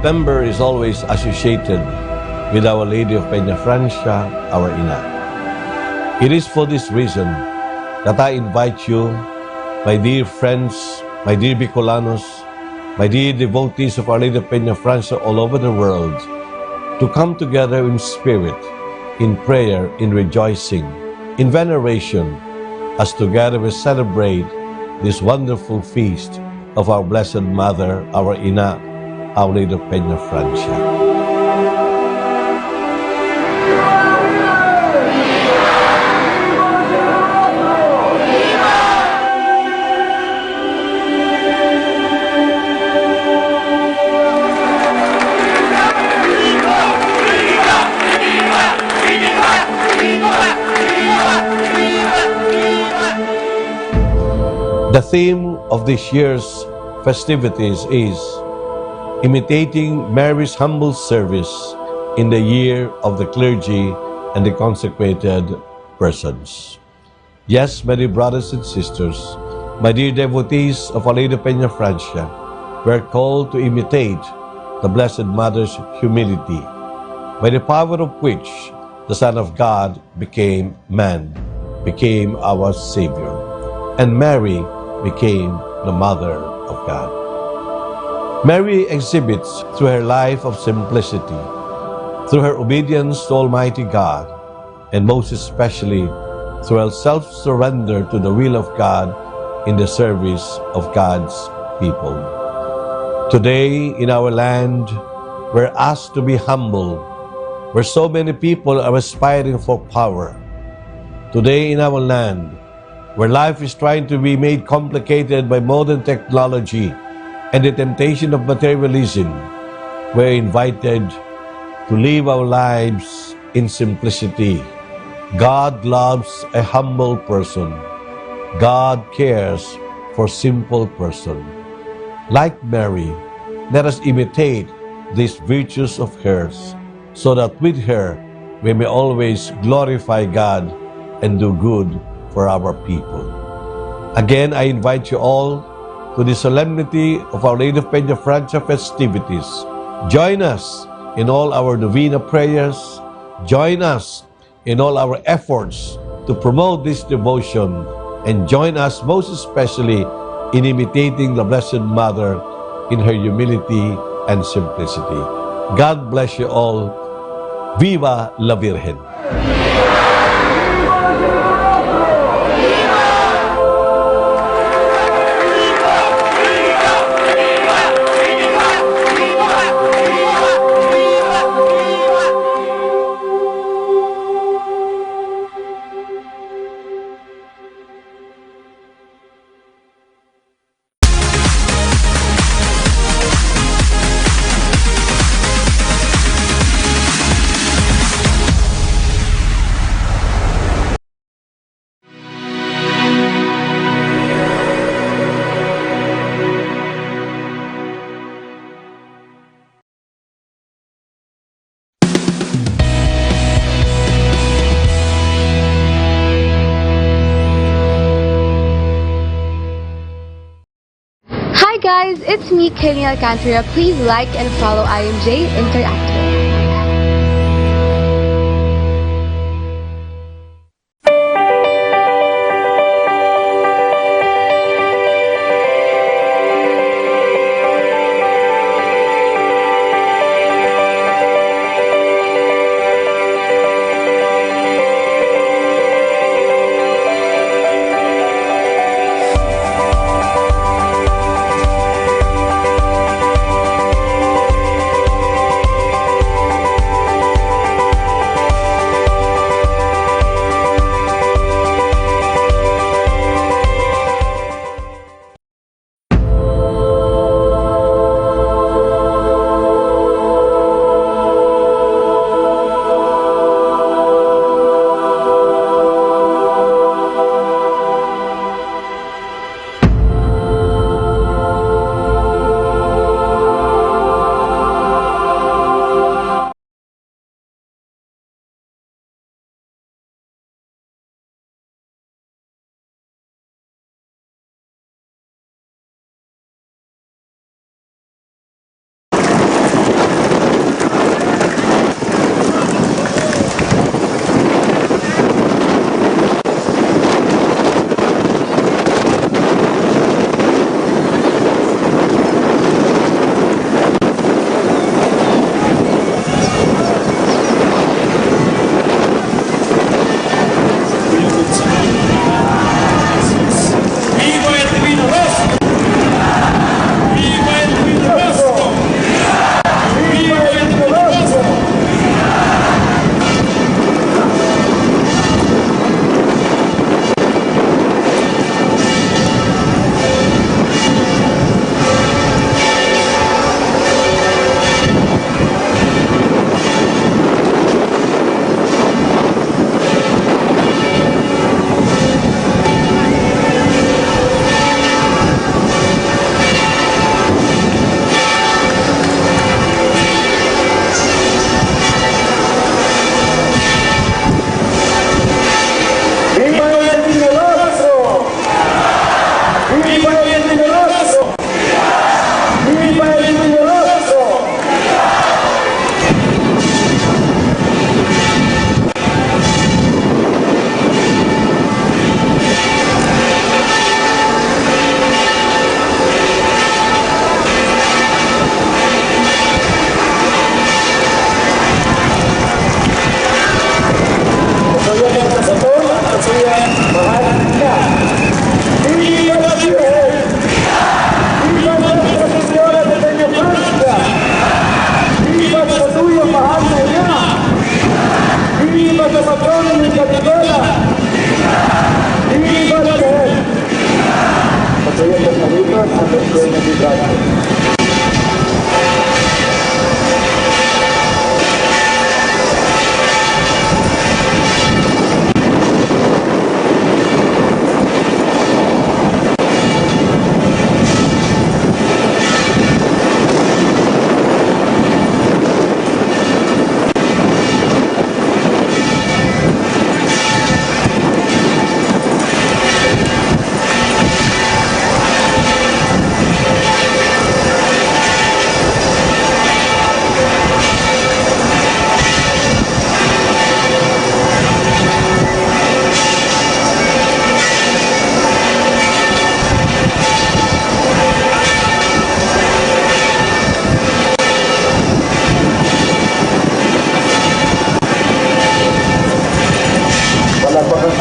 September is always associated with Our Lady of Peñafrancia, our Ina. It is for this reason that I invite you, my dear friends, my dear Bicolanos, my dear devotees of Our Lady of Peñafrancia all over the world, to come together in spirit, in prayer, in rejoicing, in veneration, as together we celebrate this wonderful feast of our Blessed Mother, our Ina, Our Lady of Peñafrancia. The theme of this year's festivities is imitating Mary's humble service in the year of the clergy and the consecrated persons. Yes, my dear brothers and sisters, my dear devotees of Our Lady of Peñafrancia, we are called to imitate the Blessed Mother's humility, by the power of which the Son of God became man, became our Savior, and Mary became the Mother of God. Mary exhibits through her life of simplicity, through her obedience to Almighty God, and most especially through her self-surrender to the will of God in the service of God's people. Today in our land, we're asked to be humble, where so many people are aspiring for power. Today in our land, where life is trying to be made complicated by modern technology and the temptation of materialism, we're invited to live our lives in simplicity. God loves a humble person. God cares for simple person. Like Mary, let us imitate these virtues of hers, so that with her we may always glorify God and do good for our people. Again, I invite you all to the solemnity of Our Lady of Peñafrancia festivities. Join us in all our novena prayers. Join us in all our efforts to promote this devotion, and join us most especially in imitating the Blessed Mother in her humility and simplicity. God bless you all. Viva la Virgen! Hi guys, it's me, Kenny Alcantara. Please like and follow IMJ Interactive.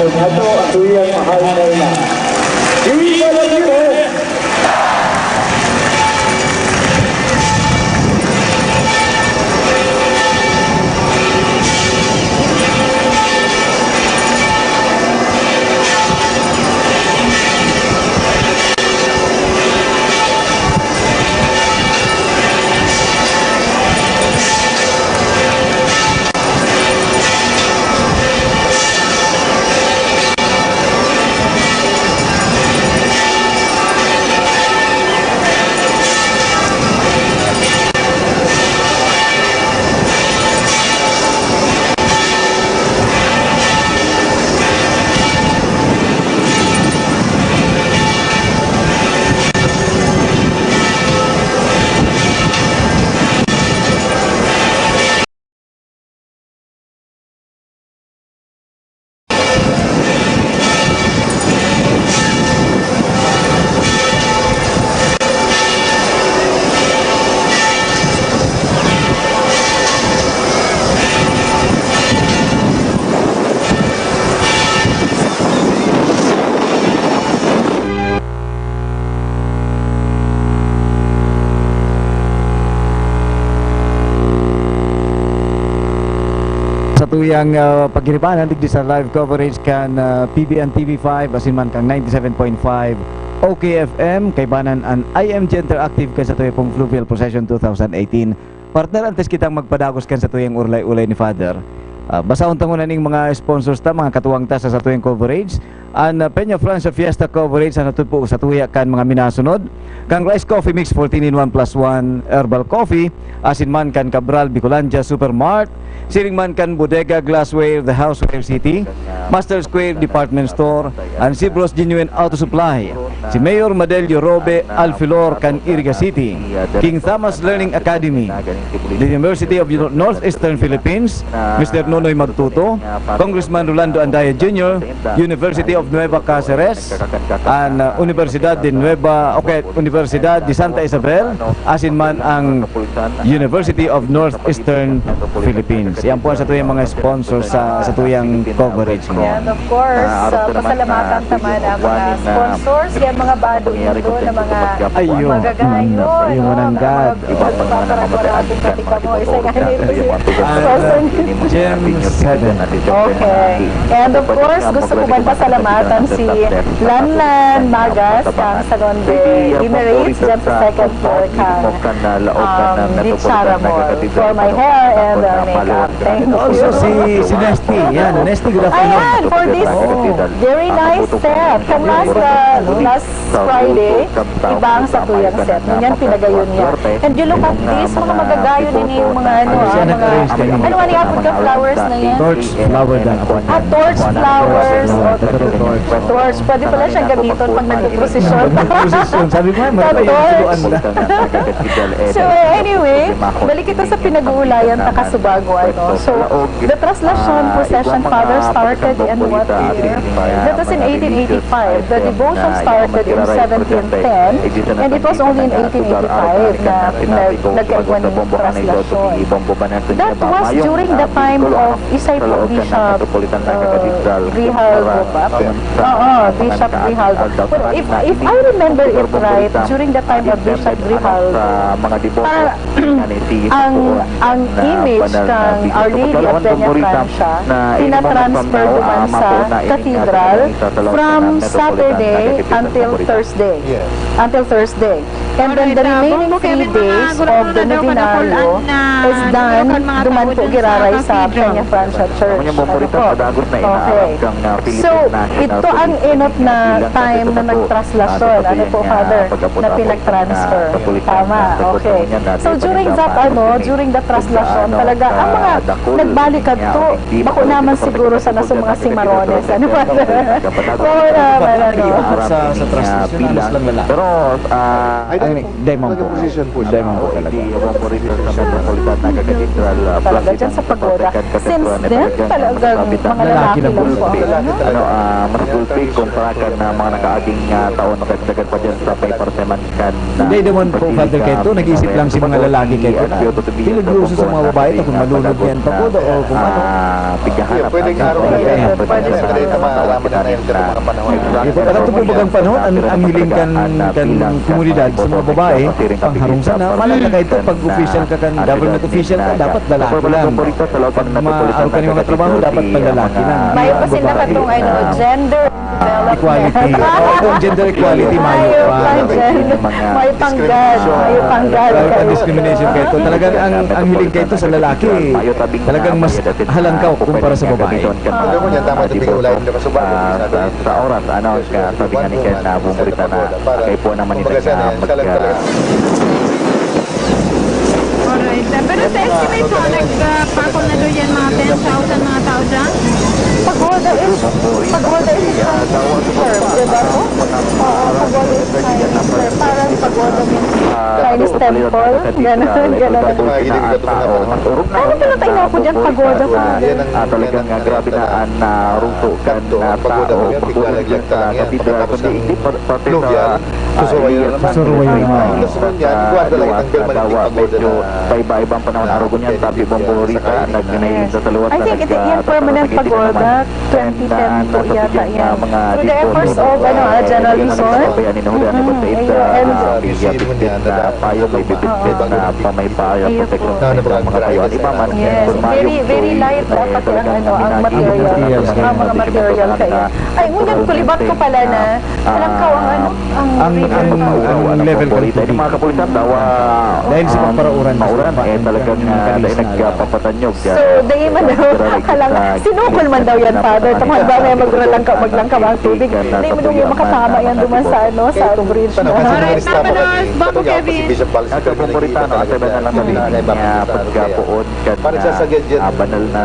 So, nato ato yung mahal na ina. Iwisan na dito! Sa tuyang pagkiripanan digdi sa live coverage kan PBN TV5 asin man kang 97.5 OKFM kay banan an IMG Interactive kan sa tuyang Fluvial Procession 2018. Partner antes kitang magpadagos kan sa tuyang ulay-ulay ni Father. Basa untang ning mga sponsors ta, mga katuwang ta sa tuyang coverage. An Peña Francia Fiesta coverage sa natud po sa tuya kan mga minasunod. Kang Rice Coffee Mix 14 in 1 plus 1 Herbal Coffee, asin man kan Cabral Bicolandia Supermart, siring man kan Bodega Glassware The Houseware City, Master Square Department Store, and Cibros Genuine Auto Supply, si Mayor Madelio Robe Alfilor kan Iriga City, King Thomas Learning Academy, the University of Northeastern Philippines, Mr. Nonoy Magtuto, Congressman Rolando Andaya Jr., University of Nueva Cáceres, and Universidad de Universidad de Santa Isabel, asin man ang University of Northeastern Philippines. Yan po ang sa tuyang mga sponsors sa tuyang coverage mo. And of course, pasalamatan naman ang mga sponsors, yan mga bado nyo doon, na mga Ayun. magagayo, Ayun, mananggat. Ipapaparamarating katika mo, isa nga nito si Gem 7. Okay. And of course, gusto ko man pasalamatan si Lanlan Magas, kang Salon de Emirates, dyan sa second floor, kang di Charamol, for my hair and makeup. Thank Also you. si Nesty. Yan, Nesty, good afternoon. Ayan, for this very nice set. Kung last Friday, ibang sa tuyang set. Yan, pinagayon niya. And you look at this, mga magagayo din yung mga ano nga niya po ka flowers na yan? Torch flower dan ako. Torch flowers. Torch. Pwede pala siyang gamiton pag nagpo-procession. Position. Sabi ko, marami yung siluan mo na. So anyway, balik ito sa pinag-uulayan Takasubago. So the translation procession, Father, started in what year? That was in 1885. The devotion started in 1710, and it was only in 1885 na nagkaigwan ng translation. That was during the time of Isay po Bishop Grijalvo ba? Bishop Grijalvo. But if I remember it right, during the time of Bishop Grijalvo, ang image ng Our Lady of Peña Francia tinatransfer naman sa cathedral from Saturday until Thursday. Until Thursday. And then the remaining 3 days of the Novinario is done duman po giraray sa Peña Francia Church. Okay. So, ito ang inot na time na nagtraslasyon. Ano po, Father? Na pinag-transfer. Tama. Okay. So, during the traslasyon, talaga, ang mga nagbalikan to, bako naman siguro sana sa mga simarones. Ano ba? Oo naman, ano. Sa translation, alas lang lala. Pero, Demon po. Position po siya. Demon po talaga. Talaga dyan sa pagoda. Since then, talagang mga lalaki lang po. mas gulpi kumpara ka na mga nakaaging taon na kagdagan pa dyan sa paper seman kan. Hindi naman po, Father Keto, nag-isip lang si mga lalaki Keto na pinag-uso sa mga babae ito kung malunod yan pagoda o kung ano. Pigyahanap. Pwedeng araw na yan. Pwede sa kanila maalaman na yan sa mga panahon. Pero ito po bagang panahon, ang hiling kan komunidad sa mga babae, pangharungsan na, malala ka ito, pag official ka kan, government official ka, dapat lalaki lang. Pag maaaraw ka ng mga trabaho, dapat palalaki lang. May pa sila katong gender development. Equality. Oo, kung gender equality, mayo pa. May panggad. May panggad. Ang discrimination kayo ito. Talagang ang hiling kayo ito sa lalaki, talagang mas halangkaw kumpara sa babae. Alam mo yan, tama ito bigay ulayin na kasubay. Sa oras, sabi nga ni Ken na bumurita na kayo po naman ito Alright. Pero sa estimate po, nagpakol na doon yan mga 10,000 mga tao dyan? Pagoda is term, diba po? Oo, pagoda is Chinese term. Parang pagoda means Chinese temple. Ganon. Ano pinatay na po dyan, pagoda po? Talagang grabe na rungto kan na tao pagkulang dyan sa katedral kundi hindi pati sa Susuruwayo na. medyo sa iba-ibang panahon araw ko niyan sabi Bomborita nagninayin sa saluwat I think ito yung permanent pagoda. 2010 po yata yan. Through the efforts of General Luzon. payo may bibitbit na pamaypayo protection sa mga kayo at iba man Yes, very light pati ang material. Ang mga material kayo. Ay, unang kulibat ko pala na alam ka Ang level ka Di mga kapulisan daw dahil sa pagparauran talagang dahil nagpapatanyog So, dahil man daw, sinukol man daw yan, Father. Tamad ba may maglangka ang tubig. Dahil mo daw yung makasama yan duman sa bridge na. Alright, Tapanos, Bambo Kevin. Sa Bomborita at iba na lang sabi niya pagkapoon kan banal na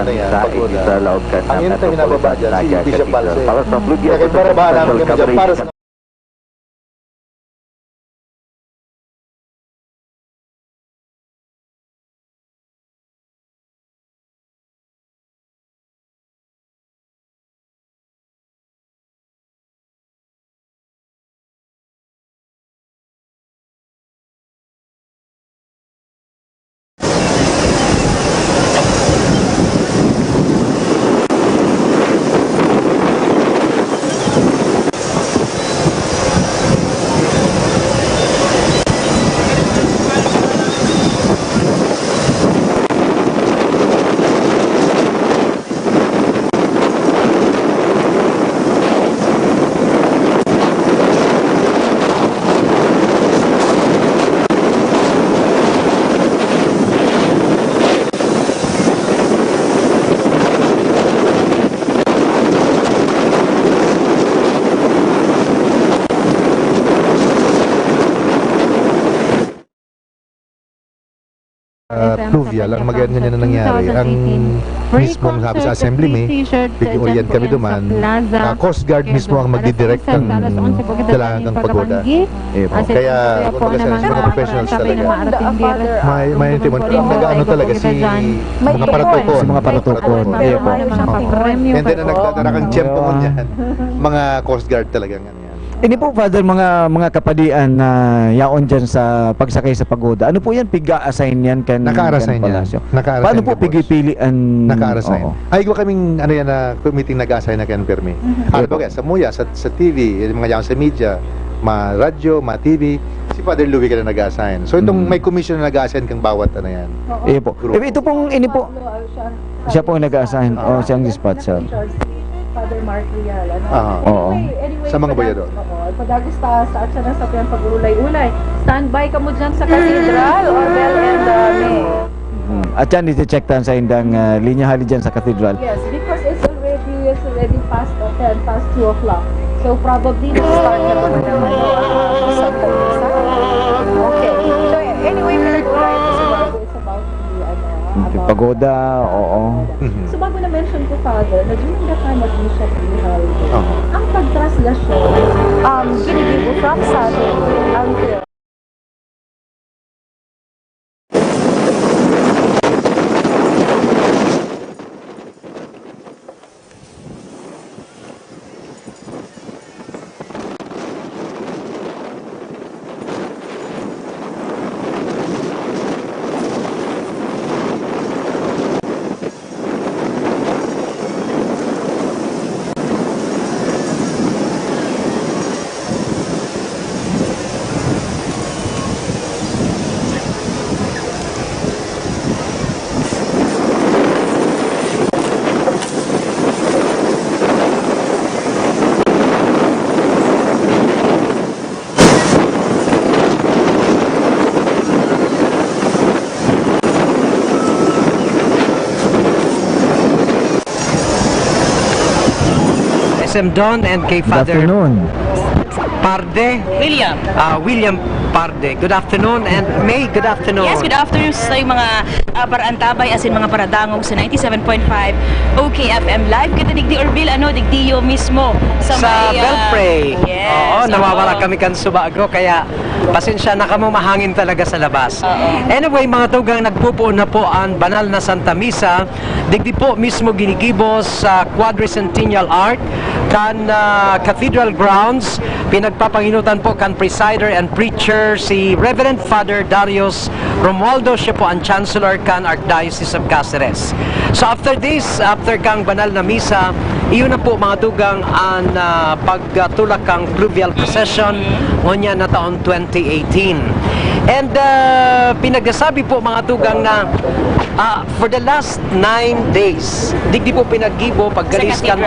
sa laog kan Ang yun ang hinababa dyan, si Bishop Balse. para sa Flugya Kaya para ba namin kami dyan, para sa pluvial, ang maganda niya na nangyari, ang mismong sabi sa assembly bigyan kami duman, Coast Guard mismo ang magdidirect ng kailangan ng pagoda. Kaya, kumbaga sa mga professionals talaga, may intimon, nag-ano talaga si mga paratukon. Sa mga paratukon. And then, ang nagdadara kang tiyempo mo niyan, mga Coast Guard talaga nga yan. Ini po, Father, mga kapadian na yaon dyan sa pagsakay sa pagoda. Ano po yan? Piga-assign yan kan Naka-assign yan. palasyo. Naka-assign Paano po ka, boss. pigipilian? Naka-assign. Oo. Ay, ko kaming ano yan na committee nag-assign na Ken Permi. Baga, sa MUYA, sa TV, yung mga yan sa media, radyo, TV, si Father Louie ka na nag-assign. So itong may commission na nag-assign kang bawat ano yan. Eh po. Ito pong, ini po, siya po ang nag-assign. O, siyang dispatcher. Father Mark Rial. Oo. Sa mga bayador. Pag-agusta sa at sa piyan pag-ulay-ulay. Standby ka mo dyan sa cathedral or well and May. At yan, iti-check tan sa indang linya hali dyan sa cathedral. Yes, because it's already past 10, past 2 o'clock. So probably na-start na naman naman Santa Luisa. Okay. So anyway, pinag-ulay ito sa bago. It's about the Pagoda, oo. So bago na-mention ko, Father, na during the time of Bishop Mihal, ang pagtraslasyon, ginigibo from Saturday until SM Don and kay Good Father afternoon. Parde. William Parde. Good afternoon. And May, good afternoon. Yes, good afternoon sa mga paraantabay as in mga paradangog sa 97.5 OKFM Live. Kita digdi Orville, digdiyo mismo sa may... Belpre. Yes. Oo, nawawala kami kan subagro kaya pasensya na kamo mahangin talaga sa labas. Anyway, mga tugang nagpupuon na po ang banal na Santa Misa. Digdi po mismo ginigibos sa Quadricentennial Arch kan Cathedral Grounds. Pinagpapanginutan po kan presider and preacher si Reverend Father Darius Romualdo, siya po ang Chancellor kan Archdiocese of Cáceres. So after this, after kang banal na misa, iyon na po mga tugang ang pagtulak kang fluvial procession ngonya na taon 2018. And pinagsasabi po mga tugang na for the last 9 days, digdi po pinaggibo paggalis kan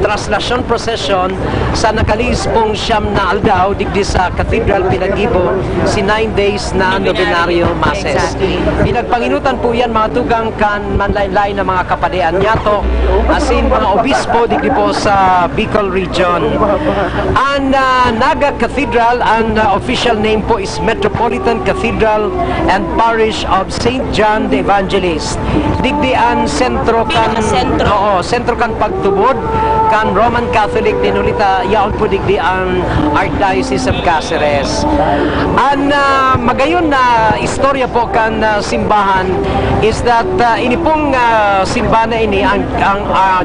traslasyon procession sa nakalis pong siyam na aldaw digdi sa cathedral pinaggibo si 9 days na novenario masses. Exactly. Pinagpanginutan po yan mga tugang kan manlaylay na mga kapadean nyato asin mga obispo digdi po sa Bicol region. Ang Naga Cathedral, ang official name po is Metropolitan Cathedral and Parish of St. John the Evangelist. Digdi ang sentro kan sentro kan pagtubod kan Roman Catholic dinulita yaon po digdi ang Archdiocese of Cáceres. Ang magayon na istorya po kan simbahan is that ini pong simbahan na ini ang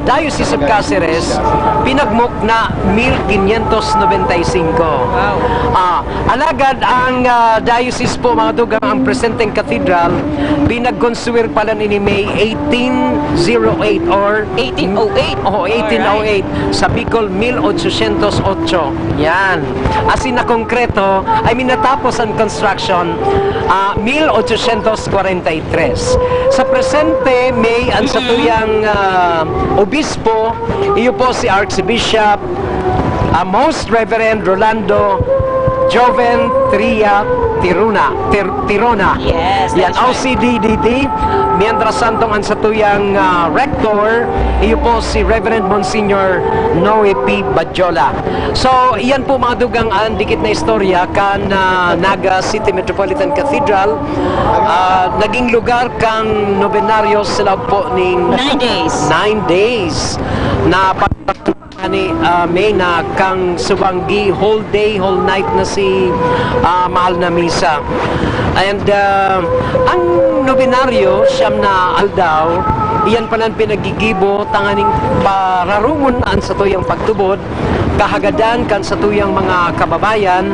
Diocese of Cáceres pinagmuk na 1595. Alagad ang diocese po mga dugang ang presenteng cathedral pinagkonstruir pala ni May 1808 or 1808. 1808 sa Bicol 1808. Yan. Asin na konkreto, natapos ang construction 1843. Sa presente May ang satuyang obispo iyo po si Archbishop Most Reverend Rolando Joven Tria Tirona. Yes, Yan, that's right. OCDDD. Mientras santong ang satuyang rector, iyo po si Reverend Monsignor Noe P. Badjola. So, iyan po mga dugang ang dikit na istorya kan Naga City Metropolitan Cathedral. Naging lugar kang nobenaryo sa loob po ning 9 days. 9 days na ni May na kang subanggi whole day, whole night na si mahal na misa. And ang nobenaryo siyam na aldaw, iyan pa lang pinagigibo tanganing pararungon an sa tuyang pagtubod, kahagadan kan sa tuyang mga kababayan,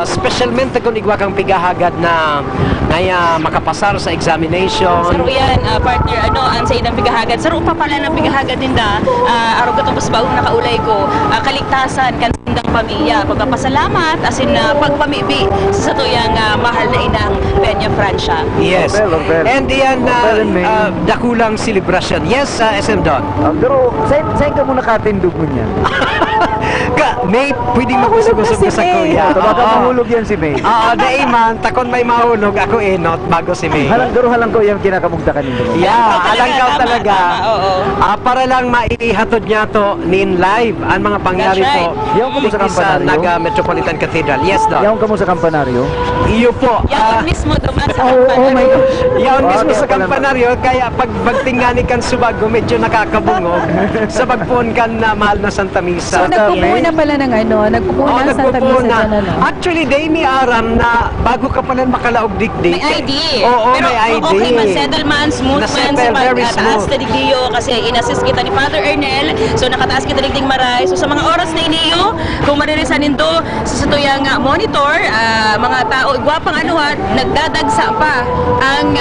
specialmente kung igwa kang pigahagad na ngaya makapasar sa examination. Saro yan, partner, ang sa idang pigahagad. Saro pa pala ng pigahagad din araw ka tapos baong nakaulay ko, kaligtasan, kansindang pamilya, pagpapasalamat, asin pagpamibi sa tuyang mahal na inang Peña Francia. Yes. Orbel. And yan, dakulang celebration. Yes, SM Don. Pero, saan ka muna katindog mo niyan? May pwedeng magusog-usog ka sa kuya. Baka mahulog yan si May. Daiman, takon may mahulog, ako enot bago si May. Halang ko yung kinakamugtakan nito. Yeah, alanggaw talaga. Oo. Para lang maihatod niya to nin live ang mga pangyari That's right. po. Yung kamo sa Dito sa kampanaryo? Naga Metropolitan Cathedral. Yes, Don. Yung ka mo sa kampanaryo? Iyo po. Yan mismo duman sa Oh my kampanaryo. God. Yan mismo Okay, sa pala. kampanaryo, kaya pag bagtingani kan subago, medyo nakakabungog sa bagpuon kan na mahal na Santa Misa. So, nagpupunan pala ng nagpupunan sa Santa Misa nagpupuna. dyan, Actually, day mi aram na bago ka pala makalaog dikdik. May ID. Oo, Pero may ID. okay man, settle man, smooth man sa Na-settle, very pagtaas smooth. ka digdiyo kasi in-assist kita ni Father Ernel. So nakataas kita digding maray. So sa mga oras na iniyo, kung maririsan nindo sa satuyang monitor, mga tao, gwapang nagdadagsa pa ang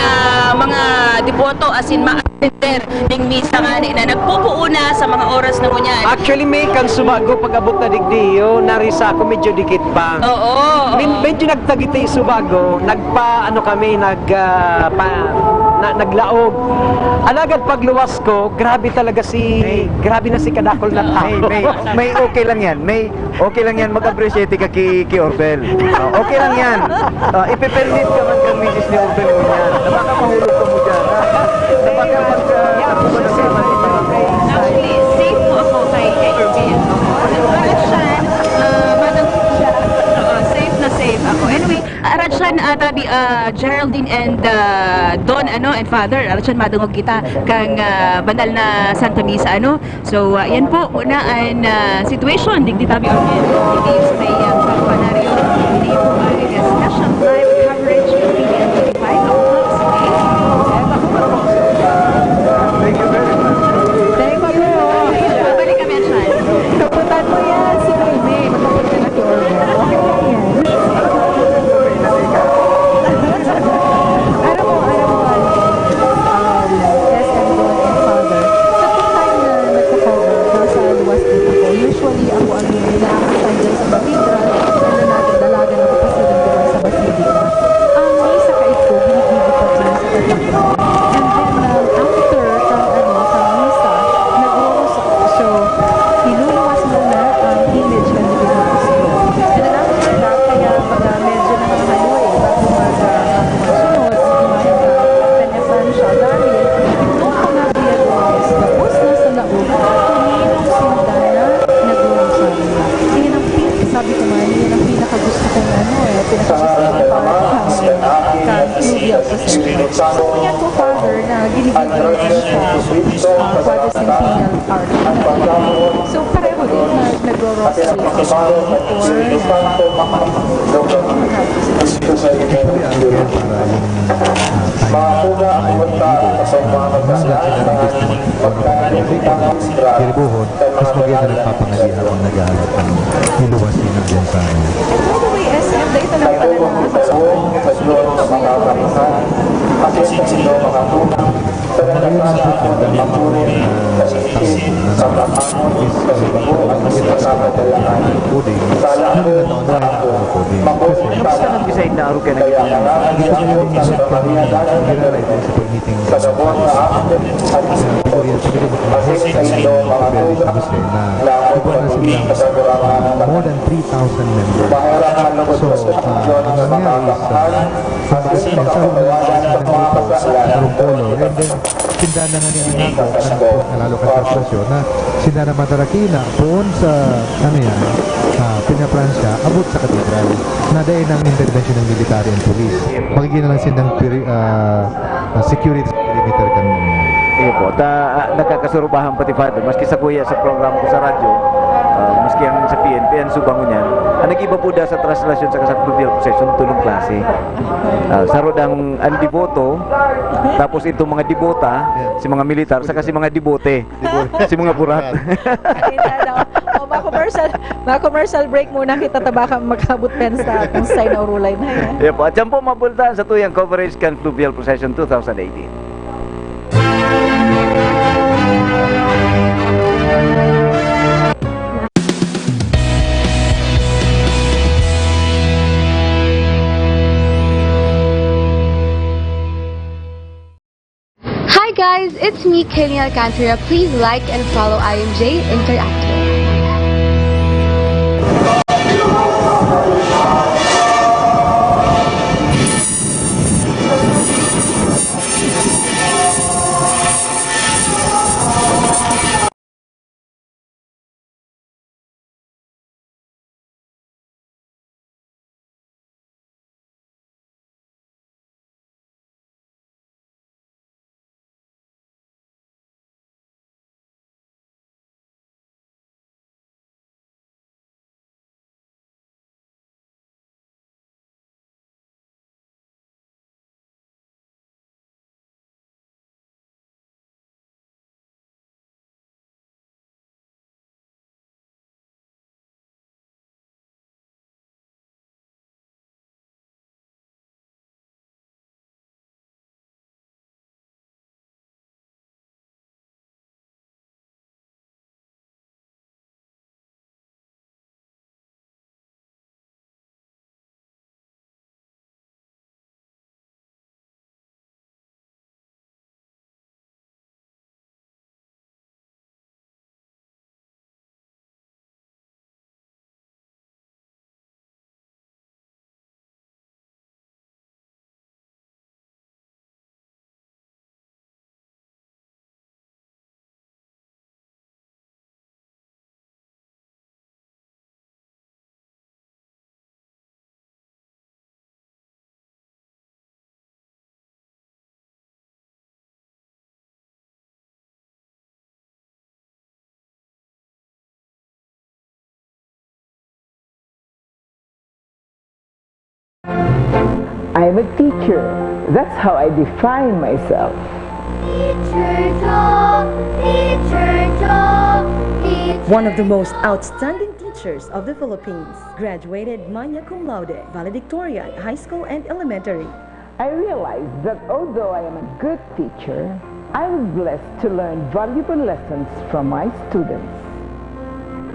mga devoto asin ma-attender ding misa nga na nagpupuuna sa mga oras na kunyan. Actually, may kan subago pag-abot na digdiyo, narisa ako medyo dikit pa. Oo. Medyo nagtagitay subago, naglaog. Alagad pagluwas ko, grabe talaga grabe na si kadakol na tao. May okay lang yan. May okay lang yan. Mag-appreciate ka kay Orbel. Okay lang yan. Ipipermit ka man kang misis ni Orbel mo yan. Baka mahulog ka mo dyan. Baka Actually, safe po ako tabi Geraldine and Don and Father aron madungog kita kang banal na Santa Misa So yan po una ang situation digdi tabi organ digdi sa may pagpanaryo digdi po ay special live coverage ng PBN 5 Thank you very much. Thank you. Babalik kami at siya. Kapuntan mo yan si Rene. Magkapunta na si Orgo. Okay lang yan. Alam mo, SM Don and Father, sa time na nagka-cover nasa luwas dito ko, usually ako ang ina-assign dyan sa cathedral and then dalaga na kapasidan doon sa basilica. Ang misa ka ito, ginigibo pa dyan sa cathedral. And then, after sa misa, nag-rosary. So, iluluwas muna ang image ng Divina Cristo. And then after that, kaya pag medyo nakakalo bago magsunod ang imahe sa Penetrancia dahil itong mga biyadores tapos na sa laog, tuminong sinta na nag-rosary. Yan ang sabi ko man, yan ang pinakagusto kong pinakagusto kong part ka-fluvial procession. So, yan po, Father, na ginigigil din sa quadricentennial art. So, pareho din na nagro-rosary ako Kiribuhon, mas maganda nagpapangalihan ang nag-aalat ng niluwas din ang dyan sa amin. By the way, SM, dito lang pala Kamusta nang design na arugan ng more than 3,000 members. So, ang nangyari is, narong color, and then, sinda na nga niya nalalo ka sa stasyon, na sinda na matarakina, poon sa, Penetrancia, abot sa katedral, na dahil ng intervention ng military and police. Magiging na lang sindang security perimeter kan. Iyo po, nagkakasurubahan pati Father, maski sa kuya sa program ko sa radyo, maski ang sa PNP, ang subang niyan, ang nag-iba po da sa translasyon sa fluvial procession, tulong klase. Sarod ang devoto, tapos itong mga debota, si mga militar, saka si mga debote, si mga burat. Ma-commercial break muna kita tabaka magkabot pen sa kung sign na urulay na yan. Iyo po, at dyan po mabultaan sa tuyang coverage kan fluvial procession 2018. Hi guys, it's me, Kaylee Alcantara. Please like and follow IMJ Interactive. I'm a teacher. That's how I define myself. One of the most outstanding teachers of the Philippines, graduated magna cum laude, valedictorian, high school and elementary. I realized that although I am a good teacher, I was blessed to learn valuable lessons from my students.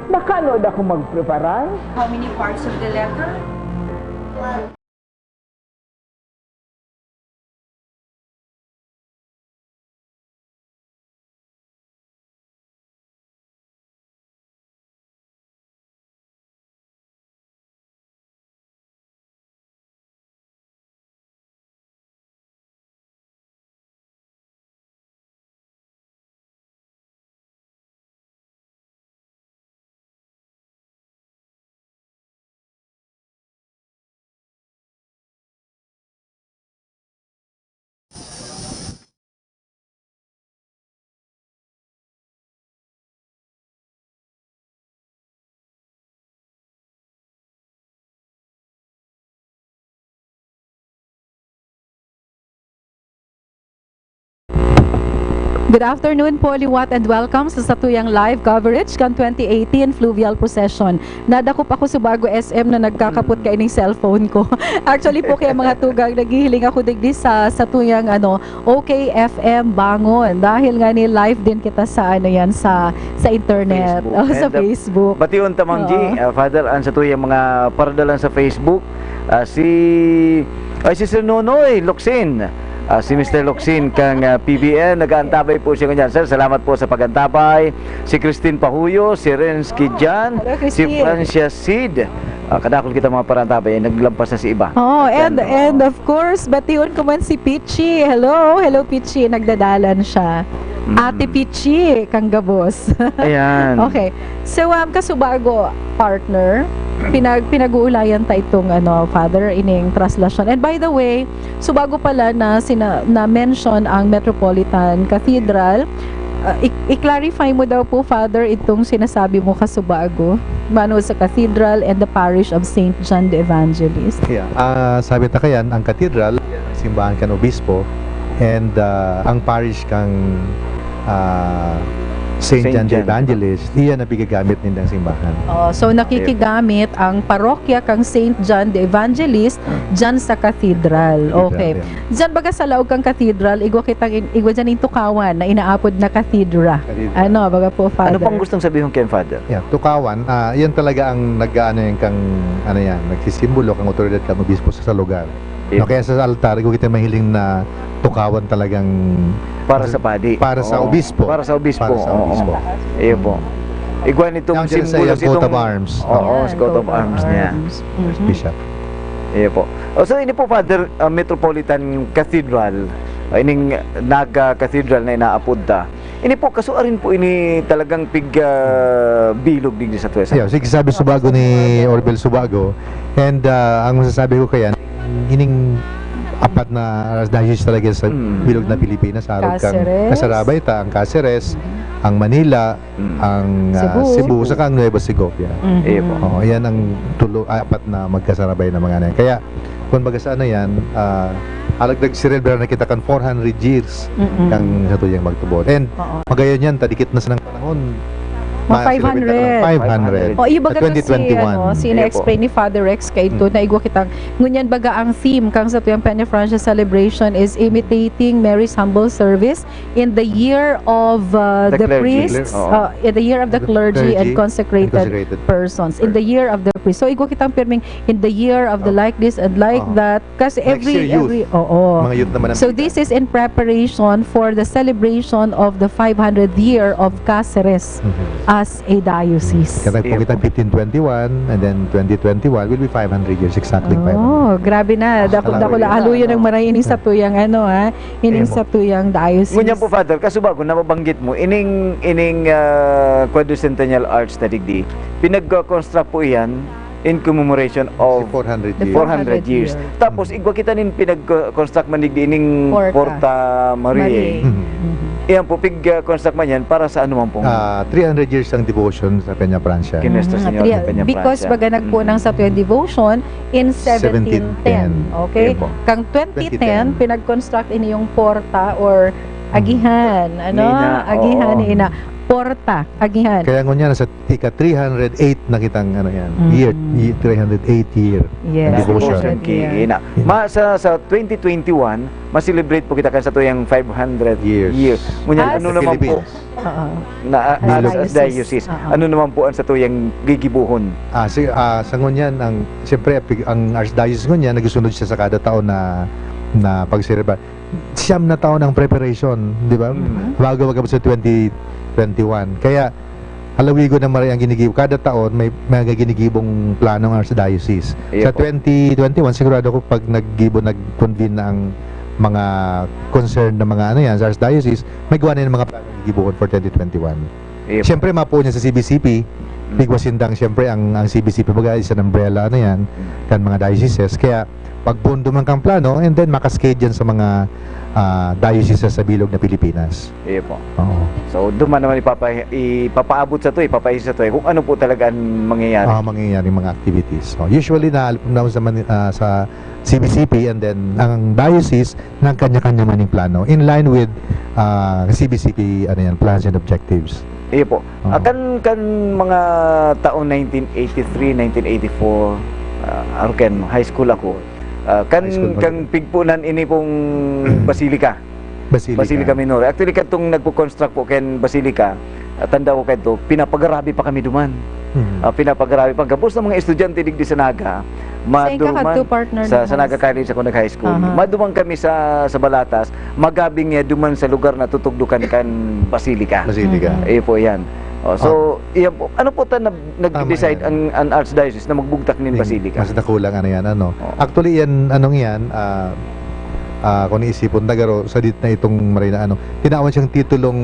Nakanood ako magpreparar. How many parts of the letter? Good afternoon po, liwat, and welcome sa Satuyang live coverage kan 2018 Fluvial Procession. Nadakop ako sa Bago SM na nagkakapot kay ng cellphone ko. Actually po kaya mga tugang naghihiling ako digdi sa Satuyang OKFM Bangon dahil nga ni live din kita sa sa internet, sa Facebook. Batiun tamang G, Father, ang Satuyang mga paradalan sa Facebook, si Sir Nonoy Locsin. Si Mr. Locsin kang PBN, nag-aantabay po siya ganyan. Sir, salamat po sa pag-antabay. Si Christine Pahuyo, si Renz Kidjan, si Francia Sid. Kadakol kita mga parantabay, naglampas na si iba. And of course, batiun ko man si Pichi. Hello Pichi, nagdadalan siya. Ate Pichi, kang gabos. Ayan. Okay. So, kasubago partner, pinag-uulayan ta itong Father, ining translasyon. And by the way, subago pala na mention ang Metropolitan Cathedral. I-clarify mo daw po, Father, itong sinasabi mo kasubago mano sa Cathedral and the Parish of St. John the Evangelist. Yeah. Sabi ta kayan, ang cathedral, simbahan kan obispo, and ang parish kang St. John the Evangelist, iyan na bigagamit nindang simbahan. So nakikigamit ang parokya kang St. John the Evangelist dyan sa cathedral. Okay. Dyan baga sa laog kang cathedral, igwa dyan yung tukawan na inaapod na cathedra. Baga po, Father. Ano pang gustong sabihin kay Father? Yeah, tukawan, yan talaga ang nagsisimbolo kang otoridad kang obispo sa lugar. Kaya sa altar, igwa kita mahiling na tukawan talagang para sa padi. Para sa obispo. Para sa obispo. Iyo po. Iguan itong simbolo sa coat of arms. Sa coat of arms niya. Bishop. Iyo po. So ini po, Father, Metropolitan Cathedral, ining Naga Cathedral na inaapod ta. Ini po kasuarin po ini talagang bilog digdi sa tuwesa. Yeah, sige, sabi Subago ni Orbel Subago. And ang masasabi ko kaya, ining apat na dahil talaga sa bilog na Pilipinas, harap kang Kasarabay ta, ang Caceres, ang Manila, ang Cebu, saka ang Nueva Segovia. Yan ang apat na magkasarabay na mga yan. Kaya kung bagasaan na yan, alagdag sirebra na kita kan 400 years kang Satuyang magtubod. And magayon yan, tadikit na sa ng panahon. 500. Ibaga kasi na-explain ni Father Rex kay ito na igwa kitang ngunyan baga ang theme kang sa tuyang Peñafrancia celebration is imitating Mary's humble service in the year of the priests, in the year of the clergy and consecrated persons, in the year of the priest. So igwa kitang pirming in the year of the like this and like that kasi every mga youth naman. So this is in preparation for the celebration of the 500th year of Cáceres as a diocese. Kaya po kita 1521 and then 2021 will be 500 years, exactly 500. Grabe na. Dako laaluyo ng maray ining sa tuyang ining sa tuyang diocese. Ngunyan po, Father, kasubago nababanggit mo ining quadricentennial arch na digdi. Pinag-construct po iyan in commemoration of 400 years. Tapos igwa kita nin pinag-construct man digdi ining Porta Marie. Iyan po, construct man yan para sa ano man pong 300 years ang devotion sa Peña Francia. Kinesto Senyor sa Peña Because Francia. baga nagpunang sa tuwing devotion in 1710. 1710. Okay? Yun po. Kang 2010, pinag-construct ini yung porta or agihan. Ano? Nina, Agihan oo. ni ina. Porta, agihan. Kaya ngunyan, sa ika 308 na kitang ano yan, year, 308 year Yes. ang devotion. Devotion kina. Sa 2021, ma-celebrate po kita kan sa tuyang 500 years. Ngunyan, As ano naman po Oo. na as Diocese. diocese. Ano naman po ang sa tuyang gigibuhon? Sa ngunyan, siyempre, ang Archdiocese ngunyan, nagusunod siya sa kada taon na pagsireban. Siyam na taon ang preparation, di ba? Bago magkabot sa 2021. Kaya, halawigo na maray ang ginigibo. Kada taon, may mga ginigibong plano ng Archdiocese. Iya Sa po. 2021, sigurado ko pag nag-convene na ang mga concerned na mga ano yan, sa Archdiocese, may gawa na yung mga plano ng gigibuhon for 2021. Iya po. Siyempre, mapo niya sa CBCP, bigwasindang siyempre ang CBCP baga isa ng umbrella ano yan kan mga dioceses, kaya pagpundo man kang plano and then makaskade yan sa mga dioceses sa bilog na Pilipinas. Iya po. Oo. So, duman naman ipapaabot sa to, ipapaisa sa to, kung ano po talaga ang mangyayari. Mangyayari mga activities. So, usually na sa CBCP and then ang diocese ng kanya-kanya maning plano in line with CBCP ano yan, plans and objectives. Iya po. Oo. Kan mga taong 1983, 1984, aruken high school ako. High school ba? Kang pigpunan ini pong Basilica. Basilica Minor. Actually katong nagpo-construct po ken Basilica, tanda ko kadto, pinapagarabi pa kami duman. Pinapagarabi pa gabos ng mga estudyante digdi sa Naga. Maduman sa Naga College ako nag-high school. Maduman kami sa Balatas, magabing niya duman sa lugar na tutugdukan kan Basilica. Eh po yan. So, iyan po. Ano po ta nag-decide ang Archdiocese na magbugtak nin Basilica? Mas nakulang ano yan, ano. Actually yan, anong yan, kung iisipon nagaro sa dit na itong maray na ano, tinawag siyang titulong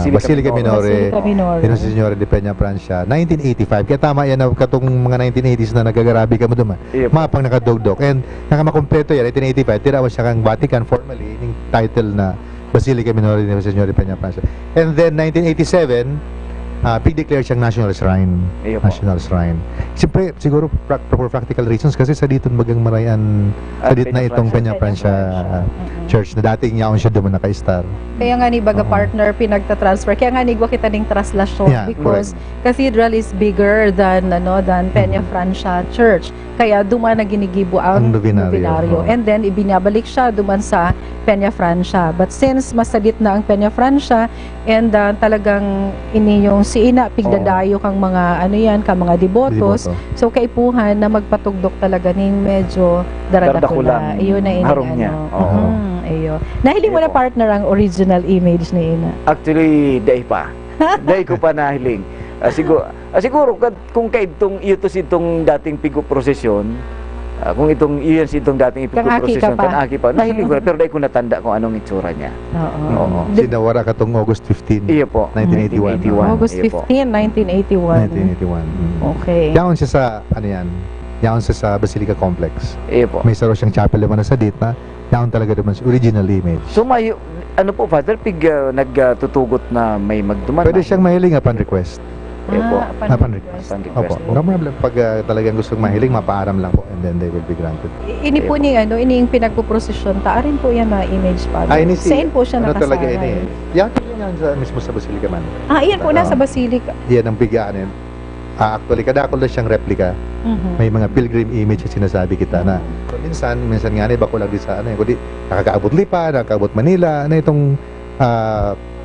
Basilica Minore de Signore de Peña Francia 1985. Kaya tama yan na katong mga 1980s na nagagarabi ka mo duman. Mapang nakadogdog. And nakamakompleto yan 1985, tinawag siya kang Vatican formally yung title na Basilica Minore de Signore de Peña Francia. And then 1987 pig-declare siyang national shrine. National shrine. Siyempre, siguro for practical reasons kasi sa dito bagang marayan sa dito na itong Peña Francia church na dating yaon siya duman naka-star. Kaya nga ni baga partner pinagta-transfer. Kaya nga ni gwa kita ning traslasyon because cathedral is bigger than Peña Francia Church. Kaya duman na ginigibo ang novenaryo. And then ibinabalik siya duman sa Peña Francia. But since masadit na ang Peña Francia and talagang ini yung si ina pigdadayo kang mga kang mga devotos. So kaipuhan na magpatugdok talaga ning medyo daradakula. Iyon na ining iyo. Nahiling mo na partner ang original image ni ina? Actually, day pa. Day ko pa nahiling. Siguro kung kaitong iutos itong dating pigo prosesyon, kung itong dating pigo prosesyon kanaki pa, nahiling ko na, pero day ko natanda kung anong itsura niya. Oo. Sinawara ka tong August 15, Iya po. 1981. August 15, 1981. Okay. Yaon siya sa, yaon siya sa Basilica Complex. Iya po. May saro siyang chapel naman sa dito na yaon talaga naman sa original image. So may, Father, nagtutugot na may magduman. Pwede siyang mahiling upon request. Iya po. Upon request. Opo. No problem. Pag talagang gustong mahiling, mapaaram lang po and then they will be granted. Ini po ni ini yung pinagpuprosesyon. Taarin po yan na image pa. Saan po siya nakasaray? Talaga ini. Yan mismo sa Basilica man. Iyan po nasa Basilica. Yan ang bigaan. Actually, kadakol na siyang replica. May mga pilgrim image na sinasabi kita na minsan nga na iba ko lang di sa kundi nakakaabot Lipa, nakakaabot Manila, na itong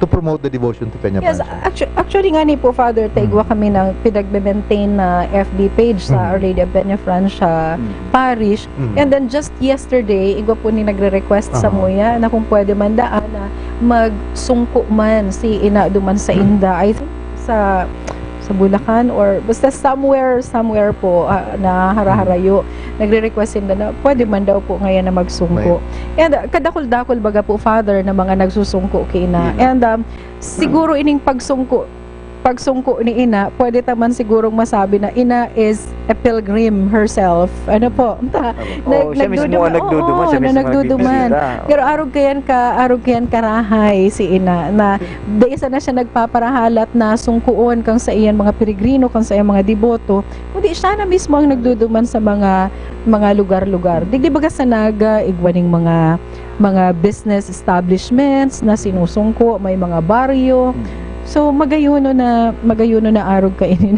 to promote the devotion to Peña Francia. Yes, actually nga ni po Father, taigwa kami ng pinagbe-maintain na FB page sa Our Lady of Peña Francia Parish. And then just yesterday, igwa po ni nagre-request sa muya na kung pwede man daan na magsungko man si ina duman sa Inda. I think sa Bulacan or basta somewhere po na haraharayo nagre-request na pwede man daw po ngayon na magsungko. And kadakol-dakol baga po Father na mga nagsusungko kay ina. And siguro ining pagsungko pagsungko ni ina, pwede taman sigurong masabi na ina is a pilgrim herself. Ano po? Siya mismo ang nagduduman, siya mismo ang nagduduman. nagbibisita. Pero arog kayan karahay si ina na isa na siya nagpaparahalat na sungkuon kang sa iyan mga peregrino, kang sa iyang mga deboto. Kundi siya na mismo ang nagduduman sa mga lugar-lugar. Digdi baga sa naga, igwaning mga business establishments na sinusungko, may mga baryo. So magayuno na arog ka ini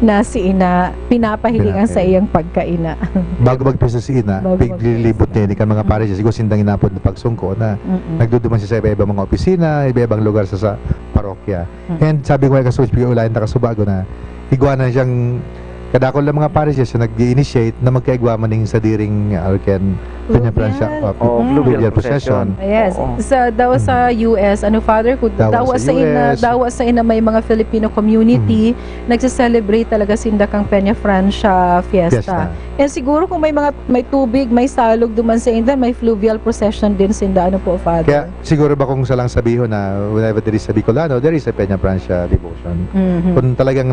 na si ina pinapahilingan sa iyang pagkaina. Bago magpisa si ina, piglilibot niya kan mga pare siya siguro sindang inapod na pagsungko na nagduduman siya sa iba-ibang mga opisina, iba-ibang lugar sa parokya. And sabi ko ay kasulit bigay ulayan ta kasubago na igwa na siyang kadakol lang mga pare siya nag-initiate na magkaigwa maning sa diring Arken Peña Francia fluvial procession. Yes. Daw sa US, Father, dawa sa ina may mga Filipino community nagse-celebrate talaga sinda kang Peña Francia fiesta. And siguro kung may tubig, may salog duman sa inda, may fluvial procession din sinda Father. Kaya siguro ba kung salang sabihin na whenever there is a Bicolano, there is a Peña Francia devotion. Kung talagang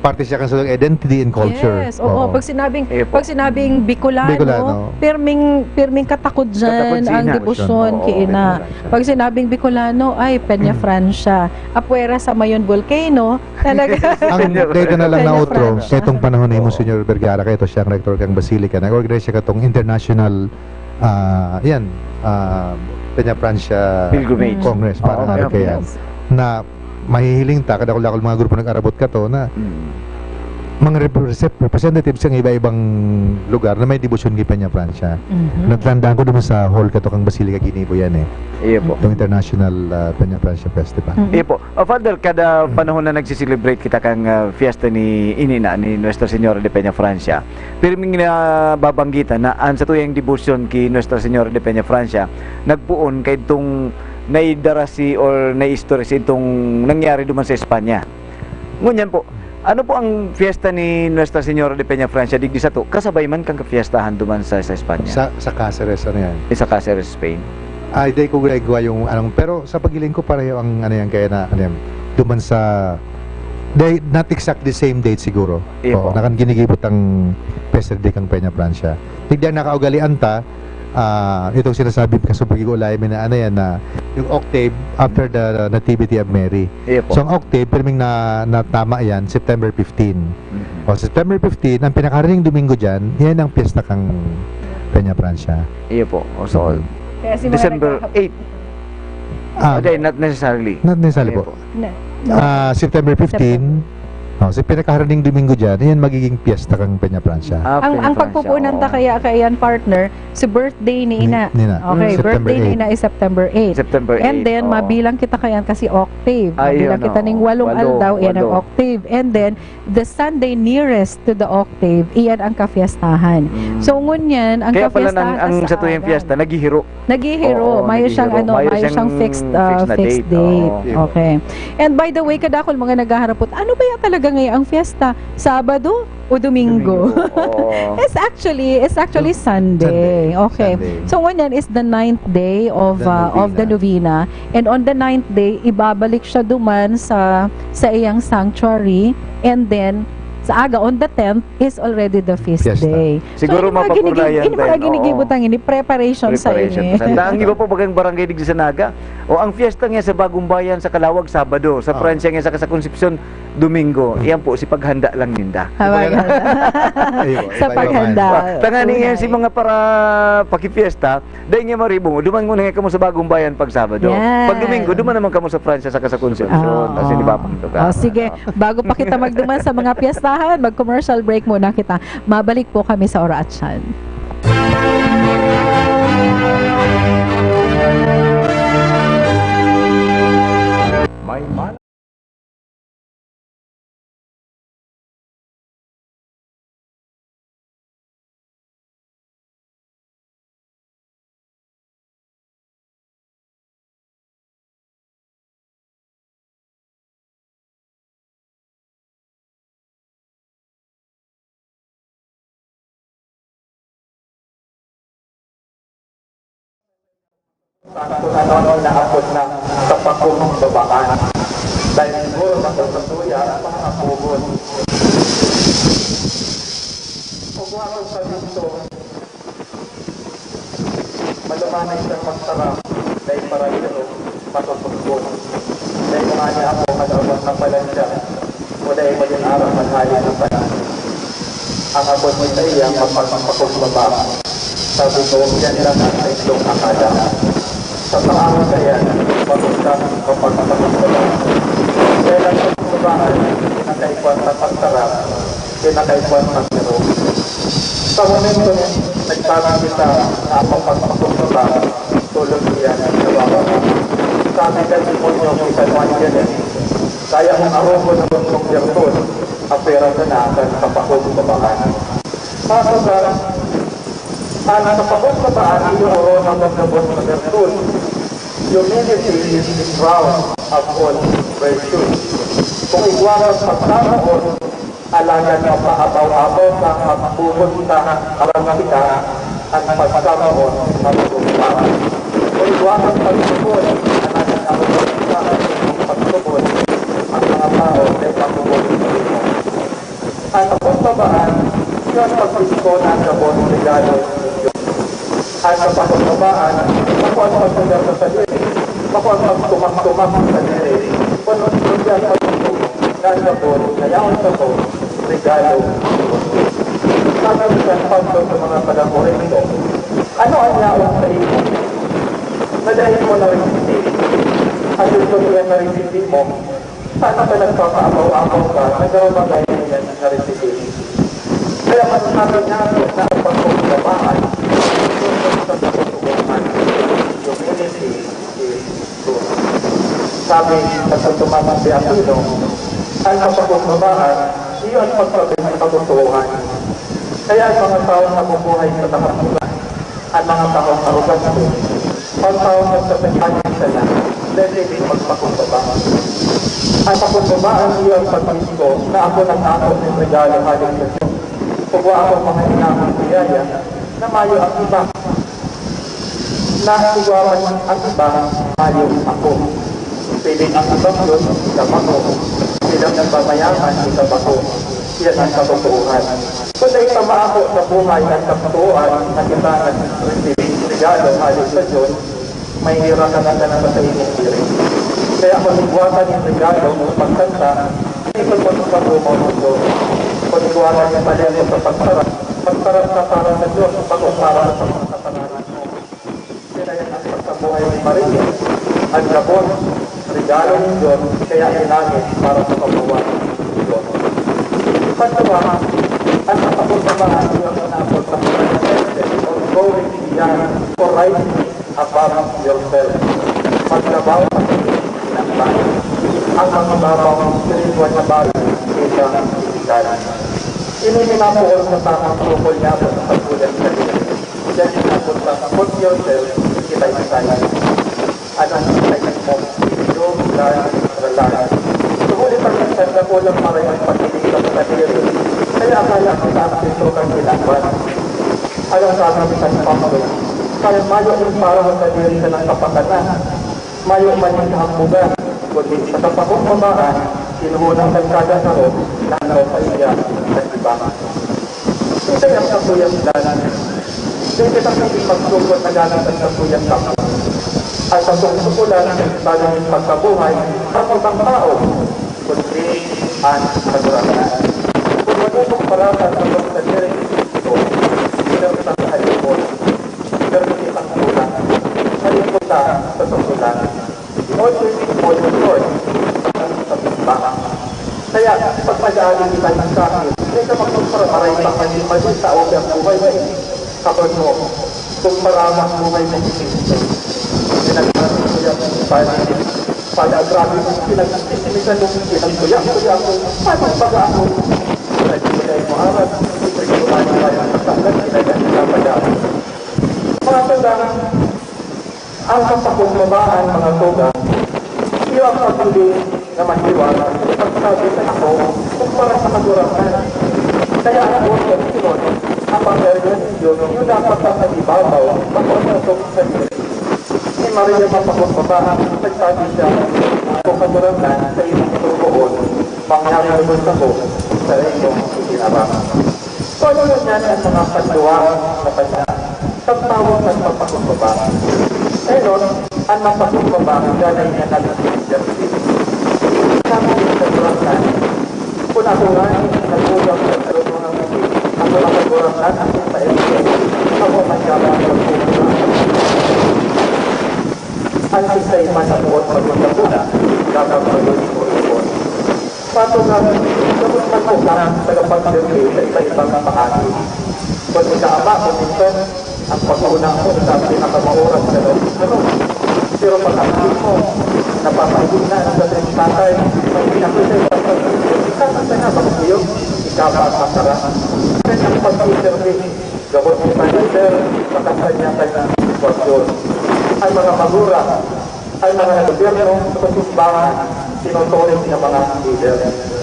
parte siya kan sa identity and culture. Yes, oo. Pag sinabing Bicolano, pirming katakod dyan ang debosyon kay ina. Pag sinabing Bicolano, ay Peña Francia. Apuera sa Mayon Volcano, talaga. Ang data na lang na outro, itong panahon ni Monsignor Vergara, kayo siyang rector kang Basilica, nag-organize siya katong international Peña Francia Pilgrimage Congress para kaya na mahihiling ta kadakol-dakol mga grupo nag-arabot ka to na mga representatives ng iba-ibang lugar na may debosyon kay Peña Francia. Nagtandaan ko naman sa hall ka to kang Basilica Ginibo yan Iya po. Itong International Peña Francia Festival. Iya po. Father, kada panahon na nagsiselebrate kita kang fiesta ni Nuestra Señora de Peña Francia, pirming na babanggitan na an sa tuyang debosyon kay Nuestra Señora de Peña Francia, nagpuon kay itong naidarasi or naistorisi itong nangyari duman sa Espanya. Ngunyan po, ano po ang fiesta ni Nuestra Señora de Peña Francia digdi sa to? Kasabay man kang kafiestahan duman sa Espanya. Sa Cáceres yan. Sa Cáceres, Spain. Day ko gawa yung pero sa pagiling ko pareho ang kaya na duman sa not exactly the same date siguro. Nakan ginigibot ang Festa de kang Peña Francia. Tigdan nakaugalian ta itong sinasabi kasi pag-iulay na na yung octave after the Nativity of Mary. So ang octave pirming na tama yan September 15. O September 15 ang pinakarating Domingo diyan, yan ang piyesta kang Peña Francia. So December 8. Not necessarily. Not necessarily po. September 15. Sa pinakaharaning Domingo dyan, yan magiging piyesta kang Peña Francia. Ang pagpupunan ta kaya kayan partner, si birthday ni ina. Okay, birthday ni ina is September 8. And then, mabilang kita kayan kasi octave. Mabilang kita ning 8 aldaw, yan ang octave. And then, the Sunday nearest to the octave, iyan ang kafiestahan. So, ngunyan, ang kafiestahan ang sa tuyang fiesta, naghihiro. Mayo siyang fixed date. Okay. And by the way, kadakol mga naghaharapot, ano ba yan talaga ngayon ang fiesta? Sabado o Domingo? It's actually Sunday. Okay. Sunday. So ngayon is the 9th day of the novena, and on the 9th day ibabalik siya duman sa iyang sanctuary, and then sa aga on the 10th is already the feast day. Siguro mapapulayan tayo. Ginigibutang ini preparation sa ini. Ang iba po bagang barangay digdi sa Naga. O ang fiesta nga sa Bagong Bayan sa Kalawag Sabado, sa Francia nga sa Concepcion Domingo. Iyan po si paghanda lang ninda. Sa paghanda. Tangani nga si mga para pakifiesta, dahil nga maribo, duman mo na nga kamo sa Bagong Bayan pag Sabado. Pag Domingo, duman naman kamo sa Francia sa Concepcion. Kasi di ba pang sige, bago pa kita magduman sa mga fiesta, mag-commercial break muna kita. Mabalik po kami sa Ora at Shan. Sa na abot na sa pagkulong babaan. Dahil siguro magkakasuya ang mga apubon. Kung ako sa dito, malumanay sa pagsarap dahil para ito matutugbon. Dahil kung niya ako madawag na pala siya, o dahil maging araw maghali ng pala. Ang ako mo sa iya mapagpapakumbaba. Sabi ko, yan lang sa itlong akala. Sa paano sa iyan, magusap mapagpapakumbaba. Dahil ang pagkumbabaan, kinakaikuan ng pagsarap, kinakaikuan ng nero. Sa momento, nagparang kita na mapagpakumbaba, tulog niya ng nawawa. Sabi ka demonyo kung kanuan yan eh. Kaya kung arobo na kung virtud, apera ka na ang kapakumbabaan. Masasabi, ang kapakumbabaan yung oro ng magkabot na virtud. Humility is the crown of all virtue. Kung iguaran pagkakaon, alagan na paabaw-abaw ka at pupunta karang kita ang pagkakaon at pupunta. Kung iguaran pagkakon, alagan na pupunta ang pagkakon ang mga tao ay pagkakon mo. Ang kapakumbabaan, yun pagkisiko na ang kabon regalo ninyo. Ang kapakumbabaan, makuha ang pagkakon sa diri, makuha ang pagtumak-tumak sa diri, puno siya ang pagkakon na ang kabon, kayaon sa po, regalo ninyo. Sabi sa pagkakon sa mga palamurin ito, ano ang yaon sa iyo? Nadahin mo na resindi. At yung tutulan na resindi mo, sana ka nagpapaapaw-apaw ka, nagawamagay na yan na resindi. Kaya masasabi niya na ang pagkukumbabaan, yung sa pagkukumbabaan, humility is truth. Sabi sa Santumaman de Aquino, ang pagkukumbabaan, iyon pagpapit ng kagustuhan. Kaya ang mga taong nabubuhay sa takatulan, ang mga taong arugante, ang taong nagsasayahin sila, dahil hindi magpakumbabaan. Ang pakumbabaan iyon pag-isip na ako nag-akot ng regalo haling sa Diyos. Pagwa ako mga inamang biyaya na mayo ang iba. Na iwawan ang iba, mayo ako. Piling ang ibang Diyos, ikap ako. Pilang nagpamayaman, ikap ako. Yan ang katotohan. Kung naitama ako sa buhay ng katotohan na kita nag-receiving regalo haling sa Diyos, may hirap na natanang sa inyong diri. Kaya ako nagbuwatan yung regalo ng pagkanta, hindi ko sa mundo. Kung nagbuwatan yung palero sa pagparap ka para sa Diyos, pagod para sa mga kasalanan mo. Kaya ang pagkabuhay ni Maria, ang gabon, regalo ng Diyos, kaya inangin para sa kabuhay ng Diyos. Pagkawa, ang kapakumbabaan yung nanapot sa mga or going beyond for rising above yourself. Pagkabaw sa ang mga babaw ng spiritual na bagay kaysa physical. Iniminapoon sa tamang tukol niya sa pagkulan sa dito. Diyan sinapot sa put yourself, kitay-kitay. Anong kitay mo? Yung lang, relax. Suhulit ang nagsanda ko lang maraming pagkilig sa diri. Kaya akala ko sa aking ito kang kailangan. Anong sabi sa pamalo? Kaya mayo yung parang sa diri ka ng kapakanan. Mayo man yung kahambugan. Kundi sa kapakumbabaan, sinuhunang nagkagasaro, nanaw sa iya ng iba. Ito yung kasuyang dalan. Hindi kitang pagsugod na galang ang kasuyang kapwa. At sa tungkulan ng bagay pagkabuhay, ang ibang tao, kundi ang kagurasan. Kung manupong paratan sa mga sadiring ito, ilang sa halipon, pero hindi ang kulang, halipunta sa tungkulan. Also, all the Lord, sa bisbang. Kaya, pag mag-aaling kita ng sakit, hindi ka magpaparaparay pa kanil sa obi ang buhay mo. Kapag mo, kung maramang buhay mo isinsin, pinagpasin ko yung panin. Pag-agrabi mo, pinag-isimisan mo, pinag-kuya mo, pag-paga ako. Pinag-kulay mo arat, pinag-kulay mo arat, pinag-kulay mo. Mga tagang, ang kapakumbabaan mga tuga, iyo ang pagpili na mahiwala, pagsabi sa ako, kumpara sa kagurasan. Kaya ang buwan ng sinod, ang pag-ergan ninyo, yung dapat ang nag-ibabaw, magpapasok sa diri. Si Maria mapakumbabaan, nagsabi siya, po kaburangan sa inyong tutuon, mangyayabot ako sa inyong itinarap. So ano yun yan ang mga panluwa na kanya? Pagtawag at magpakumbaba. Ngayon, ang magpakumbaba, ganay na nag-exercise. Sabi sa kaburangan, kung ako nga nag-ulang sa karoon ng mga ako ang kaburangan at sa exercise, ako magyabang magpakumbaba. Ang isa'y manabuot magpapuna, dapat mag-ulit-ulit. Pato nga, sabot magpapuna sa kapag-survey sa iba-ibang pahagi. Kung ikaama, kung ito, ang pag-una ko sa pinakamauras sa loob. Pero pag-akit mo, napapagin na ang dating tatay, may pinakita yung pag-survey. Ikasasa nga, bakit iyo? Ikapa ang masara. Kaya ang pag-survey, gabot mo sa leader, makasanya-kanya sitwasyon. Ay mga magura, ay mga gobyerno sa pagsusbangan, sinutuloy ng mga leader.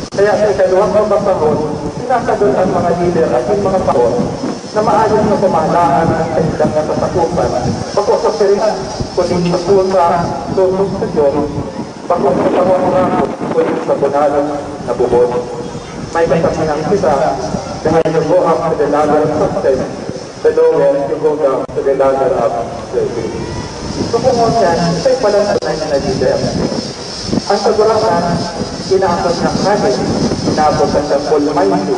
Kaya sa ikaluwang pagpapahon, sinasagot ang mga leader at yung mga pahon na maayos na pamahalaan ang kanilang natasakupan. Bako sa Pilipinas, kunin sa pusa, tusok sa Diyos, bako sa pangangako, kunin sa bunalong na bubod. May kasabihan kita, dahil you go up to the ladder of success, the lower you go down to the ladder of service. So kung yan, isa'y pala sa na leader. Ang sagurakan, inaabot ng natin, inaabot ang Paul Mighty,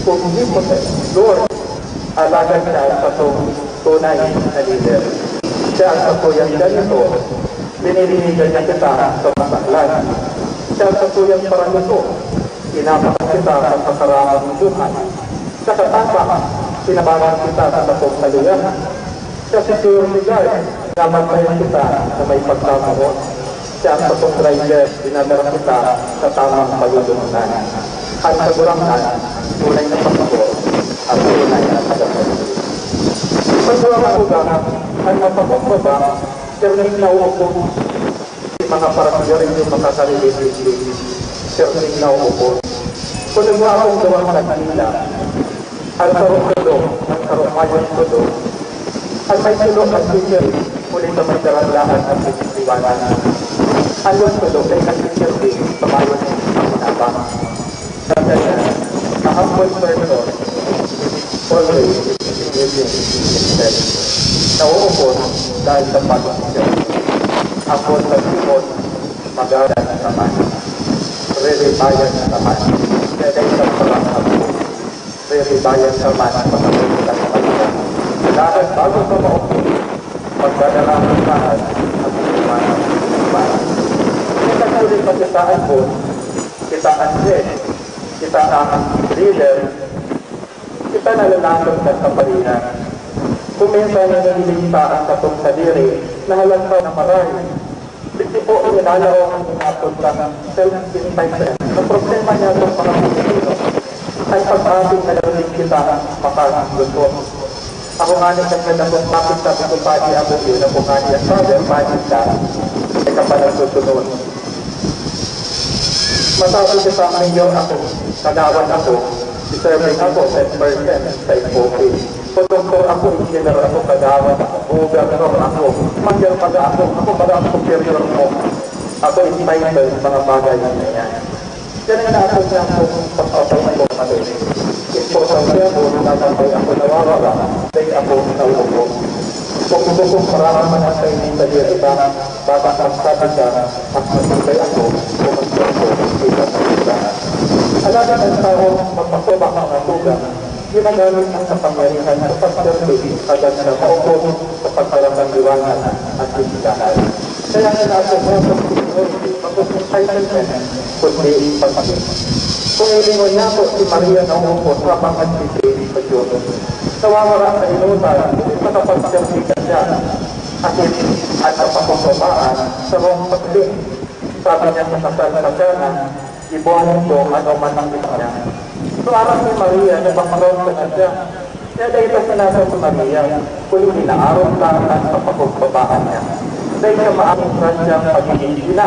kung hindi mo sa Lord, alagan siya sa tunay na leader. Siya ang katuyang ganito, binilinigan niya kita sa masaklan. Siya ang katuyang parang ito, inaabot kita sa kasarangan ng Tuhan. Sa katapa, sinabaran kita sa tapong kaluyan. Siya si Security Guard, namantayan kita na may pagkakaroon. Siya ang tapong driver, dinadara kita sa tamang pagdudumunan. At sa gurangan, tunay na pagkakor at tunay na pagkakor. Pagkakor ang ugang, ang mapapagpaba, terning na uupo, mga parangyarin yung makasarili-sili, terning na uupo. Kung nagawa akong gawang sa kanila, ang sarong kudo, ang sarong mayon kudo, ang may tulog at teacher, ulit na may daranlahan at sisiwanan. Ang yung tulog ay nag-teacher din sa mayon ang manabang. Kasi a humble person always is himself. Nauupon dahil sa pag-teacher. Humble sa simon, magalan na naman. Re-rebayan na naman. Kaya dahil sa parang hapon. Re-rebayan naman pagkakulitan sa kanila. Dahil bago ka maupo, magdadalangin lahat at imanan. Kung nagsulit magkasaan po, kita ang head, kita ang leader, kita nalalangin ng kapalinan. Kung minsan na naliligta ang katong sa diri, nahalanta na marami. Hindi po inilalaw ang inapot ng self-entitled. Ang problema niya itong mga Pilipino ay pag-ating nalaling kita makagusto. Ako nga nang nagkanda kong bakit sabi ko pati ako yun, ako nga niya, father, pati ka, ay kapalang susunod. Masabi ko sa mayor ako, kagawan ako, deserving ako, 10% sa FOP. Kung doktor ako, engineer ako, kagawan ako, governor ako, manggal pag ako parang superior mo. Ako entitled sa mga bagay na yan. Yan ang naapos na ako pag-opay ko matuloy. Importante ako, natambay ako nawawala, dahil ako nauupo. Kung gusto kong paraman ang sa hindi sa dito, baka magsabi ka, mas matibay ako, o mas ako, kita sa kita. Alaga ng tao, magpasubak ang atugan, ginagamit ang kapangyarihan sa pag-serve agad sa maupos sa pagkaramang liwanag at bisigahan. Kaya nga natin mo sa pag-entitlement, kundi pag-pagin. Kung ilingon niya po si Maria na umupos habang nagsisiri sa Diyos, nawawala sa inutan, makapag-serve ka siya at napakupabaan sa mga pagling. Sabi niya sa kasal-kasana, ibuhan ito ano man ang ito niya. So arang ni Maria, nabakaroon ka na siya. Kaya dahil ito sinasa si Maria, kung inaaraw lang ang kapagpabaan niya. Dahil siya maaming rasyang pagiging ina,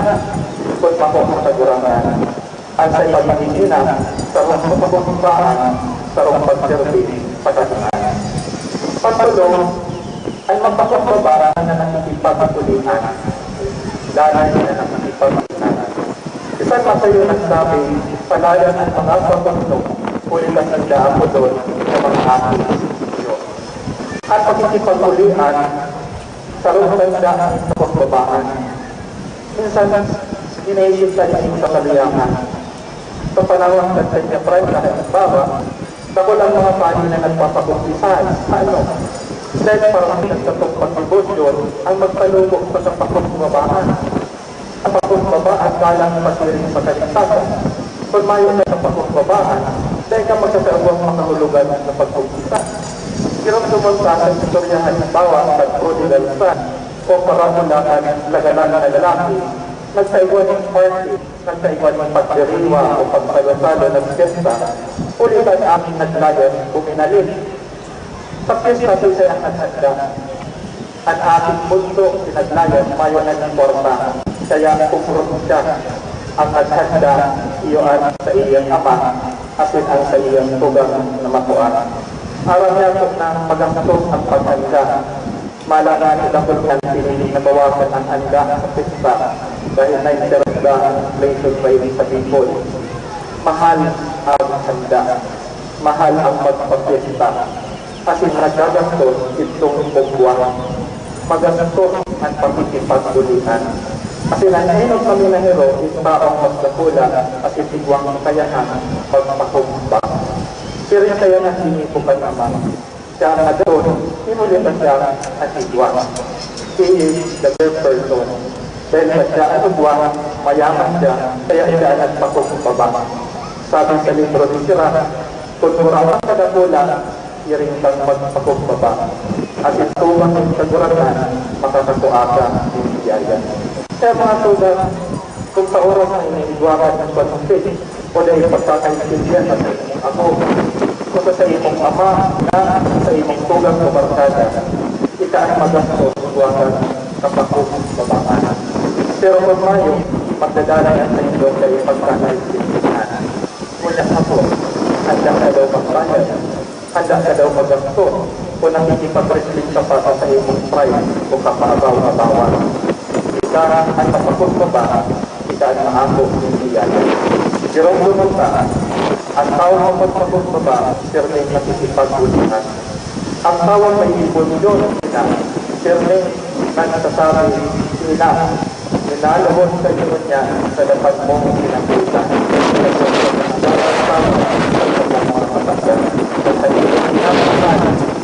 kung makapagsagurangan. At sa pagiging ina, sa rong kapagpabaan, sa rong pagserbi, pagkasungan. Pagtulong, ay magpapababaan na nakikipagpatulinan. Dahil na nakikipagpatulinan. Isang matayo nagsabi, palayan ang mga papunok, ulit ang nagdaan ko doon sa mga aking Diyos. At pagkikipag-ulian, sa rutang daan sa pagbabaan. Minsan, iniisip tayo sa kaliyangan. Sa panahon ng Sanya Prime na halimbawa, ako lang mga pani na nagpapakumpisan. Ano? Dahil parang nagtatong pag-ibusyon ang magpalubog pa sa pakumbabaan. Ang pakumbabaan galang pasiring sa kaligtasan. Kung mayo na sa pakumbabaan, dahil ka magsasaabang makahulugan sa pagkumpisan. Kiramduman sa aking istorya halimbawa sa prodigal son o paramulaan lagalan na lalaki, nagsaiwan ng party, nagsaiwan ng pagdiriwa o pagpaglasalo ng piyesta, ulit ang aking naglayan uminalin. Sa piyesta siya ang naghanda. Ang aking mundo sinaglayan mayo ng porta, kaya kumurot siya ang naghanda iyoan sa iyang ama, asin ang sa iyang tugang na makuha. Araw niya na magamtong ang paghanda. Malala nila kung pinili na bawasan ang handa sa pista dahil na interda ang inflation rate sa people. Mahal ang handa. Mahal ang magpapista. Kasi nagagamtos itong bugwa. Magamtos ang pagkikipagbulihan. Kasi nanainom kami na hero, taong magdakula at itigwang kayahan magpakumba. Pero yung kaya na hinipukan naman, siya ang nagdoon, hinulitan siya ang higwa. He is the third person. Dahil sa siya ang higwa, mayaman siya, kaya siya ang nagpakumbaba. Sabi sa libro ni Sira, kung muraman ka dakula, iring kang magpakumbaba. At itubang ng saguratan, makakakuha ka ng siyayan. Kaya mga sugat, kung sa oras na inihigwakan ng pag-fit, o dahil pagkakaintindihan at ako, kung sa imong ama na sa imong tugang o barkada, ika ang magastos huwagan kapakong babaan. Pero kung mayo, magdadala yan sa inyo kay pagkakaintindihan. Ngunit ako, handa ka daw magbayad, handa ka daw magastos, kung nakikipag-reflect ka pa sa imong pride o kapaabaw-abawan. Ika ang kapakong babaan, ika ang maako hindi yan. Jerome Lumunta, ang tawang magpakumbaba, sirling nakikipagbulihan. Ang tawang may ibonsyon sila, sirling nagsasabi sila, ninalabot sa iyo niya sa dapat mong pinakita. Sa iyong pinakaman,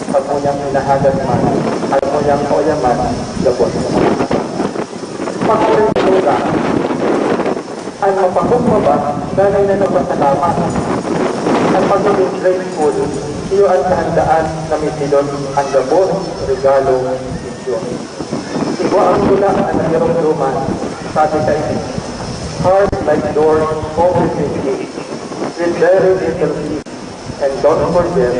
pag mo niyang minahagan man, at mo niyang oyaman, labot mo. Pagkulit ang mapakumbaba, ganay na napasalamat. Ang pagiging grateful, iyo ang kahandaan na mitilon ang gabon, regalo, isyon. Iwa ang tula ang nagirong-luman, sabi sa inyo, heart like doors open with gates, with very little peace, and don't forget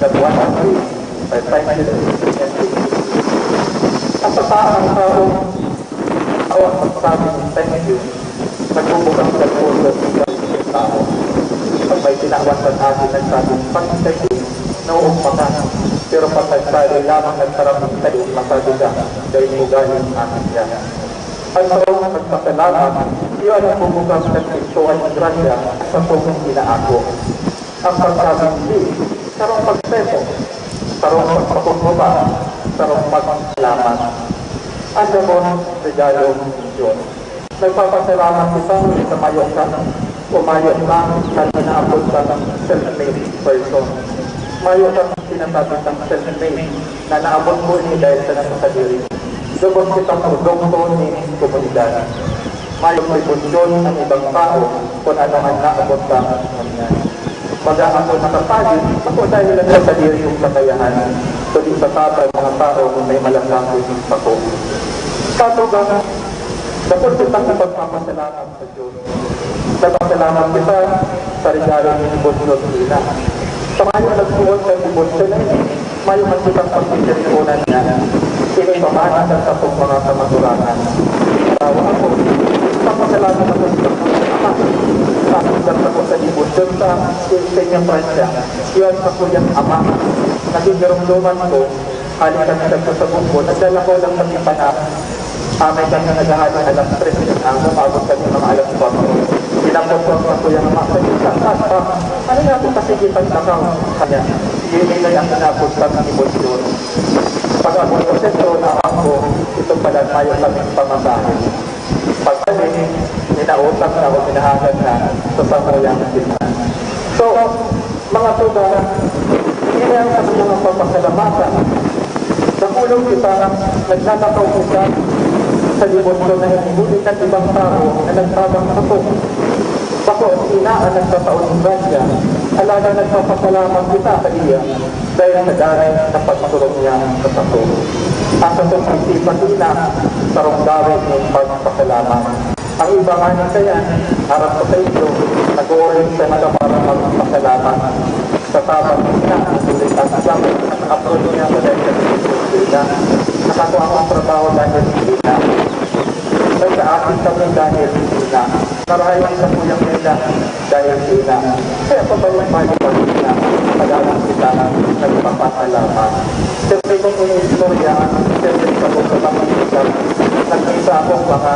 that one of these are thankfulness and faith. At sa taang taong awang magsabi thank you, nagbubukas ng puso ng tao. Pag may tinawan sa atin nagsabi, pag-thank you, nauumpa ka. Pero pag nagsabi lamang nagsarap ng tayo, masabi ka, dahil mo galing akin yan. Ang sarong nagpasalamat, iyon ang bubukas ng ito ay grasya sa pusong inaako. Ang pagsabi hindi, sarong pagseso, sarong pagpakumbaba, sarong pagpasalamat. Ang gamon, regalo, Diyos. Nagpapasalamat isang sa mayo ka, umayo ka sa inaabot ka ng self-made person. Mayo ka sinasabi ng self-made na naabot mo ni dahil sa nasasadiri. Lubos kitang produkto ni komunidad. Mayo may punsyon ang ibang tao kung ano ang naabot ka ng yan. Baga ako nakapagin, ako dahil lang sa diri yung kakayahan. Kundi sa tatay mga tao kung may malasang ako. Katugang, dapat kitang ipagpapasalamat sa Diyos. Nagpasalamat kita sa regalo ng ibonsyon nila. Sa mayo nagsuot sa ibonsyon na yun, mayo man kitang pagpipirikunan niya. Pinipamanan sa mga kamaturangan. Tawa ako, papasalamat ako sa mga ama. Pakasal ako sa ibonsyon sa Senya Pransya. Iyon sa kuyang ama. Nagigirong-luman ko, halikan na sa bumbo, nagdala ko lang sa ipanap. May kanya naghahalang alas 3 ng araw, pagod kami mga alas 4. Pinapotong ako yung mga sa ano nga po kasi kitang-takaw kanya. Yun na yung pinapuntan ng ibon. Pag ako ito sentro na ako, ito pala tayo kaming pamasahin. Pag kami, minautang na o minahagad na sa samuyang kita. So, mga tuga, yun ang mga papasalamatan. Nakulong kita, nagtatakaw kita sa libon ko na hinulit ng ibang tao na nagtabang ako. Bako, inaan nagtataon ng Radya, alaga nagpapasalamat kita sa iya dahil sa daray na pagturong niya sa tato. Ang sa isipan ina, sarong darin ng pagpasalamat. Ang iba nga niya kaya, harap ko sa iyo, nag-uuring sa mga para magpasalamat. Sa tabang ina, sulit ang sabi, upload niya sa dahil sa ina. Nakakuha ang trabaho dahil sa ina. Ay sa akin kami dahil ina. Marahayang sa kuyang nila dahil ina. Kaya pabalik-balik pa ina. Pag-alang kita nagpapasalamat. Siyempre kung yung istorya, siyempre sa kong kapag-isip, nagkita akong mga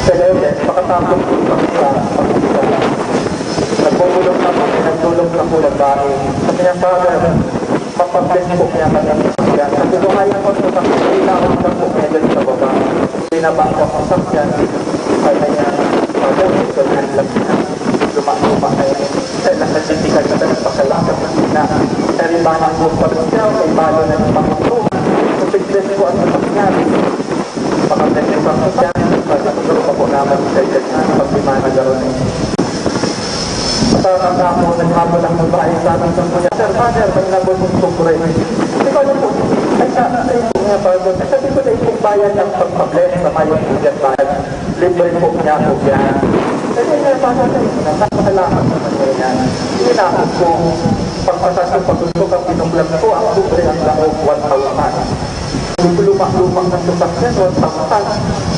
celebres, makatapos ko sa pag-isip. Nagpumulong na po, nagtulong na po ng bahay. Sa kanyang father, mapag-bless po niya kanyang sasakyan. Sa tulungayan po sa sasakyan, inawag na po niya dyan sa baba. Binabang po ang sasakyan, kaya niya, father, ito na ang niya. Luma-luma na yun. Kaya nagsisikal na tayo pakalakot na. Kaya rin ba ang buong pag-siyaw, kay balo na ng pangulo. So, big-bless po ang sasakyan. Mapag-bless po ang sasakyan. Pag-tulong pa po naman sa dyan na pag-lima na gano'n. Sa ako, naghabol ang babae sa amin sa kuya, Sir, Father, may nabot mong sukure. Ikaw na po, ay sa ito nga pagod. Ay sabi ko na itong bayan ng pagpabless sa mayong kuya bayan. Libre po niya po yan. Kasi nga, Father, nakakalaman sa kanya yan. Inakot ko, pagpasasang paggusto kang pinuglag ko, ang libre ang laog 1,000. Lumak-lumak ng sasakyan, 1,000.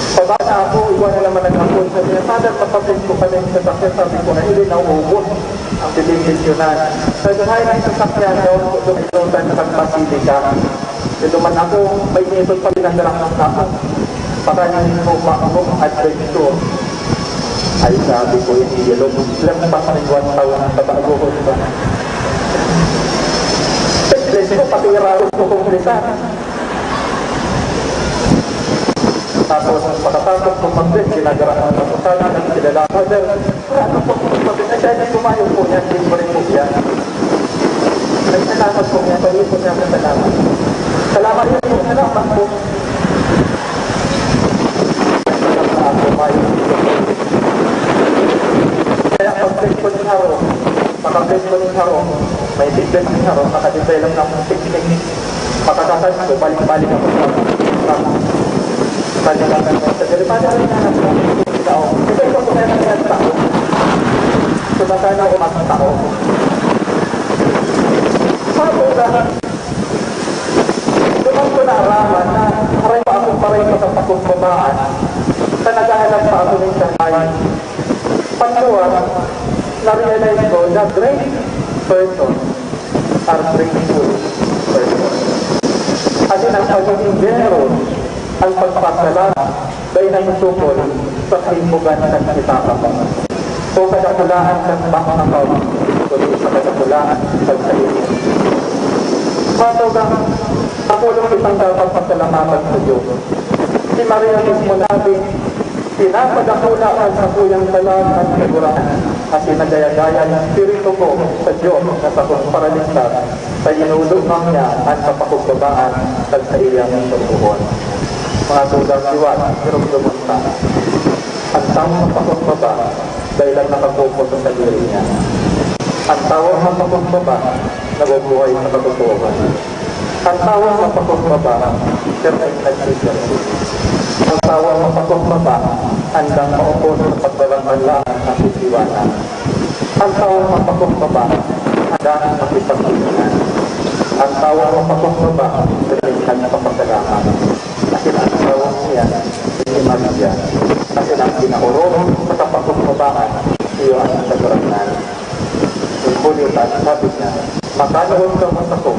Pabata ako, iwan na naman nag-apon. Sabi niya, Father, papapin ko pa rin sa sasakyan. Sabi ko na, hindi na uubos ang bibigyan. Sabi ko, ng sasakyan daw, dumilutan sa Basilica. Duman ako, may nito pa rin ang dalang ng tao. Pakanin mo pa ako ang adventure. Ay, sabi ko, hindi yellow. Lampas rin 1,000 ang tabago ko. Bless ko, pati raro ko kong lisan. Tapos, pagkatapos kong mag-bless, ginagarahan ng pusala ng kilala. Father, ano po, pagkatapos na siya, hindi kumayo po niya, hindi po rin po siya. Nagsalamat po niya, pagkatapos po niya, salamat. Salamat niya po, salamat po. Salamat po, kumayo. Kaya pag-bless ko ni Haro, pagka-bless ko ni Haro, may big-bless ni Haro, nakadevelop ng technique. Pagkatapos ko, balik-balik ako sa pagkakataon ko. Sa deripada rin na ng tao. Ito po kaya ng tao. Sumasana o mas tao. Sabi na, doon ko naaraman na haray pa ako paray pa sa pakumbabaan sa naghahanap pa ako ng sahay. Pangalawa, na-realize ko na great person are grateful person. Kasi ang pagiging generous ang pagpasalamat dahil nasusukol sa kalimugan ng kitapa mo. O kadakulaan ng bakakaw, kundi sa kadakulaan ng sarili. Matugang, ako lang isang dapat pasalamatan sa Diyos. Si Maria mismo nabi, pinapadakulaan sa kuyang talag at sigurahan, kasi nagaya-gaya ng spirito ko sa Diyos na sa paraligtas, sa inulungang niya at sa pakumbabaan at sa iyang susuhon. Mga tugang siwan, pero lumunta. Ang tawang mapakumbaba dahil lang nakakupo sa sarili niya. Ang tawang mapakumbaba, nabubuhay sa katotohanan. Ang tawang mapakumbaba, siyempre nagsisirsi. Ang tawang mapakumbaba, handang maupo sa pagbabantalaan at sisiwanan. Ang tawang mapakumbaba, handang makipagpilihan. Ang tawang mapakumbaba, siyempre nagpapasalamat. Kasi ang tawang niya, hindi Maria. Kasi ang pinaurong sa pakumbabaan, iyo ang nagaranan. Ulitan, sabi niya, makanoon ka mo sa ko,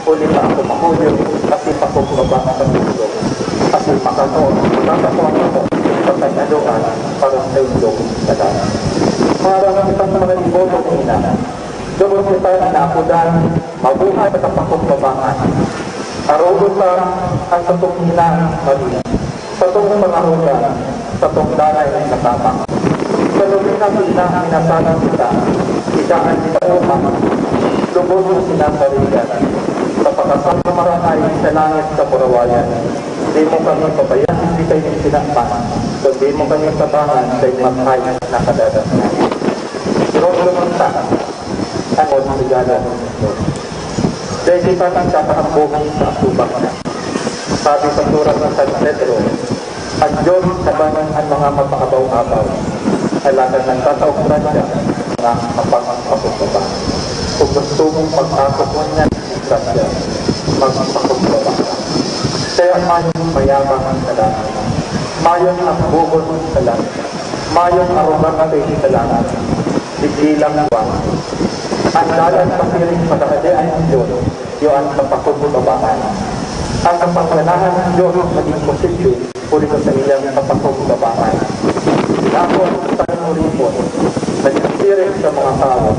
ulitan ako mahulyo, kasi pakumbabaan sa mundo. Kasi makanoon, makakakuha ko, pagkakasya kasunduan para sa inyong lahat. Para kitang mga iboto ng ina, doon kita inaakudan, mabuhay at ang pagkumpabangan. Arugutan ang satong ina, Maria, satong pangarugan, satong danay na tama. Sa lumina sila ang inasalan kita, idaan kita umang, lubos na sinasarigan. Sa pakasal na marahay sa langit sa Purawayan, di mo kami pabayaan, hindi kayo sinakpan, kundi mo kami tabangan sa imatay na kadadasnan. Lumanta, ang osigado. Dahil kita ang kakahambogin sa asubak na. Sabi sa surat ng San Pedro, ang Diyos sabangan ang mga mapakabaw-abaw, alagan ng tataukran siya ng mapakapakumbaba. Kung gusto mong pag-akot mo niya, siya, magpakumbaba. Kaya mayong mayabang ang salamat, mayong ang bukod sa langit, mayong arugang abay sa langit, biglang buwan. Ang dalan pasiring pagkakadaan ng Diyos, yun sa pakumbabaan. Ang kapangyanahan ng Diyos maging posible, puri ko sa iyang kapakumbabaan. Sinapon sa nuripon, nagsiring sa mga tao,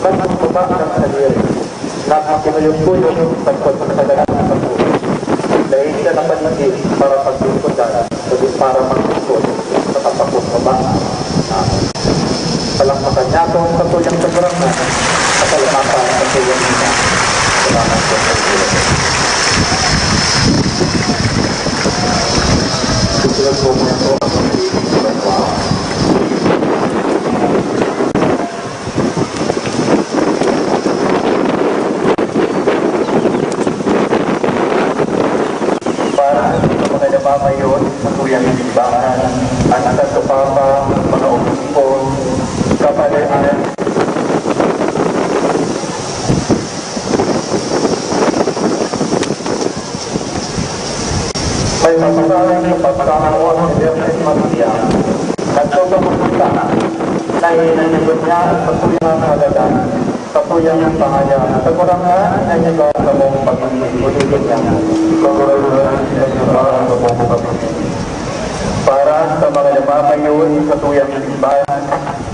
magpagbaba ng saliri, nakakinuyog-kuyog sa pagkakadalaan ng pagkulit. Dahil siya na paligid para pagkukudan, kundi para magkukod sa kapakumbabaan. Palakpakan niya ito sa tuyang kagurangan at palakpakan sa tuyang ina. Salamat po sa iyo. Susunod po muna po ang pagkakita. Para sa mga namamayon sa tuyang simbahan, ang Santo Papa, mga obispo, kapalaan, may masasalang sa pagkakawa ng Virgen Maria at tutumunta na inanibot niya ang patuyang halaga sa tuyang ng pangaya sa kurangan ay nagawa sa mong pag-ibig niya para sa mga namamayon sa tuyang simbahan,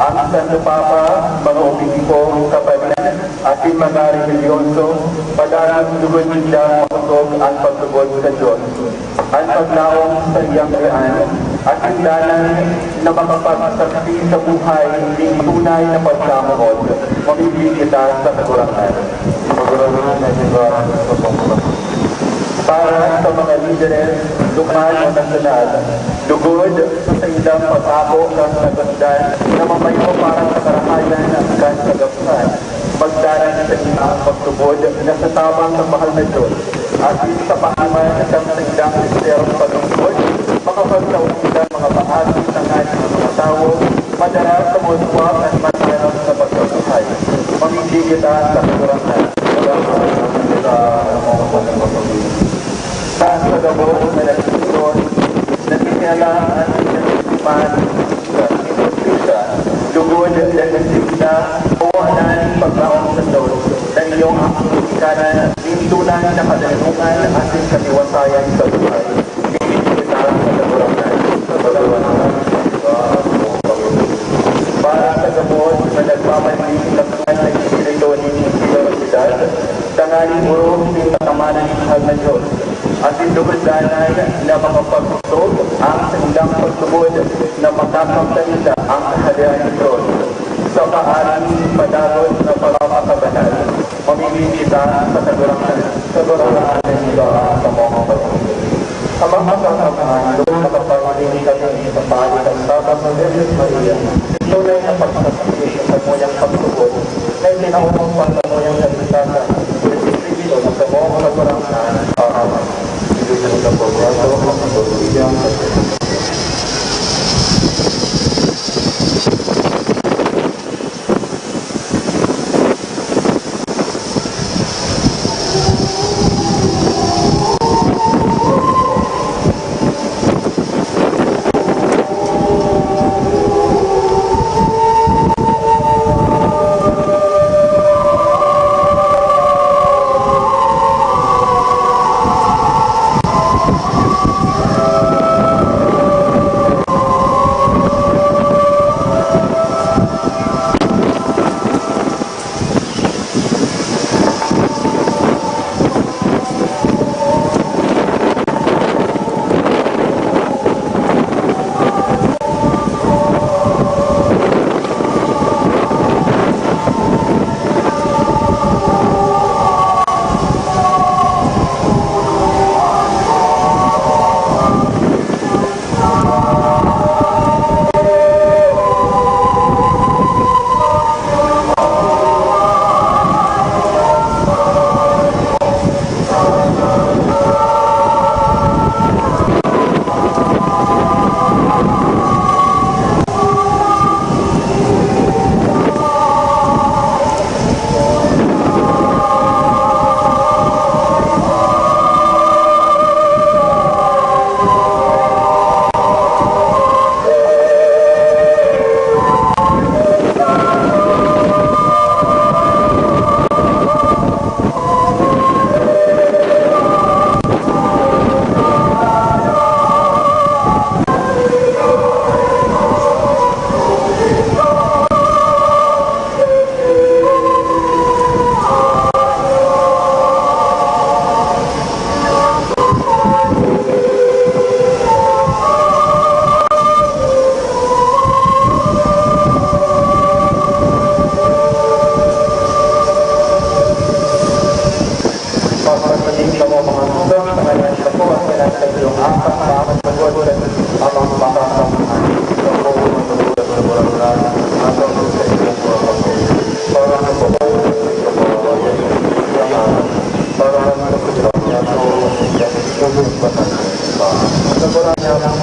ang Santo Papa, mga obispo, kapatid, at mga religyoso, padalang lugod nila makasog ang paglugod sa Diyos. Ang paglaong sa iyang rean, at hindanan na makapagsaksi sa buhay, hindi tunay na pagkamuhod, mamibig kita sa kagurangan. Kagurangan na siya sa pangkulang. Para sa mga lideres, lokal o nasyonal, lugod sa ilang pag-ako ng nagundan na mamayo para sa karahayan ng kagapsan, magdaran sa ilang pagtubod na sa tamang ng mahal na Diyos at sa pahaman ng ilang listerong pagtubod, makapagsaon sila mga bahagi ng ating mga tao, madara sa muswa at matarang sa pagkabuhay. Mamili kita sa kagurangan. Sa gabos na nagsusun, nagsinyalaan ang sinasipan sa inustisya, lugod na nagsigna o ananing pagkaon sa Diyos na iyong ikanan, lintunan na kadalungan ang ating katiwasayan sa buhay. Bibig kita sa kagurangan. Para sa gabos na nagpapalitin ng kanang espiritu ni Universidad, tangaling urong ng katamanan ng mahal na Diyos, at indugudanan na makapagtog ang sandang pagtubod na makakamtanita ang kahalian ni Diyos sa paaring padagod na pagpapakabanal. Mamili kita sa kagurangan ng iba sa mga pagtubod. Ang mga kasamahan doon nakapagpapalitin kami sa paaling ng Tatang ng Virgen Maria, tunay na pagsasabi sa muyang pagtubod na itinaumang pagtamuyang nagsisasan Kristo sa mga kagurangan sa programa ng pagbibigang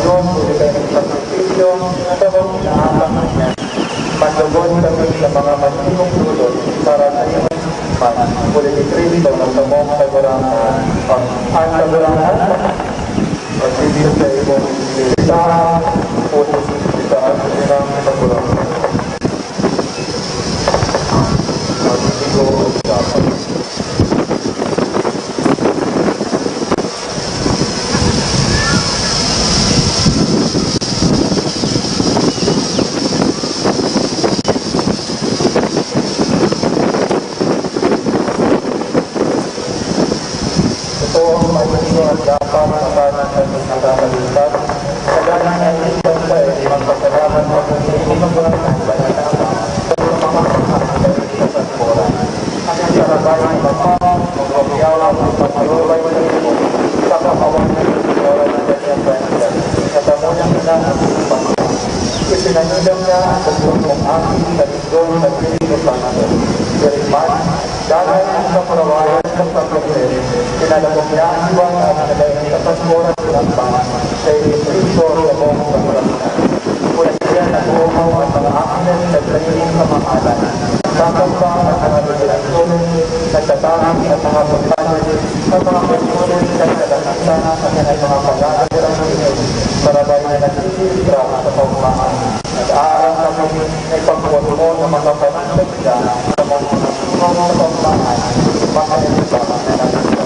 Panginoon, pwede kayo ng sakripisyo, at ang inaasang niya. Manlugod kami sa mga masinong dulot para sa iyong man, muli ni Kristo ng tamong kagurangan at kagurangan at dito sa iyong sa puso sa ating kagurangan. At ito dapat. Dapat makanan sa nakakalimutan. Kagalan ay isang sa magpasalamat mo kung hindi magpasalamat sa mga sa pagkora. Ang sarabay ng mga magpapayawa ng pagpapalulay mo sa kapawan ng pagkora ng kanyang banyan. Sa tamunang inaasipang. Ipinanilang niya ang pagpapong aking sa linggo sa piling ng Panginoon. Diriman, dahil ang kaparawayan ng pagkakas, pinalabog niya ang iwan at nalayan sa pagkora ng Panginoon sa Kristo sa buong pagkakasan. Mula siya nag-uumaw at mga akin sa kanilang kamahalan. Kakambang at mga relasyon, nagtatangang at mga pagkakas, at mga pagkakas sa kalakasan at kanilang mga pag-aagalang Pinoy, sarabay na nagsisilra sa pagmamahal. Nag-aaral kami ay pagkuwan mo na mga panagdagda sa mga pagmamahal, mga nagsasawa na nagsasawa.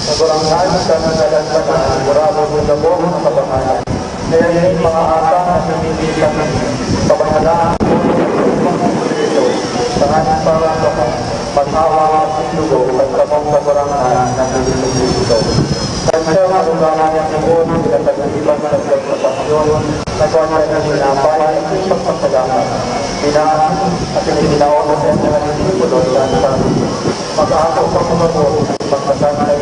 Nagurangkan sa nagalasanan, murado mo na buong mga kabangalan. Kaya yung mga asa na hindi kami kabangalaan mo ito. Tanganin para sa pag-awa at lugo at kapong kagurangan ng Kristo. Kaya ang aruganan ng Panginoon, pinatag-iban sa pagpapasyon, nagwala ng sinapay at pagpapasalamat. Pinaan at pininaon sa mga disipulo sa mag-aako sa mga po, pagkasantay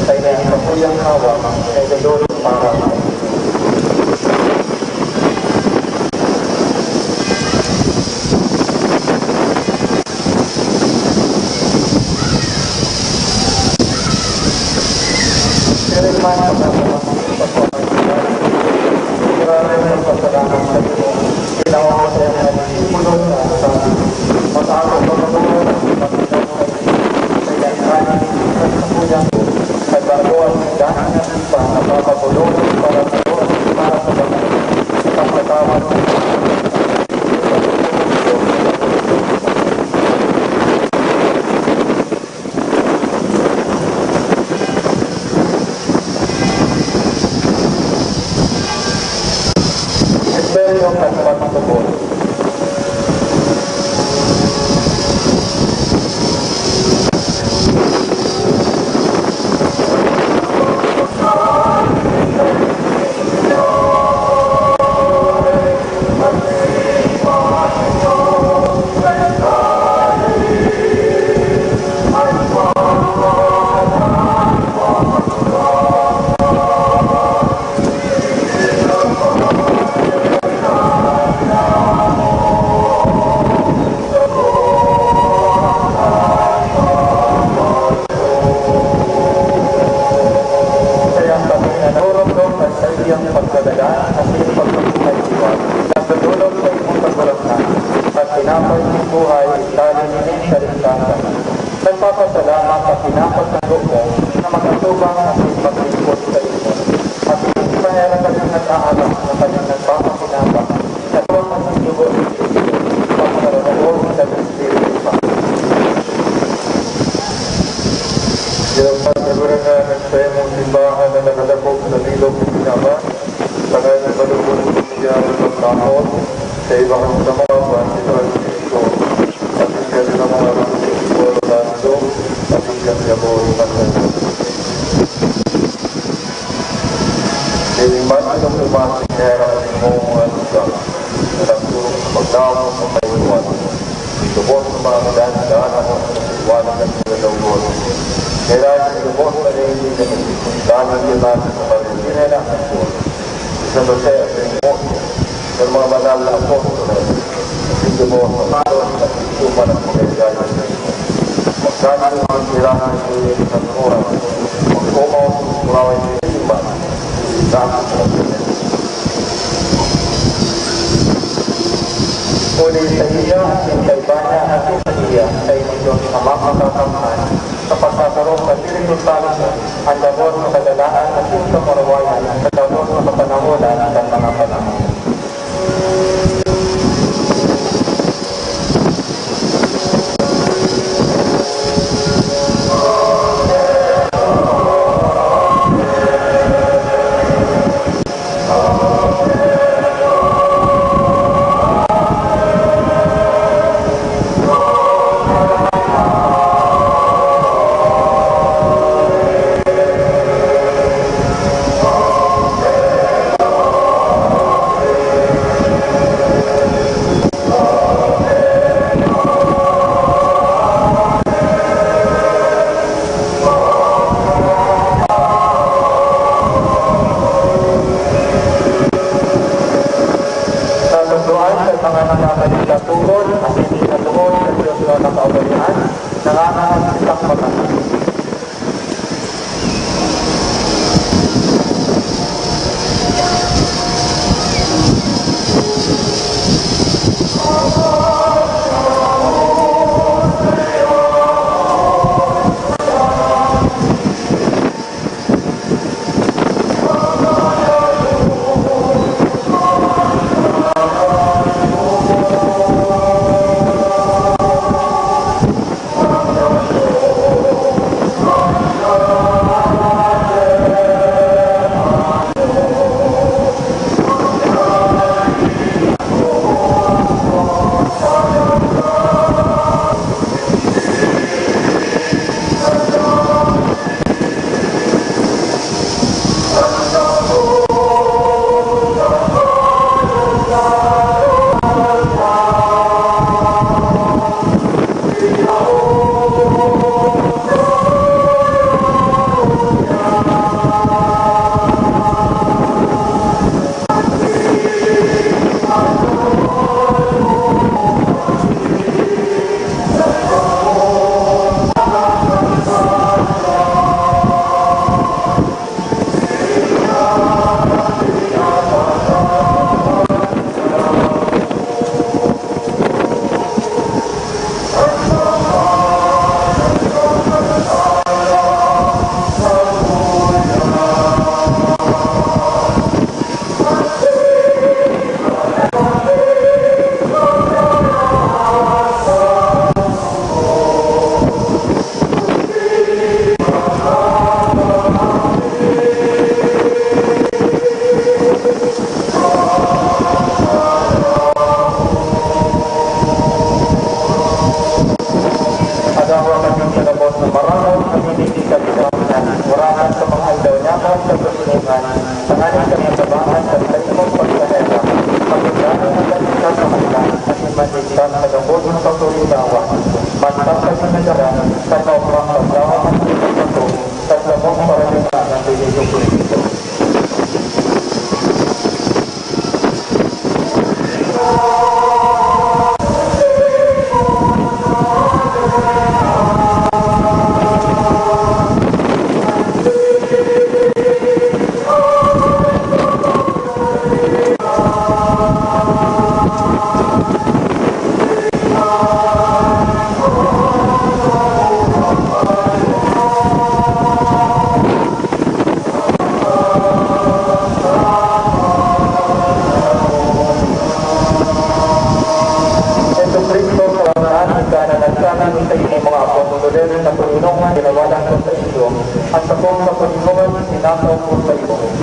sa ilang kapuyang hawa, ay ganoon para sa bilog ng pinama, sa ngayon ng balubon ng pinama ng kahon, sa ibang sa mga buwan ni Francisco, at ikan ng mga Francisco Rolando, at ikan niya po yung Manila. Diliman ang tumasing kaya ng mga lugar, na nagturong sa pagdamo sa mayuan. Lubos sa mga daan ako sa nasiwanan ng pinalawon. Kailangan yung lubos na hindi kami dahil yung natin sa Valentina na ako. Isang Jose at yung Moso ng mga banal na apostoles. Hindi mo sa paros at ituman ang pagkailangan ng ito. Magkano ang tirahan ng iyo sa oras. Magkumaw sa kuraway ng iman. Dahil sa mga Uli sa iya, sintay banya at sa iya, sa inyong makakakamhan sa pagkakaroon sa Espiritu Santo, ang damot sa kadalaan at yung kamarawayan, sa damot sa kapanahonan at mga panahon.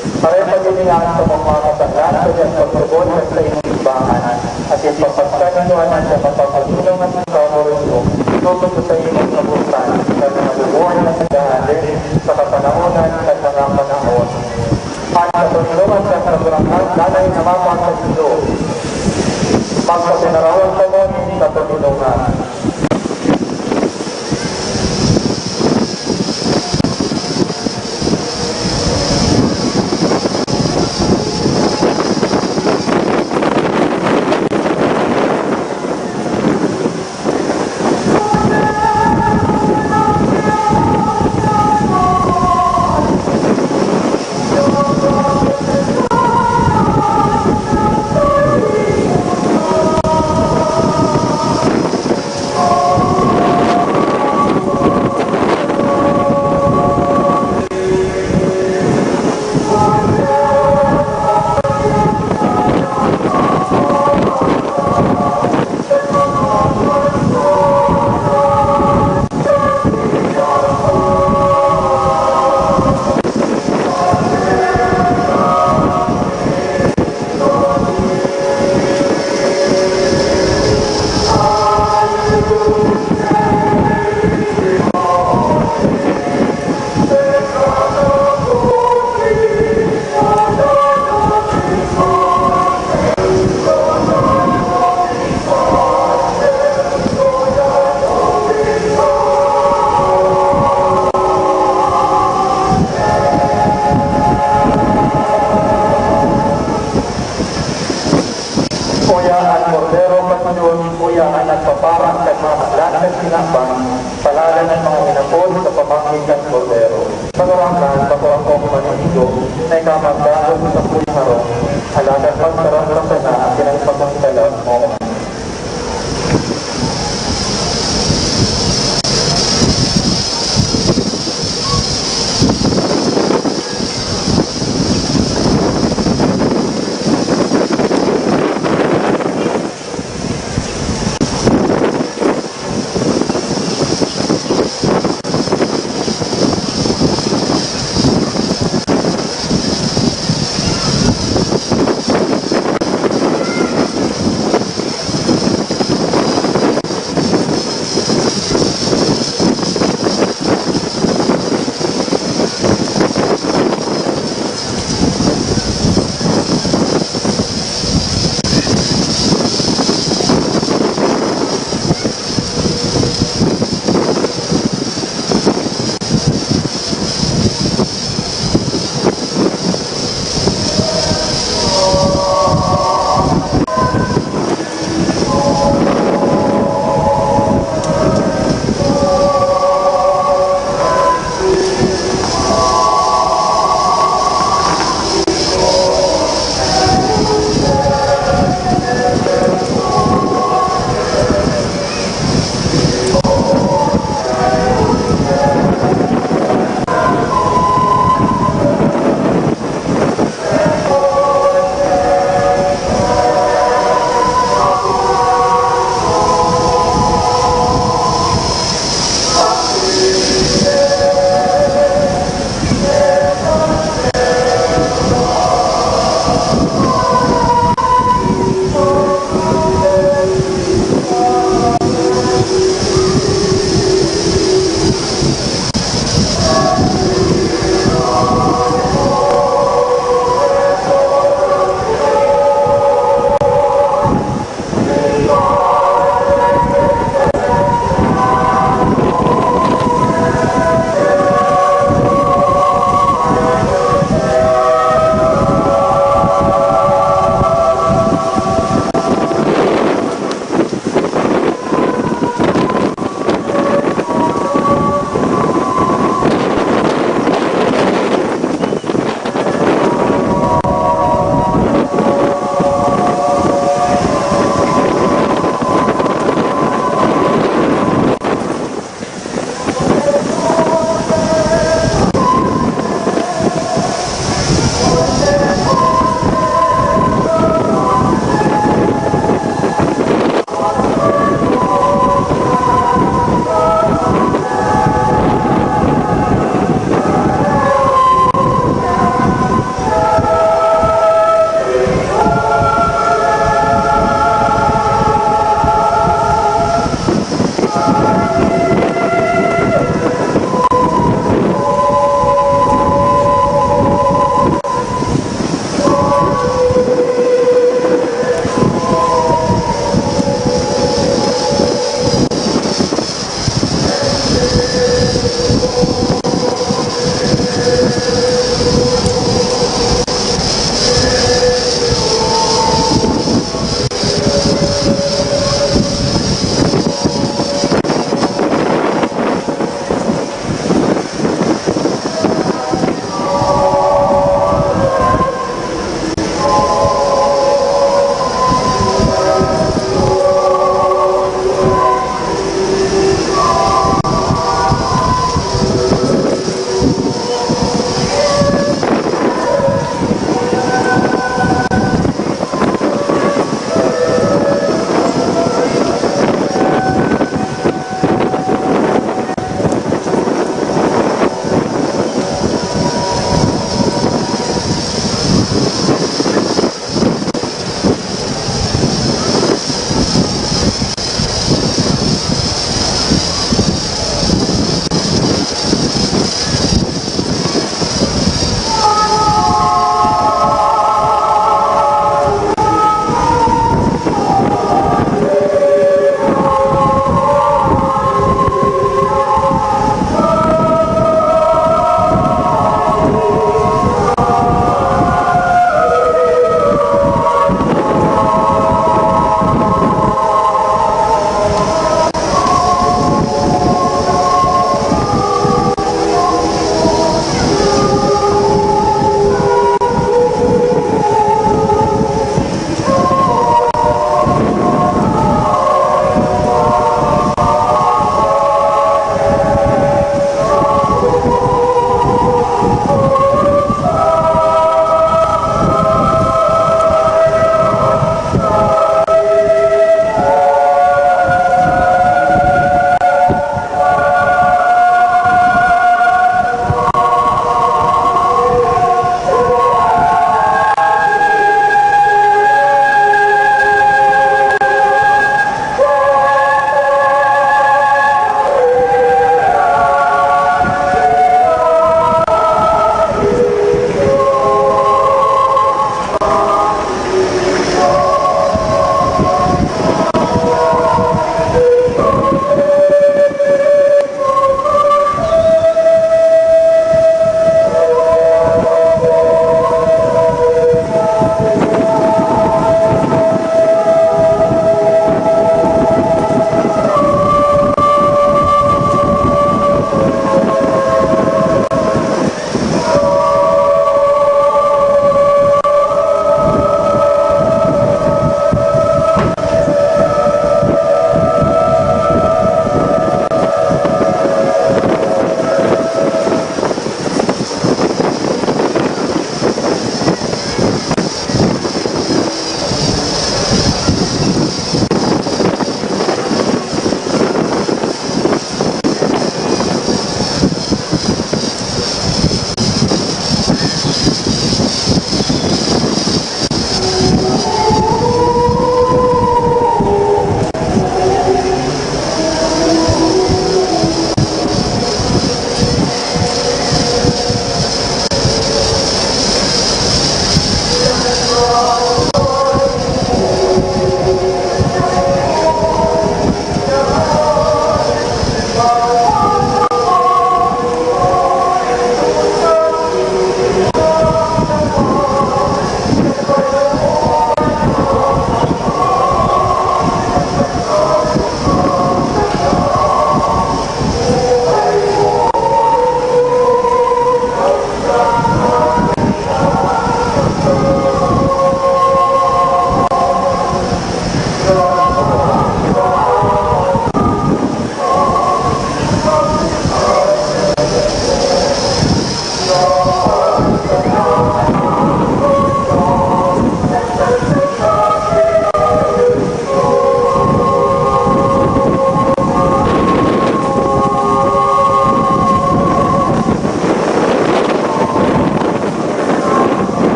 Para pagdilingan sa mga matatandaan sa diyang pagtugon sa inyong simbahan at ipapagkaninuanan sa mapapagulong at ikamurismo tutong sa inyong kabutan sa mga bubuhay na sigahali sa kapanahonan at mga panahon. At sa tulungan sa kagurangan nanay na mapang sa Dilo, magpasinarawan sa mo sa tulungan.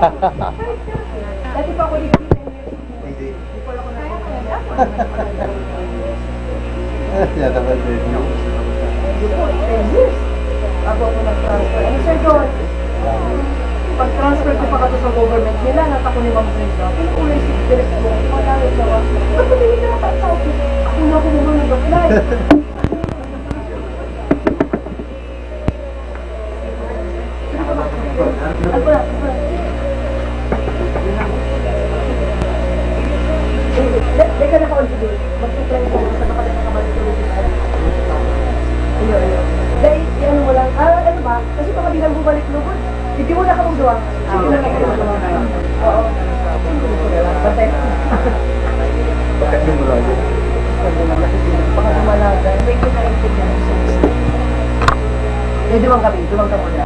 Dati pa ako dito. Hindi ko lang ako Bago ako nag-transfer. Ano, Sir John? Pag-transfer ko pa kato sa government nila, natako ni Ma'am Brenda. Pinukulay si Direct mo. Wala rin nawa. Ba't ko hindi na sa office? Ako na ako muna nag-apply. Teka na ka-on today. Mag-try ko sa nakalimutan ka mag-tuloy sa ayun. Dahil, ano mo lang, ano ba? Kasi pag bilang bumalik lubod, hindi mo na ka magduwa. Sige na lang ka magduwa. Oo. Bantay. Bakit mo lagi? Baka lumalaga. May kinaintid niya. Dumang kami. Dumang ka muna.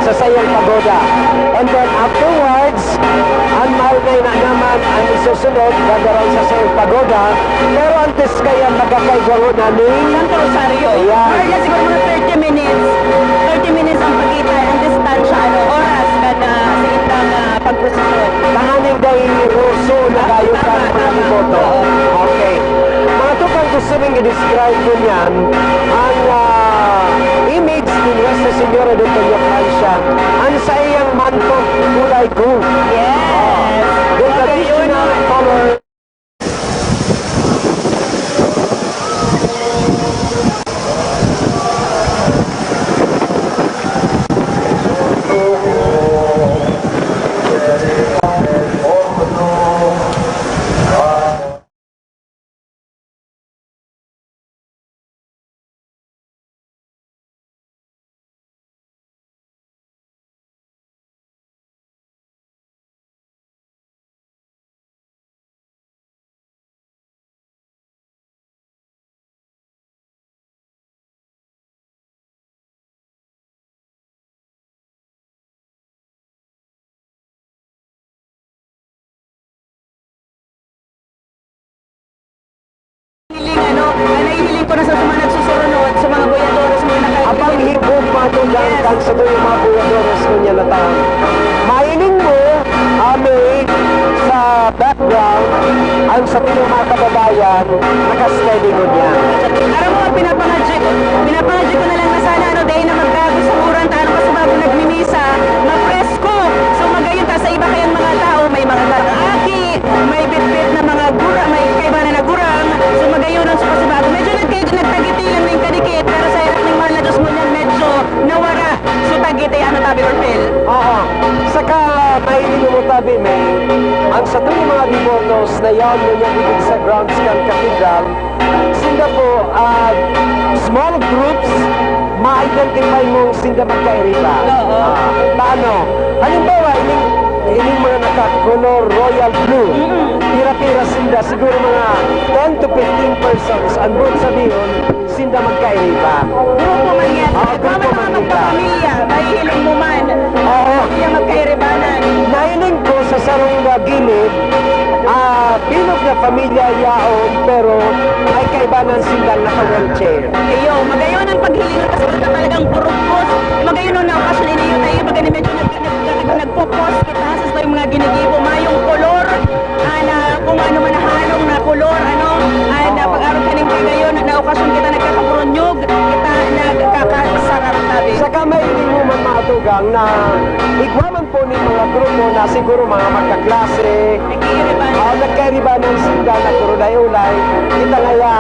Sa Sayang Pagoda. And then afterwards, ang Malgay na naman ang isusunod gagawin sa Sayang Pagoda. Pero antes kaya magkakaigwaho namin Santo Rosario. Ayan. Or yan siguro mga 30 minutes. 30 minutes ang pagitan, ang distansya, oras kada sa itang pagprosesyon. Kahaning dahil ruso na kayo ka mga iboto. Okay. Mga tukang gusto rin i-describe ko niyan ang image ni Nuestra Señora de Francia. Ang sa iyang manto kulay gold. Yes! The traditional color. Nahihiling ko na sa mga nagsusunod, sa mga boyadoros, mga nakaibigan. Abang higop matunggang sa ito yung mga buwadoros ko niya na taon. Maining mo, Ami, sa background, ang sa pilang mga kababayan, nakasteady ko niya. Aram mo, pinapangadyo ko na lang na sana dahil na magkagusamuran tayo kasi bago nagmimisa, mapresko. So magayon ta sa iba kayang mga tao, may mga karaaki, may bit-bit na mga gura, may kaiba na nagurang. So magayon nun sa kasi bago. Medyo nagtagitilan ng kadikit, pero sa hirap ng mahal na Diyos mo niyan, medyo nawara. So tagiti, tabi or pill? Oo. Saka, maining mo tabi, may, ang sa tuwing mga devotos na yan, nung yung sa grounds ng cathedral, sinda po, small groups, ma-identify mong sinda magkairiba. Paano? Halimbawa, ining mga naka-color royal blue, tira-tira sinda, siguro mga 10 to 15 persons, ang buong sabihin, sinda magkairiba. Grupo man yan. Grupo man nila. Pamilya, mahihiling mo man. Oo. Pamilya magkairibanan. Nailing ko sa sarong gilid, bilog na pamilya yaon, pero ay kaibanan silang naka-wheelchair. Iyo, magayon ang paghiling kasi ito talagang purupos. Magayon nung na-okasyon iniyo tayo, magani medyo nagpo-post kita sa yung mga ginigibo, mayong kolor, na kung ano man nahalong na kolor, na pag-araw ka ng ngayon, na-okasyon kita nagkakapurunyog, kita nagkakasarap tabi. Sa kamay din mo man mga tugang na igwaman po ni mga grupo na siguro mga magkaklase, nagkairibanan sila na kurulay-ulay, kita ngaya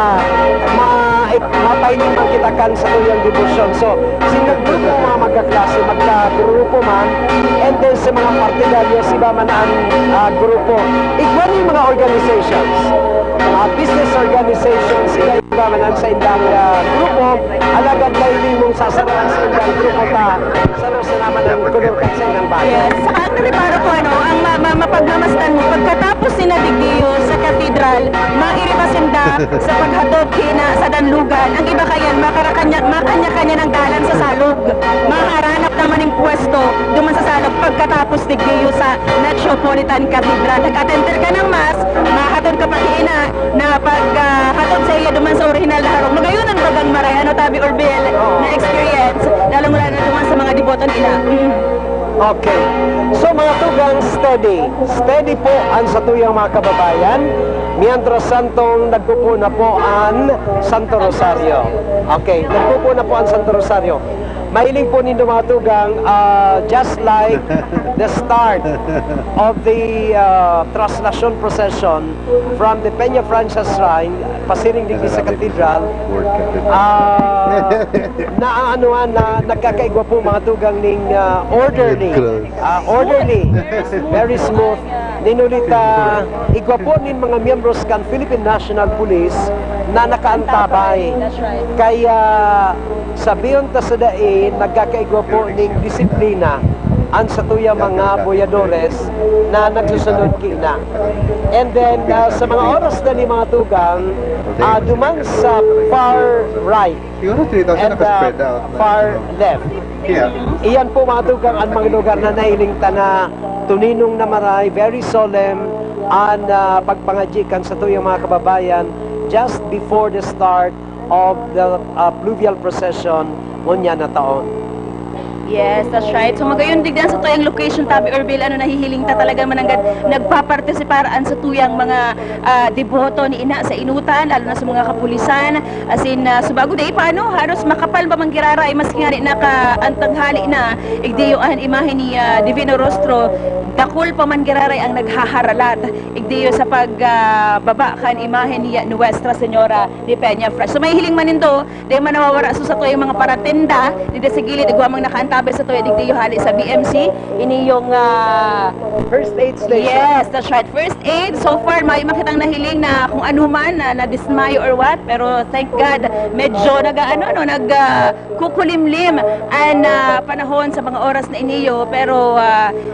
mapailing man kita kan sa tuyang devotion. So, sinagrupo mga magkaklase, magkagrupo man, and then sa mga partidaryo, siba man ang grupo. Igwan yung mga organizations, business organizations, sila iba man sa indang grupo, alagad na hindi mong sasarahan sa indang grupo ta, sa naman ang kulurkan sa indang bayan. Yes, saka para po ang mapagmamastan mo, pagkatapos sinadigdiyo sa katedral, mairibasinda sa paghatod kina sa danlugan. Ang iba kayan, makanya-kanya ng dalan sa salog. Makaranap naman yung pwesto duman sa salog pagkatapos digdiyo sa Metropolitan Cathedral. Nag-attender ka ng mass, mahatod ka pakina na paghatod sa iya duman sa original na harong. Magayon ang bagang maray, tabi or bill na experience, lalong-lalo na duman sa mga deboto ni ina. Okay. So mga tugang, steady po ang sa tuyang mga kababayan. Mientras santong nagpupuna po ang Santo Rosario. Okay, nagpupuna po ang Santo Rosario. Mahiling po nindo mga tugang, just like the start of the Translation Procession from the Peña Francia Shrine, pasiring din sa Cathedral, nagkakaigwa po mga tugang ning orderly, very smooth. Ninulita, igwa po nin mga miyembros kan Philippine National Police na nakaantabay. Kaya sabiyon ta sa dain, nagkakaigwa po ning disiplina ang sa tuya mga boyadores na nagsusunod kina. And then, sa mga oras na ni mga tugang, duman sa far right and far left. Iyan po mga tugang ang mga lugar na nailingta na tuninong na maray, very solemn, ang pagpangadjikan sa tuyang mga kababayan just before the start of the pluvial procession ngunya na taon. Yes, that's right. So magayon digdan sa tuyang location tabi or bill nahihiling ta talaga mananggad nagpapartisiparaan sa tuyang mga deboto ni ina sa inutan lalo na sa mga kapulisan as in subago day paano halos makapal ba manggirara ay mas ngani naka antaghali na igdiyoan imahe ni Divino Rostro dakul pa man giraray ang naghaharalat igdiyo sa pagbaba kan imahe ni Nuestra Señora de Peña Francia. So may hiling man nindo di man nawawara sa tuyang mga paratenda di sa gilid igwamang nakaantabay sa tuyang digdiyo hali sa BMC ini yung first aid station. Yes, that's right. First aid. So far may makitang nahiling na kung ano man na dismayo or what pero thank God medyo nagkukulimlim ang panahon sa mga oras na iniyo pero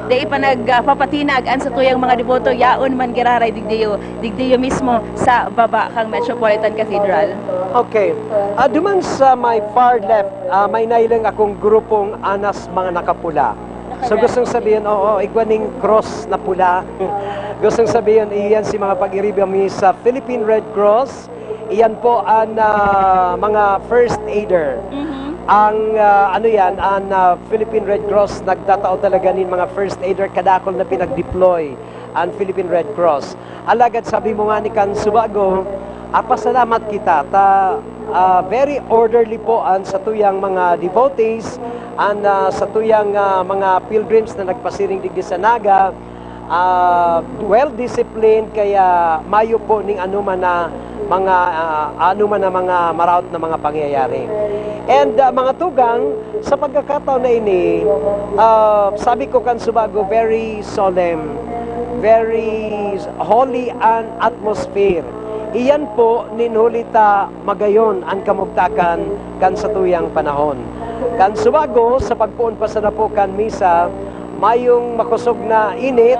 di pa nagpapatinag ang sa tuyang mga deboto yaon man giraray digdiyo mismo sa baba kang Metropolitan Cathedral. Okay. Duman sa my far left, may nailang akong grupong anas mga nakapula. So gustong sabihin, igwaning cross na pula. Gustong sabihin, iyan si mga pag-iribami sa Philippine Red Cross. Iyan po ang mga first aider. Ang Philippine Red Cross nagtatao talaga nin mga first aider kadakol na pinag-deploy ang Philippine Red Cross. Alagad sabi mo nga ni Kan Subago, pasalamat kita very orderly po ang sa tuyang mga devotees and sa tuyang mga pilgrims na nagpasiring digdi sa Naga well disciplined kaya mayo po ning anuman na mga maraot na mga pangyayari. And mga tugang sa pagkakataon na ini sabi ko Kan Subago very solemn, very holy an atmosphere. Iyan po ninhulita magayon ang kamugtakan kan sa tuyang panahon. Kan Subago sa pagpuon pa sa napukan misa, mayong makusog na init,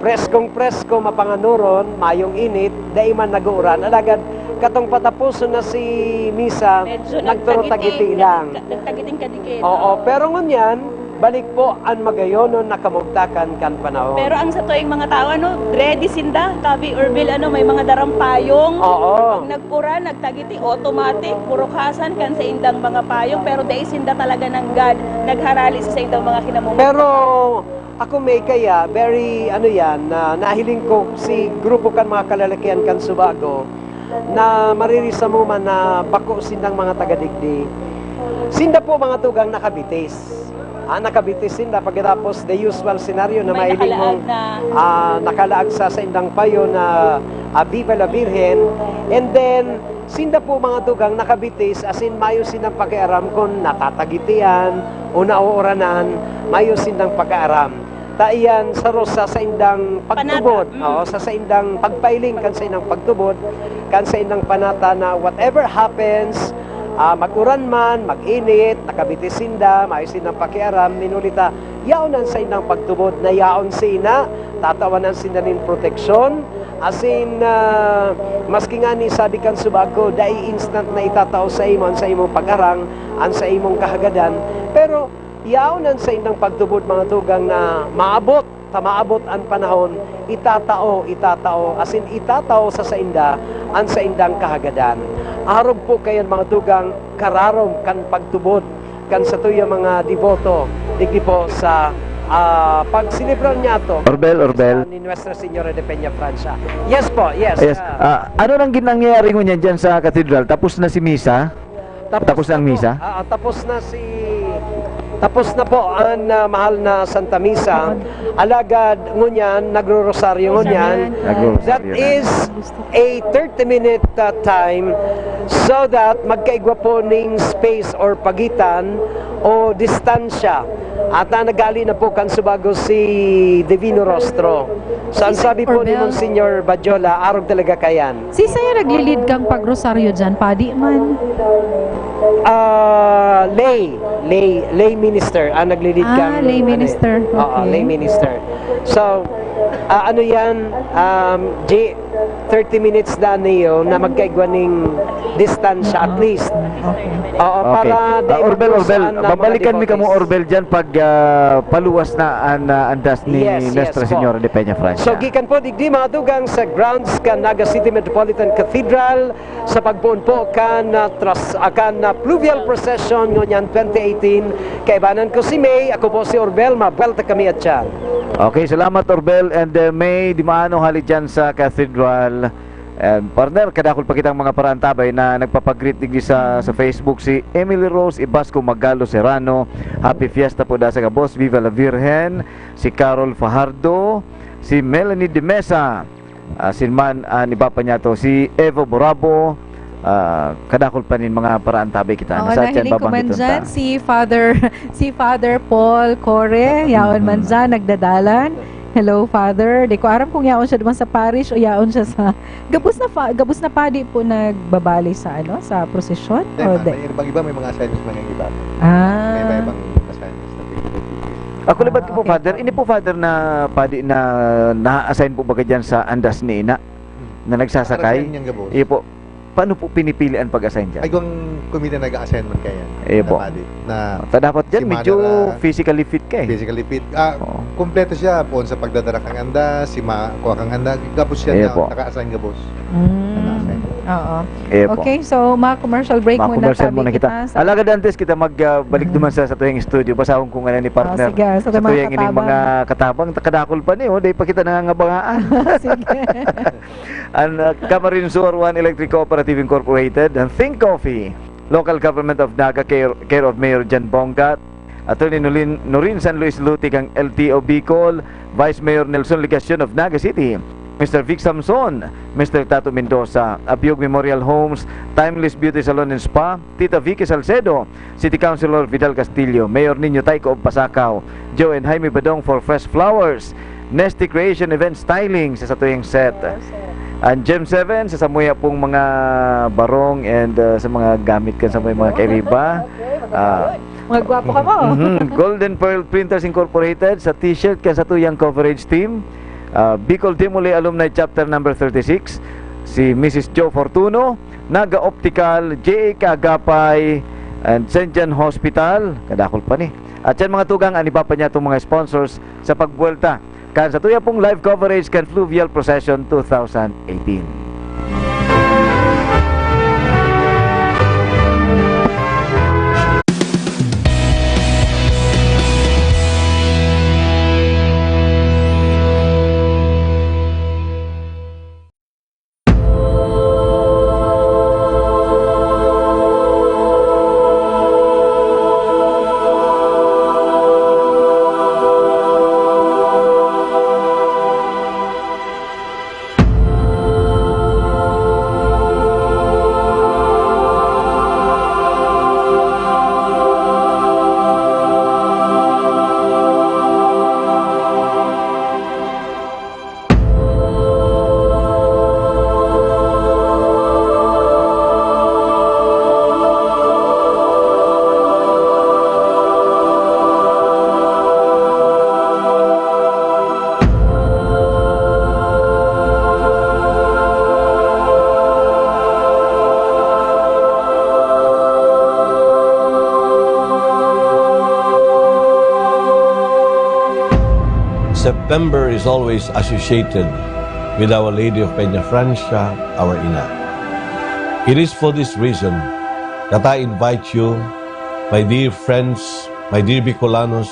preskong mapanganuron, mayong init, daiman nag-uuran. Alagad katong patapuson na si misa, nagturotagiti lang. Nagtagiting kadikit. Oo, pero ngunyan, balik po ang magayonon na kamugtakan kan panahon. Pero ang sa tuwing mga tao, ready sinda, tabi or bill, may mga darampayong. Oo. Pag nagpura, nagtagiti, automatic, purukasan kan sa indang mga payong, pero dahil sinda talaga ng God, nagharali sa indang mga kinamumukha. Pero ako may kaya, very, nahiling ko si grupo kan mga kalalakihan Kan Subago, na maririsa mo man na bako sindang mga tagadigdi. Sinda po mga tugang nakabitis. Nakabitis sinda pagkatapos the usual scenario na mailing mong nakalaag sa indang payo na Viva la Virgen. And then, sinda po mga tugang nakabitis as in mayo sinang pakiaram kung natatagitian o nauuranan, mayo sinang pakiaram. Taiyan sa rosa sa indang pagtubod, sa indang pagpailing kan sa indang pagtubod, kan sa indang panata na whatever happens, mag-uran man, mag-init, nakabitis sinda, maayos sinang pakiaram, minulita, yaonan sa indang pagtubod na yaon sina, tatawanan sina nin proteksyon, as in, maski nga ni sabi Kan Subago, dai instant na itatao sa imong pag-arang, ang sa imong kahagadan, pero yaonan sa indang pagtubod mga tugang na maabot ang panahon, itatao, as in itatao sa inda, ang sa indang kahagadan. Arog po kayan mga tugang kararom kan pagtubod kan sa tuya mga devoto digdi po sa pagsilibran niya to Orbel. ni Nuestra Señora de Peña Francia. Yes po, yes. Yes. Ano nang ginangyari mo niyan dyan sa katedral? Tapos na si misa? Tapos na ang misa? Tapos na po ang mahal na Santa Misa. Alagad ngunyan, nagro-rosaryo ngunyan. That is a 30-minute time so that magkaigwa po ning space or pagitan o distansya. At nagali na po kan subago si Divino Rostro. So ang sabi po ni Monsignor Badjola, arog talaga kayan. Si saya naglilid kang pagrosaryo dyan, padi man. Lay minister ang naglilid kang lay minister. Okay. Lay minister. So ano yan, 30 minutes na niyo na magkaigwa ning distansya at least. Okay. Para Orbel, babalikan mi kamo Orbel dyan pag paluwas na ang andas ni Nuestra Señora de Peña Francia. So gikan po digdi mga dugang sa grounds kan Naga City Metropolitan Cathedral sa pagpuon po kan pluvial procession ngunyan 2018. Kaibanan ko si May, ako po si Orbel, mabwelta kami at siya. Okay, salamat Orbel and May, di maano hali dyan sa cathedral. And partner, kadakol pa kitang mga parantabay na nagpapagreet digdi sa Facebook si Emily Rose Ibasco Magalo Serrano. Happy Fiesta po da sa Gabos, Viva la Virgen. Si Carol Fajardo, si Melanie de Mesa, sinman ni Papa niya to, si Evo Borabo. Kadakol pa nin mga parantabay kita. Nahiling ko man dyan, si Father Paul Core, yaon man dyan, nagdadalan. Hello, Father. Di ko aram kung yaon siya naman sa parish o yaon siya sa gabos na padi po nagbabali sa sa prosesyon. May ibang iba, may mga assignments mga iba. May ibang assignments na pinag-ibig. Ako libat ko po, Father. Ini po, Father, na padi na na-assign po ba dyan sa andas ni Ina na nagsasakay? Iyo po. Paano po pinipili ang pag-assign dyan? Ay, kung kumita nag-assign man kaya. Po. Dapat dyan, medyo physically fit ka eh. Physically fit. Kompleto siya po sa pagdadara kang anda, kuha kang anda, gabos siya na naka-assign gabos. Oo. Okay, so mga commercial break muna kita. Alaga dantes kita magbalik duman sa tuyang studio. Basahon kung ano ni partner. Sa tuyang ining mga katabang, kadakol pa ni, day pa kita nangangabangaan. Sige. Ang Camarines Sur 1 Electric Cooperative Incorporated, and Think Coffee, Local Government of Naga, care of Mayor Jan Bongat, Attorney Norin San Luis Lutic ang LTO Bicol, Vice Mayor Nelson Ligacion of Naga City, Mr. Vic Samson, Mr. Tato Mendoza, Abiog Memorial Homes, Timeless Beauty Salon and Spa, Tita Vicky Salcedo, City Councilor Vidal Castillo, Mayor Nino Taiko of Pasakaw, Joe and Jaime Badong for Fresh Flowers, Nesty Creation Event Styling sa tuyang set, and Gem 7 sa samuya pong mga barong and sa mga gamit kan sa mga kaibiba. Mga gwapo ka mo. Golden Pearl Printers Incorporated sa t-shirt kan sa tuyang coverage team. Bicol Timuli Alumni Chapter number 36, si Mrs. Joe Fortuno, Naga Optical, J.A. Kagapay, and St. John Hospital, kadakol pa ni. At yan mga tugang, aniba pa niya itong mga sponsors sa pagbuelta kan sa tuya pong live coverage kan Fluvial Procession 2018. September is always associated with Our Lady of Peña Francia, our Ina. It is for this reason that I invite you my dear friends, my dear Bicolanos,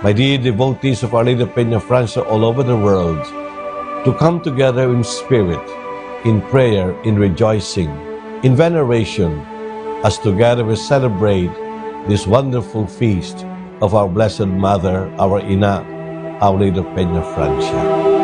my dear devotees of Our Lady of Peña Francia all over the world, to come together in spirit, in prayer, in rejoicing, in veneration, as together we celebrate this wonderful feast of our Blessed Mother, our Ina, Our Lady of Peña Francia.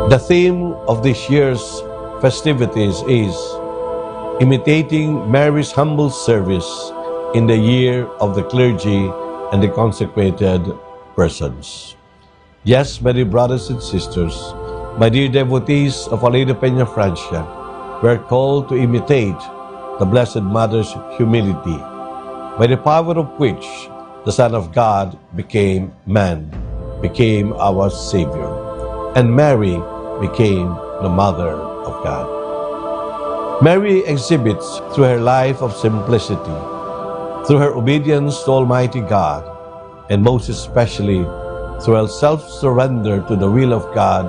The theme of this year's festivities is imitating Mary's humble service in the year of the clergy and the consecrated persons. Yes, my dear brothers and sisters, my dear devotees of Our Lady of Peña Francia, we are called to imitate the Blessed Mother's humility, by the power of which the Son of God became man, became our Savior, and Mary became the Mother of God. Mary exhibits through her life of simplicity, through her obedience to Almighty God, and most especially through her self-surrender to the will of God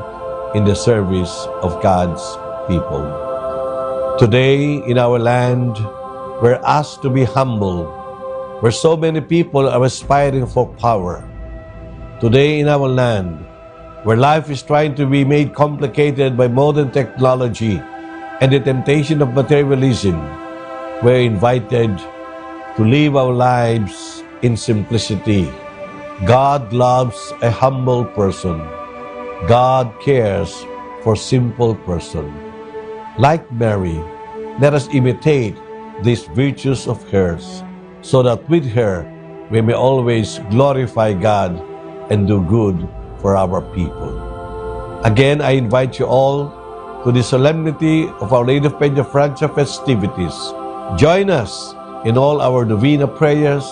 in the service of God's people. Today, in our land, we're asked to be humble, where so many people are aspiring for power. Today, in our land, where life is trying to be made complicated by modern technology and the temptation of materialism, we're invited to live our lives in simplicity. God loves a humble person. God cares for simple person. Like Mary, let us imitate these virtues of hers, so that with her we may always glorify God and do good for our people. Again, I invite you all to the solemnity of Our Lady of Peña Francia festivities. Join us in all our novena prayers.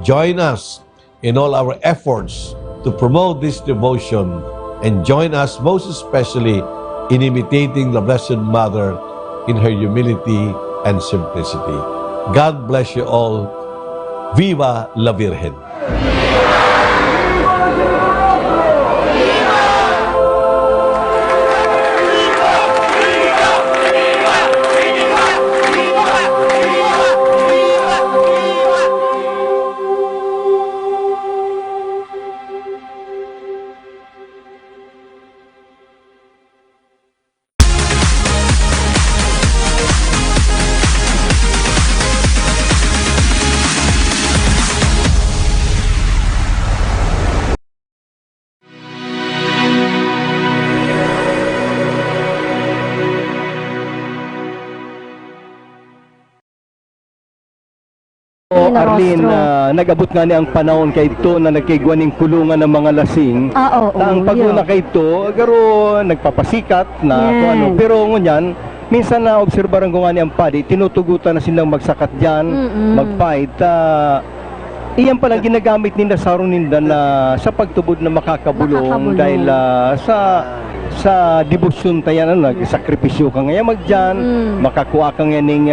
Join us in all our efforts to promote this devotion, and join us most especially in imitating the Blessed Mother in her humility and simplicity. God bless you all. Viva la Virgen! Arlene, nag-abot nga ni ang panahon kay ito na nagkigwaning kulungan ng mga lasing. Oo, ang paguna kay ito, garo nagpapasikat na kung ano. Pero ngunyan, minsan na obserbaran ko nga ni ang padi, tinutugutan na silang magsakat dyan, mag-fight. Iyan palang ginagamit nila sa ninda na sa pagtubod na makakabulong dahil sa debosyon tayo nagsakripisyo ka ngayon magdyan, makakuha ka ngayon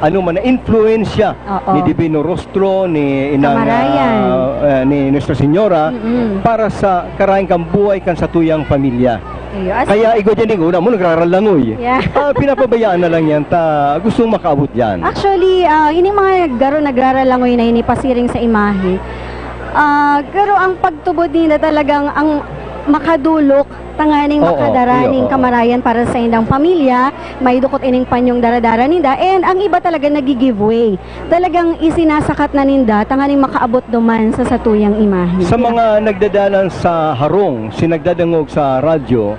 ano man na influensya ni Divino Rostro, ni ni Nuestra Senyora para sa karayang kang buhay kan sa tuyang pamilya. Kaya igo dyan una mo nagraralangoy. Pinapabayaan na lang yan ta gustong makaabot yan. Actually, ini mga garo nagraralangoy na inipasiring sa imahe. Garo ang pagtubod nila talagang ang makadulok tanganing makadaraning kamarayan para sa indang pamilya, may dukot ining panyong daradara ninda, and ang iba talaga nagi-giveaway. Talagang isinasakat na ninda tanganing makaabot duman sa satuyang imahe. Sa mga nagdadalan sa harong, sinagdadangog sa radyo,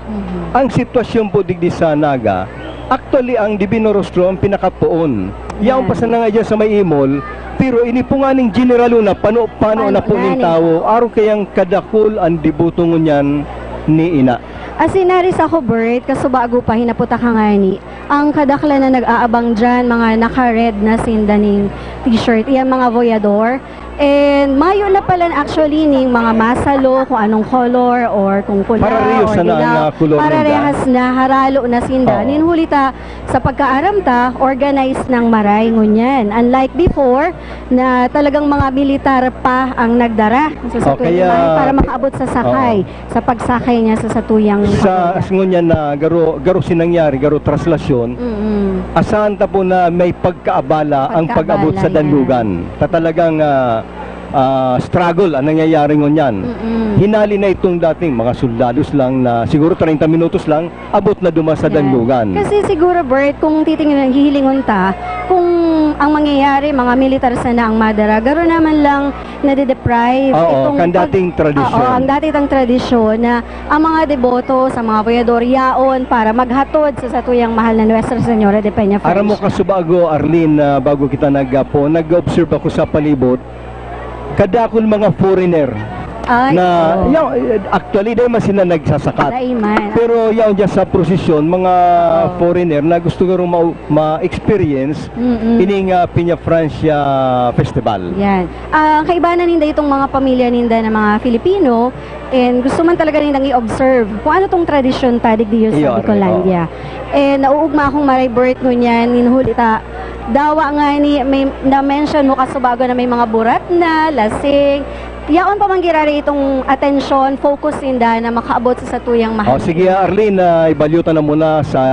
ang sitwasyon po digdi sa Naga, actually ang Divino Rostro ang pinakapoon. Yang pasana nga dyan sa may imol, pero ini po nga ning generalo na paano na po ning tao, araw kayang kadakol ang debuto ngunyan ni Ina. Asinaris ako, Bert, kasubago pa hinaputa ka nga ni. Ang kadakla na nag-aabang dyan, mga naka-red na sindaning t-shirt, iyan mga voyador. And mayo na pala actually ning mga masalo kung anong color or kung pula Pararehas or na ang kulor pararehas na haralo na sinda. Oo. Ninhulita sa pagkaaramta, organized ng maray ngunyan. Unlike before na talagang mga militar pa ang nagdara sa satuyang kaya- maray para makaabot sa sakay, sa pagsakay niya sa satuyang Sa ngunyan na garo sinangyari, garo traslasyon, asahan ta po na may pagkaabala ang pag-abot sa Pagkaabala, danlugan. Talagang struggle ang nangyayari ngunyan. Hinali na itong dating mga soldados lang na siguro 30 minutos lang, abot na duma sa danlugan. Kasi siguro, Bert, kung titingnan, hihilingon ta, kung ang mangyayari, mga militar sana ang madara, garo naman lang nade-deprive. Oo, kan dating tradisyon. Oo, ang dating tradisyon na ang mga deboto sa mga boyador yaon para maghatod sa satuyang mahal na Nuestra Señora de Peña Aram mo kasubago, Arlene, bago kita nag-observe ako sa palibot, kadakol mga foreigner actually dahil man sila nagsasakat. Pero yaon dyan sa prosesyon, mga foreigner na gusto nga ma-experience ining Peña Francia Festival. Yan. Kaibanan ninda itong mga pamilya ninda ng mga Filipino and gusto man talaga nindang i-observe kung ano tong tradisyon tadig diyo sa Iyon, Bicolandia. And nauugma akong maray Bert ngunyan, ninhulita dawa nga ni may na-mention mo kasubago na may mga burat na, lasing. Yaon pa manggirari itong atensyon, focus ninda na makaabot sa satuyang mahal. Sige Arlene, ibalyutan na muna sa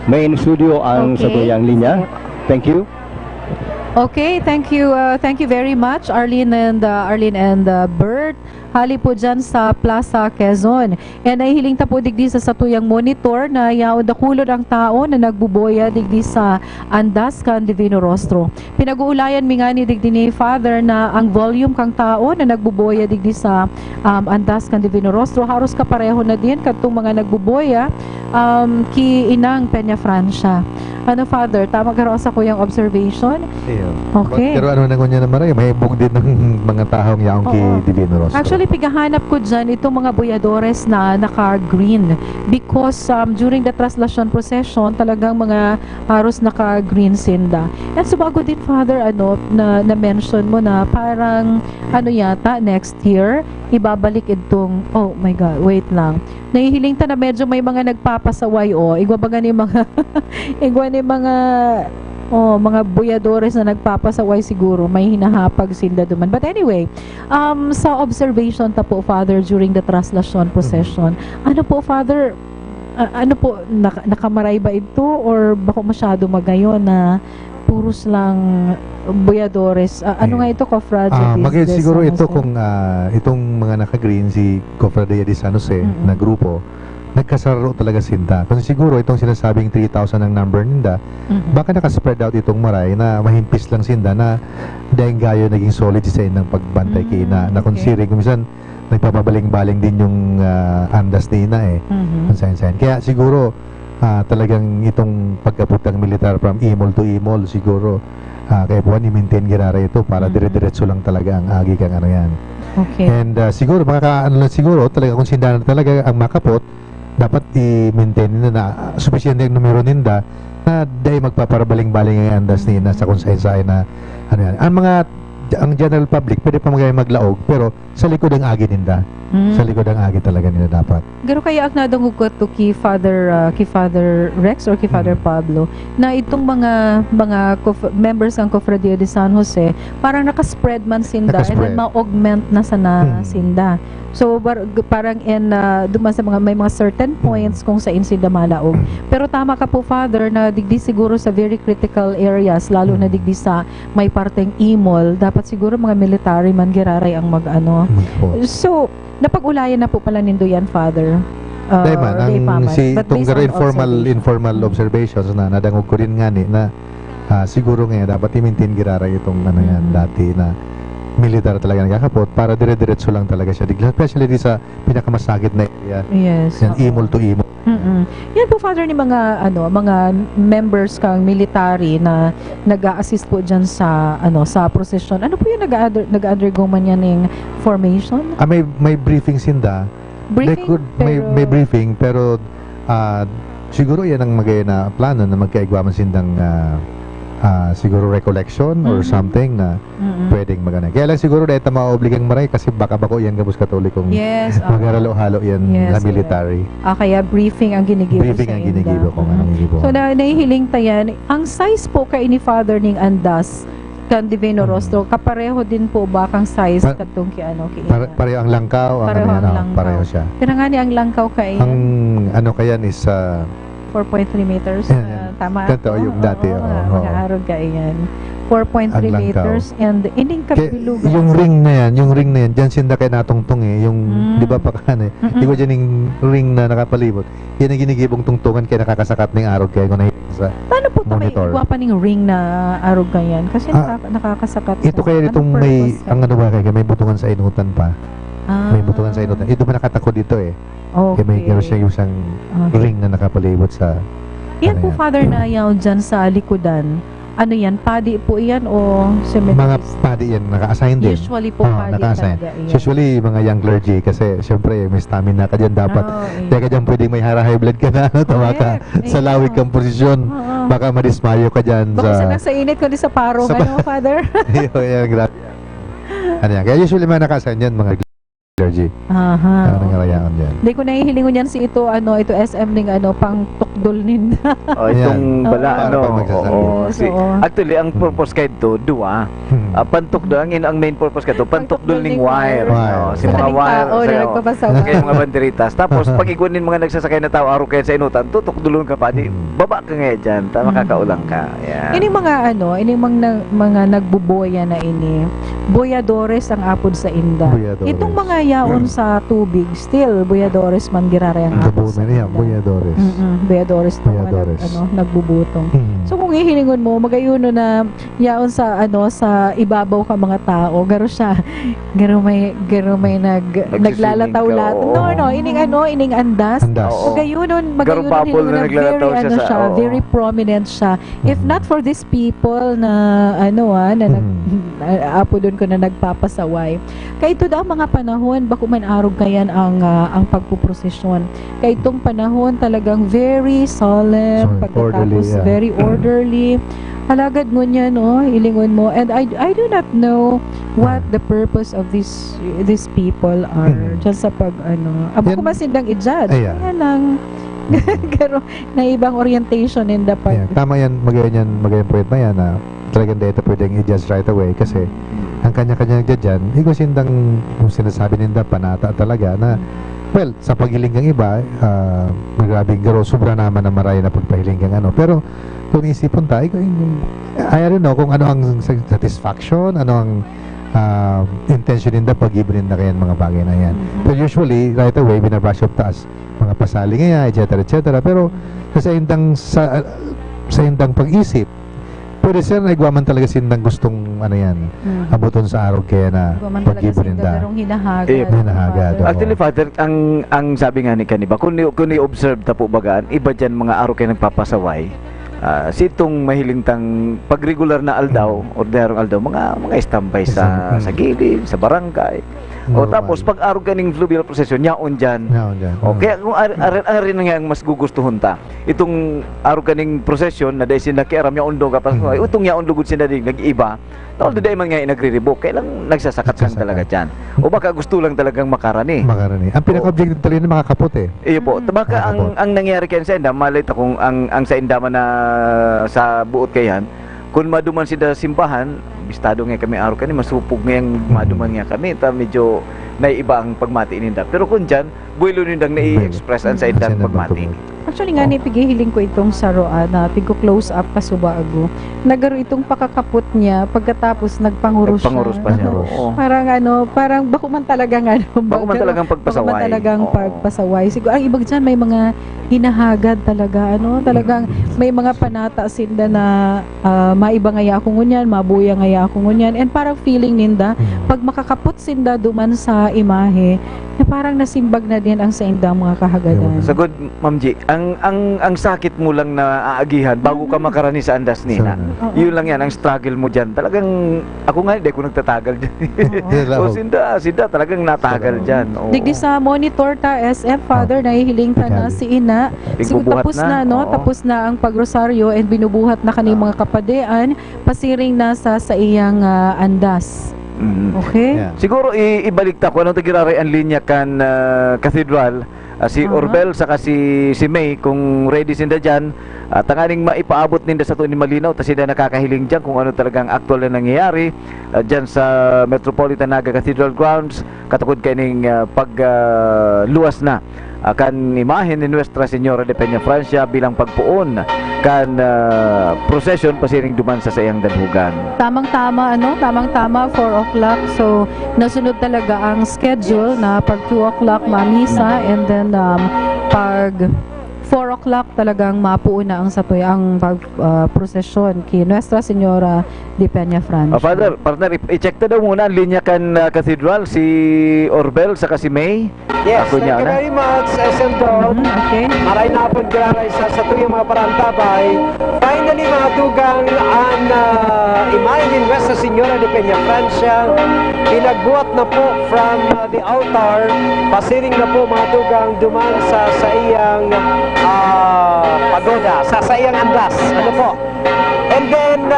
main studio ang satuyang linya. Thank you. Okay, thank you very much Arlene and Bert. Hali po dyan sa Plaza Quezon. And ay hiling ta po digdi sa satuyang monitor na yaon dakulod ang tao na nagbuboya digdi sa Andas kan Divino Rostro. Pinag-uulayan mi nga ni digdi ni Father na ang volume kang tao na nagbuboya digdi sa Andas kan Divino Rostro haros kapareho na din kadtong mga nagbuboya ki inang Peña Francia. Ano Father, tama ka sa kuyang observation? Okay. Pero ano na niya na maray, may bug din ng mga taong yaong ki Divino Rostro. Actually, pigahanap ko dyan itong mga boyadores na naka-green because during the traslasyon procession, talagang mga haros naka-green sinda. And subago din, Father, na-mention mo na parang, yata, next year, ibabalik itong, oh my God, wait lang. Nahihiling ta na medyo may mga nagpapasaway, igwabaga ni mga, mga boyadores na nagpapasaway siguro, may hinahapag sinda duman. But anyway, sa observation ta po, Father, during the traslasyon procession, ano po, Father, nakamaray ba ito or bako masyado magayon na puros lang boyadores? Ano nga ito, Cofradía? Siguro ito kung itong mga naka-green, si Cofradía de San Jose na grupo, nagkasararo talaga sinda. Kasi siguro itong sinasabing 3,000 ang number ninda, baka nakaspread out itong maray na mahimpis lang sinda na dahil gayo naging solid sa ng pagbantay kay na considering kung minsan nagpapabaling-baling din yung andas nina Kaya siguro talagang itong pag-abot ng militar from Imol to Imol siguro kaya buwan i-maintain girara ito para dire-diretso lang talaga ang agi kang yan. Okay. And siguro siguro talaga kung sinda talaga ang makapot, dapat i-maintain na suficiente ang numero ninda na dahil magpaparabaling-baling ang andas nina sa kung saan na yan. Ang general public pwede pa maglaog pero sa likod ang agi ninda. Sa likod ang agi talaga nila dapat. Garo kaya aknadong ko to ki Father Rex or ki Father Pablo na itong mga members ng Cofradía de San Jose parang nakaspread man sinda and then ma-augment na sana sinda. So parang duman sa may mga certain points kung saan sinda malaog. Pero tama ka po, Father, na digdi siguro sa very critical areas, lalo na digdi sa may parteng Imol, dapat siguro mga military man giraray ang mag-ano. So napag-ulayan na po pala nindo yan, Father. Itong informal observations na nadangog ko rin nga na siguro nga dapat i-maintain giraray itong yan dati na militar talaga nagkakapot para dire-diretso lang talaga siya. Especially di sa pinakamasakit na area. Yes. Yan, Imol to Imol. Yan po, Father, ni mga members kang military na nag-a-assist po diyan sa sa procession. Ano po yung nag-undergo man yan ng formation? May briefing sinda. May briefing pero siguro yan ang magaya na plano na magkaigwaman sindang siguro recollection or something na pwedeng magana. Kaya lang siguro dahil maobligang maray kasi baka bako yan gabos katolikong Yes, magaralo-halo yan Yes, na military. Kaya briefing ang ginigibo Briefing sa ang ginigibo inda. kung anong ginigibo. So nahihiling tayan, ang size po kay ni Father ning Andas kan Divino Rostro, kapareho din po ba kang size katong ki ano ki Pareho ang langkaw, ang Pareho ano, ang langkaw. pareho siya. Pero nga ni ang langkaw kay Ang ano kayan is 4.3 meters. Tama. Totoo yung dati. Mag-aarog ka yan. 4.3 Ang langkaw. meters and ining kabilugan. Yung ring na yan, dyan sinda kay natungtong yung, di ba pakan di ba dyan yung ring na nakapalibot, yan ang ginigibong tungtungan kaya nakakasakat ng arog kaya kung sa Paano po ito may monitor. iwa pa ning ring na arog ka yan? Kasi nakakasakat. Ito kaya itong may, ang ano ba kaya may butungan sa inutan pa. May butungan sa inutan. Ito ba nakatako dito Okay. Kaya may gano'n siya yung isang ring na nakapalibot sa Yan po, Father, na yaw dyan sa likudan. Ano yan? Padi po yan o cemetery? mga padi yan, naka-assign din. Usually po padi naka-assign. talaga yan. Usually mga young clergy kasi syempre may stamina ka dyan dapat. Kaya ka dyan pwedeng may high blood ka na, tama ka sa lawig kang posisyon. Baka madismayo ka dyan Baka sa init kundi sa paro ka, no, Father? Yan, grabe. Ano yan? Kaya usually mga naka-assign yan, mga clergy. Aha. Ano nangyayaan dyan? Hindi ko nahihilingon yan si ito SM ning pang tukdol ninda. Itong bala Yes, oo. actually ang purpose kay do duwa. Pantukdol ang main purpose kay pantukdol ning wire. Si mga wire na nagpapasawa. kay mga banderitas. Tapos pag igunin mga nagsasakay na tao araw kaya sa inutan, tutukdulon ka pa di baba ka nga diyan, makakaulang ka. Yan. Ini mga nagbuboya na ini. Boyadores ang apod sa inda. Boyadores. Itong mga yaon sa tubig, still boyadores man girara ang apod sa inda. Boyadores. Boyadores to Boyadores. nagbubutong. So kung ihilingon mo, magayuno na yaon sa sa ibabaw ka mga tao, garo siya. Garo may naglalataw-lat. No, ining andas. Magayunon bubble na naglalataw siya sa very prominent siya. If not for these people na apo doon ko na nagpapasaway. Kaya ito daw mga panahon, bako man arog kayan ang pagpuprosesyon. Kaya itong panahon talagang very solemn, pagkatapos very orderly. Halagad mo niya, ilingon mo. And I do not know what the purpose of these people are. Just sa abo ko masindang i-judge. Kaya lang, pero na ibang orientation in the pag. Tama yan, magayon point na yan na talagang dito pwedeng i-judge right away kasi ang kanya-kanya nagdyan, ikaw sindang yung sinasabi ninda panata talaga na well, sa paghiling kang iba, magrabing garo, sobra naman na maray na pagpahiling kang pero kung isipon tayo, I don't know kung ano ang satisfaction, ano ang intention ninda pag-ibon ninda kayan mga bagay na yan. But usually, right away, binabrush up taas, mga pasali nga, etc. Pero sa indang pag-isip, pwede siya naigwaman talaga sindang gustong abuton sa araw kaya na pag-ibon ninda. Hinahagad. Actually, Father, ang sabi nga ni Kaniba, kung i-observe ta po bagaan, iba dyan mga araw kayo nagpapasaway. Si itong mahiling tang pag-regular na aldaw, ordinarong aldaw, mga istambay sa gilid, sa barangay. Tapos pag araw kaning fluvial procession, yaon dyan. Kaya kung arin nga ang mas gugustuhon ta, itong araw kaning procession na dahil sila kiaram yaon do kapag itong yaon lugod sila din nag-iba, tawag dahil man nga nagre-revoke, kailang nagsasakat lang talaga dyan. O baka gusto lang talagang makarani. Ang pinaka-objective talaga na makakapot Iyo po. Baka ang nangyari kayo sa inda, malay ta kung ang sa inda man na sa buot kayan, kung maduman sila simbahan, bistado nga kami araw kani, masupog nga yung maduman nga kami, medyo naiiba ang pagmati ninda. Pero kung dyan, buwilo nindang nai-express ang sa indang pagmati. Actually nga pigihiling ko itong saroan na pigo-close up kasubago. Nagaro itong pakakapot niya pagkatapos nagpangurus siya. Nagpangurus pa siya. Parang bako man talagang pagpasaway. Bako man talagang pagpasaway. Siguro ang ibang dyan may mga hinahagad talaga talagang may mga panata sinda na maiba ngaya ako ngunyan, mabuya ngaya ako ngunyan, and parang feeling ninda pag makakapot sinda duman sa imahe, na parang nasimbag na din ang sa indang mga kahagadan. So good, Ma'am G. Ang sakit mo lang na aagihan bago ka makarani sa andas nina. Yun lang yan, ang struggle mo dyan. Talagang, ako nga, hindi ko nagtatagal dyan. O sinda talagang natagal dyan. Oo. Digdi sa monitor ta SF, Father, nahihiling ka na si Ina. Siguro Bigbubuhat tapos na, na, no? oo. Tapos na ang pagrosaryo and binubuhat na kani mga kapadean, pasiring na sa iyang andas. Okay? Siguro ibalik ta ko anong tagiraray ang linya kan cathedral, si Orbel saka si May kung ready sinda dyan, tanganing maipaabot ninda sa ni malinaw ta sila nakakahiling dyan kung ano talagang actual na nangyayari dyan sa Metropolitan Naga Cathedral grounds katukod kaning pagluwas na kan imahen ni Nuestra Señora de Peña Francia bilang pagpuon kan procession pasiring duman sa sayang dadhugan. Tamang-tama, ano? Tamang-tama, 4 o'clock. So, nasunod talaga ang schedule na pag 2 o'clock mamisa and then pag 4 o'clock talagang mapuuna ang satoy ang prosesyon kay Nuestra Señora de Peña Francia. Father, partner, i-check ta daw muna ang linya kan cathedral, si Orbel saka si May. Yes, Ako thank niya, you na. very much, SM Dog. Okay. Maray na po graray sa tuyong mga parantabay. Finally, mga tugang ang imay ni Nuestra Señora de Peña Francia. Pinagbuhat na po from the altar. Pasiring na po mga tugang duman sa iyang pagoda, sa iyang andas. Ano po? And then,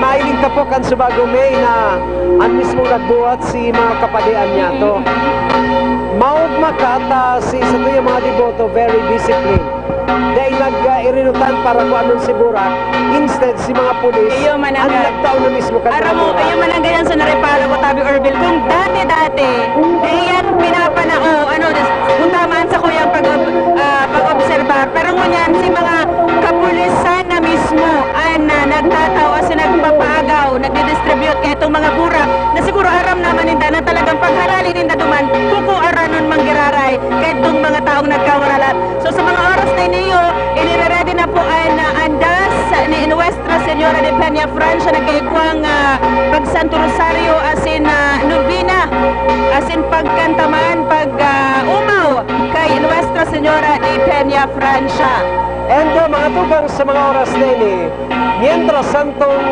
mailing ka po kan Subago May na ang mismo nagbuhat si mga kapadian niya to. Maud makata si sa tuyong mga deboto very disciplined. Dahil nag-irinutan para kung anong si Burak, instead si mga pulis, ang nagtao na mismo ka. Aram mo, kayo man ang ganyan sa nareparo ko, Tabi Orville. Kung dati-dati, yan pinapanao, kung tamaan sa kuyang pag-obserbar. Pero ngunyan, si mga kapulisan na mismo ang nagtatawa sa nagpapaagaw, nagdidistribute kaya itong mga burak na siguro aram naman ninda na talagang pagharali ninda duman, kukuaranon manggiraray kaya itong mga taong nagkawaralat. So sa mga oras na iniyo, inire-ready na po ang andas ni Nuestra Señora de Peña Francia nagkaikuang pagsanto Rosario asin Nubina, asin pagkantaman, umaw kay Nuestra Señora de Peña Francia. And mga tugang sa mga oras na ini, mientras santong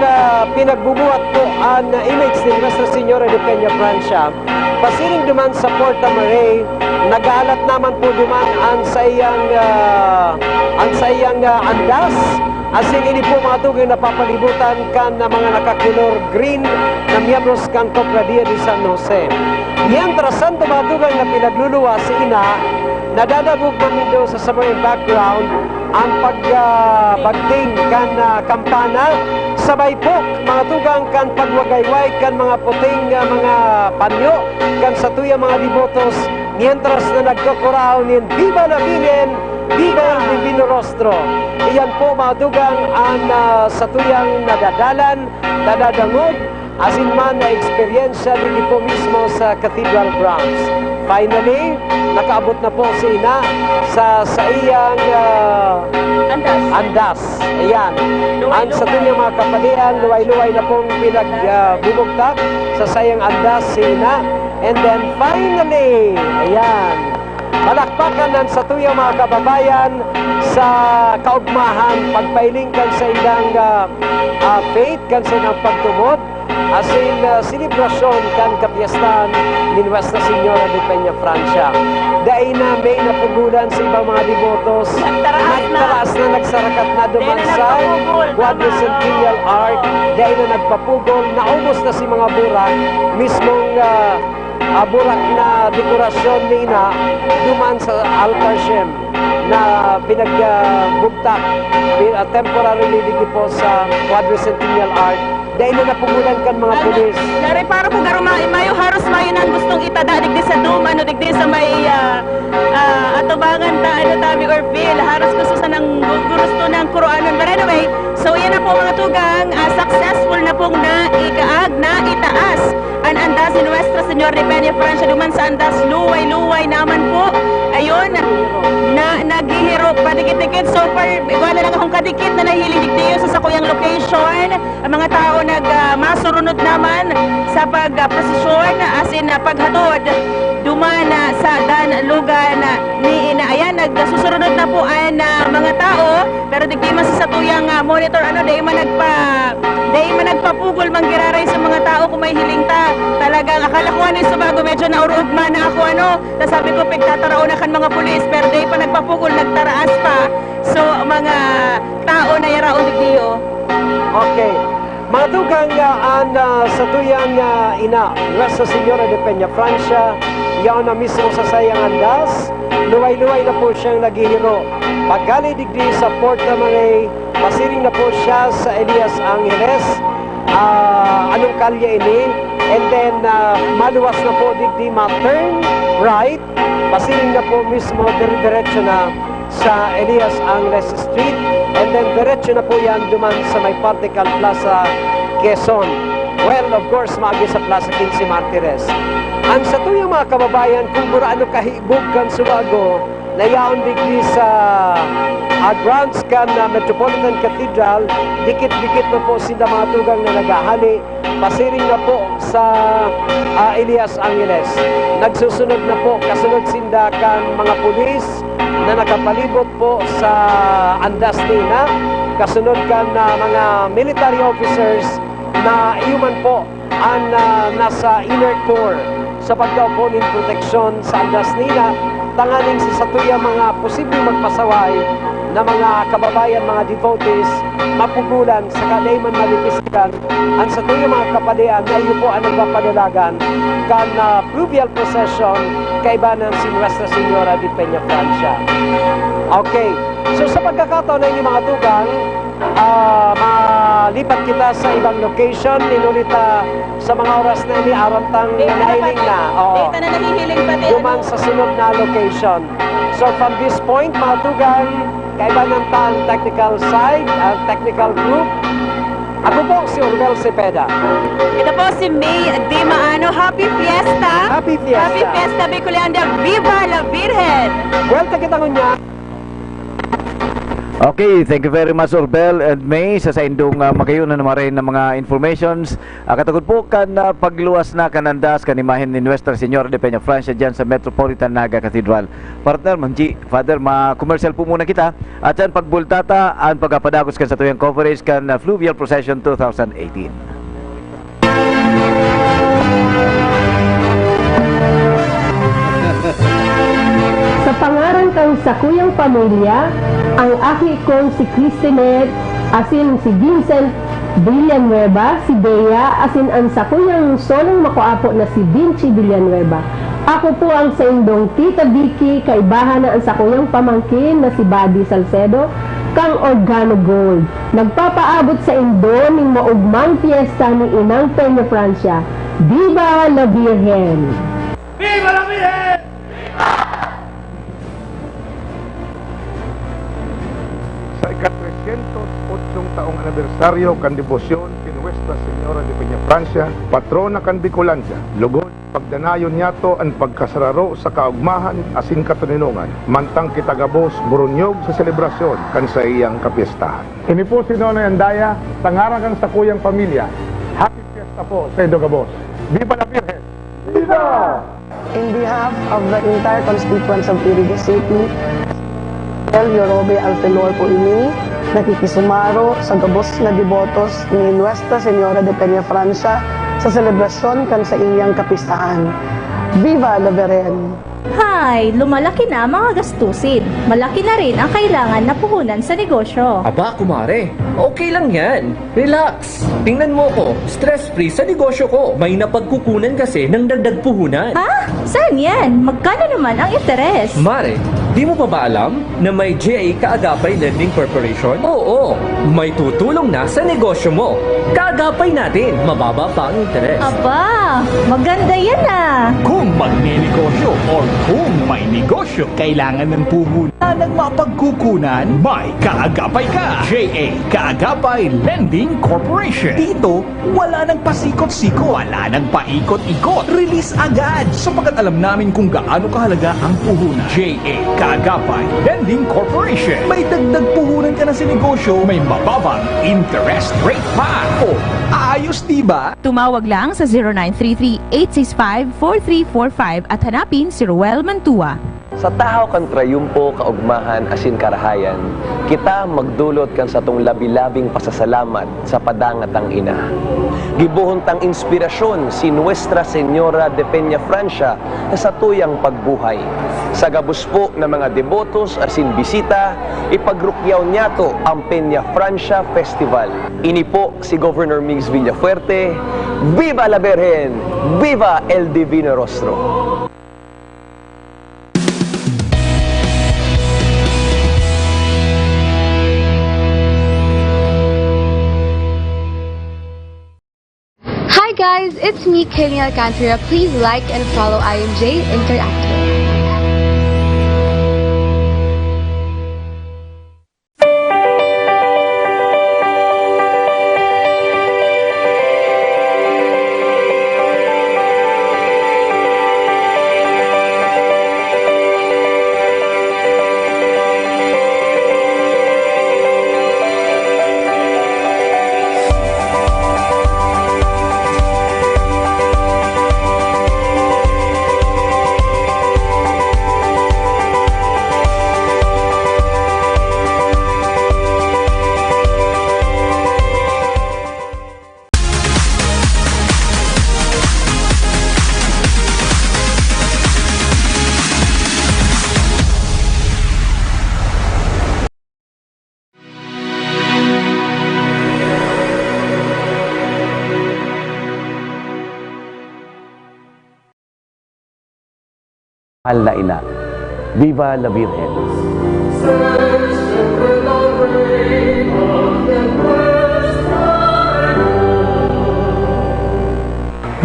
pinagbubuhat po ang image ni Nuestra Señora de Peña Francia, pasiring duman sa Porta Maray, nag-aalat naman po duman ang sa iyang andas. Asin ini po mga tugang napapalibutan kan na mga nakakulor green na miyembros kan Cofradia de San Jose. Mientras santo mga tugang na pinagluluwa si Ina, nadadabog namin doon sa sabay background ang pagding kan kampana, sabay po mga tugang kan pagwagayway kan mga puting mga panyo kan sa tuyang mga devotos mientras na nagkokorao nin Viva la Virgen, Viva el Divino Rostro. Iyan po mga tugang ang sa tuyang nadadalan, nadadangog asin man na eksperyensya nili po mismo sa Cathedral grounds. Finally, nakaabot na po si Ina sa iyang andas. Ayan. Ang sa tunyang mga kapalian, luway-luway na pong pinagbubugtak sa sayang andas si Ina. And then finally, ayan, malakpakan ng sa tuyang mga kababayan sa kaugmahan, pagpailingkan sa ilang faith, kan sa ilang pagtumod, asin selebrasyon kan kapiyastahan ni Nuestra Señora de Peña Francia. Dahil na may napugulan sa ibang mga devotos, nagtaraas na nagsarakat na duman sa Quadricentennial Ark, dahil na nagpapugol, naubos na si mga burak, mismong burak na dekorasyon ni Ina duman sa altar shem na pinagbugtak temporarily dito po sa Quadricentennial Ark. Dahil na napungulan kan mga pulis. Nareparo ko garo mayo haros mayo nang gustong itada digdi sa duma no digdi sa may atubangan ta Tabi Orville haros gusto sa nang gusto ng Quranon. But anyway, so yan na po mga tugang, successful na pong ikaag na itaas ang andas ni Nuestra Señora de Peña Francia duman sa andas luway-luway naman po. Ayun, naghihiro padikit-dikit. So far, igual na lang akong kadikit na nahilig digdiyo sa sakuyang location. Ang mga tao masurunod naman sa pagprosesyon, as in paghatod dumana sa lugar ni ayan nagsusunod na po ang mga tao, pero digdi man sa tuyang monitor day man nagpapugol manggiraray sa mga tao kung may hiling talagang akala ko ni subago medyo naurugma na ako sabi ko pigtataraw na kan mga pulis, pero day pa nagpapugol nagtaraas pa, so mga tao na yaraon digdiyo. Okay. Mga dugang sa tuyang ina, Nuestra Señora de Peña Francia, yaon na mismo sa sayang andas, luway-luway na po siyang naghihiro. Paggali digdi sa Port Maray, pasiring na po siya sa Elias Angeles, anong kalye ini, and then maluwas na po digdi ma-turn right, pasiring na po mismo diretso na sa Elias Angeles Street, and then diretso na po yan duman sa may Partical Plaza, Quezon. Well, of course, maagi sa Plaza 15 Martires. Ang sa tuyang mga kababayan, kung muraano kahibog kan subago, nayaon digdi sa grounds kan Metropolitan Cathedral, dikit-dikit na po sila mga tugang na nagahali, pasiring na po sa Elias Angeles. Nagsusunod na po, kasunod sindakan mga pulis na nakapalibot po sa andas nila, kasunod kan mga military officers na iuman po ang nasa inner core sa pagkaupo ng proteksyon sa andas nila, tanganing sa satuya mga posibleng magpasaway na mga kababayan, mga devotees, mapugulan sa kadayman malipisikan ang satuya mga kapadian na iyo po ang nagpapadalagan kan pluvial procession kaibanan si Nuestra Señora de Peña Francia. Okay, so sa pagkakataon na yung mga tugang, malipat kita sa ibang location, ninulita sa mga oras na ini, arantang nahiling na. Data na nahihiling pati. Duman sa sunod na location. So from this point, mga tugang, kaibanan ta ang technical side, ang technical group. Ako po si Orvel Cepeda. Ito po si May Di Maano. Happy Fiesta! Happy Fiesta! Happy Fiesta, Bicolanda! Viva la Virgen! Well, kita niya. Okay, thank you very much Orbel and May sa indong magayunan naman rin ng mga informations. Katagod po kan pagluwas na kanandas kanimahin ni Nuestra Señora de Peña Francia dyan sa Metropolitan Naga Cathedral. Partner, Manji, Father, ma-commercial po muna kita. At dyan pagbultata, ang pagkapadagos kan sa tuyang coverage kan Fluvial Procession 2018. Sa pangaran kang sakuyang pamilya, ang aki kong si Cristinet, asin si Vincent Villanueva, si Bea, asin ang sakuyang solong makuapo na si Vinci Villanueva. Ako po ang sa indong Tita Vicky, kaibahan na ang sakuyang pamangkin na si Buddy Salcedo, kang Organo Gold. Nagpapaabot sa indo ning maugmang fiesta ni Inang Peña Francia. Viva la Virgen! Viva la Virgen! Sa ika-308 taong anibersaryo kan debosyon kay Nuestra Señora de Peña Francia, patrona kan Bicolanda, lugod pagdanayon niyato ang pagkasararo sa kaugmahan asin katuninungan, mantang kitagabos burunyog sa selebrasyon kan sa iyang kapiestahan. Ini po si Nonoy Andaya, tangarang kang sakuyang pamilya. Happy Fiesta po sa Idogabos. Viva la Virgen! Viva! In behalf of the entire constituents of Iriga City, El Yorobe Altelor po ini, nakikisumaro sa gabos na debotos ni Nuestra Señora de Peña Francia sa selebrasyon kan sa iyang kapistahan. Viva la Virgen! Hi! Lumalaki na ang mga gastusin. Malaki na rin ang kailangan na puhunan sa negosyo. Aba, kumare, okay lang yan. Relax. Tingnan mo ko, stress-free sa negosyo ko. May napagkukunan kasi ng dagdag puhunan. Ha? Saan yan? Magkano naman ang interes? Mare, di mo pa ba alam na may GA Kaagapay Lending Corporation? Oo, may tutulong na sa negosyo mo. Kaagapay natin, mababa pa ang interes. Aba, maganda yan ah. Kung magnenegosyo or kung may negosyo, kailangan ng puhunan ng mapagkukunan, may kaagapay ka. JA Kaagapay Lending Corporation. Dito, wala nang pasikot-sikot, wala nang paikot-ikot. Release agad sapagkat alam namin kung gaano kahalaga ang puhunan. JA Kaagapay Lending Corporation. May dagdag puhunan ka na sa negosyo, may mababang interest rate pa. O, ayos diba? Tumawag lang sa 0933-865-4345 at hanapin si Ruel Mantua. Sa tahaw kan trayumpo, kaugmahan, asin karahayan, kita magdulot kan sa tong labi-labing pasasalamat sa padangatang ina. Gibuhon tang inspirasyon si Nuestra Señora de Peña Francia sa tuyang pagbuhay. Sa gabus po ng mga debotos asin bisita, ipagrukyaw niya to ang Peña Francia Festival. Ini po si Governor Migs Villafuerte. Viva la Virgen! Viva el Divino Rostro! Hi guys, it's me, Kenny Alcantara. Please like and follow IMJ Interactive. Mahal na ina, Viva la Virgen!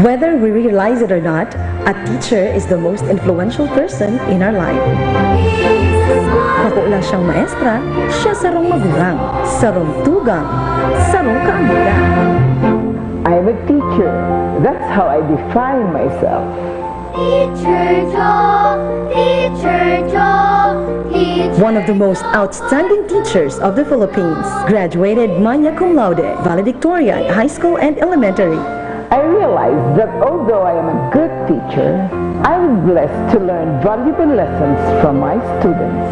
Whether we realize it or not, a teacher is the most influential person in our life. Ako lang siyang maestra, siya sarong magulang, sarong tugang, sarong kaamura. I'm a teacher. That's how I define myself. One of the most outstanding teachers of the Philippines, graduated magna cum laude, valedictorian, high school and elementary. I realized that although I am a good teacher, I was blessed to learn valuable lessons from my students.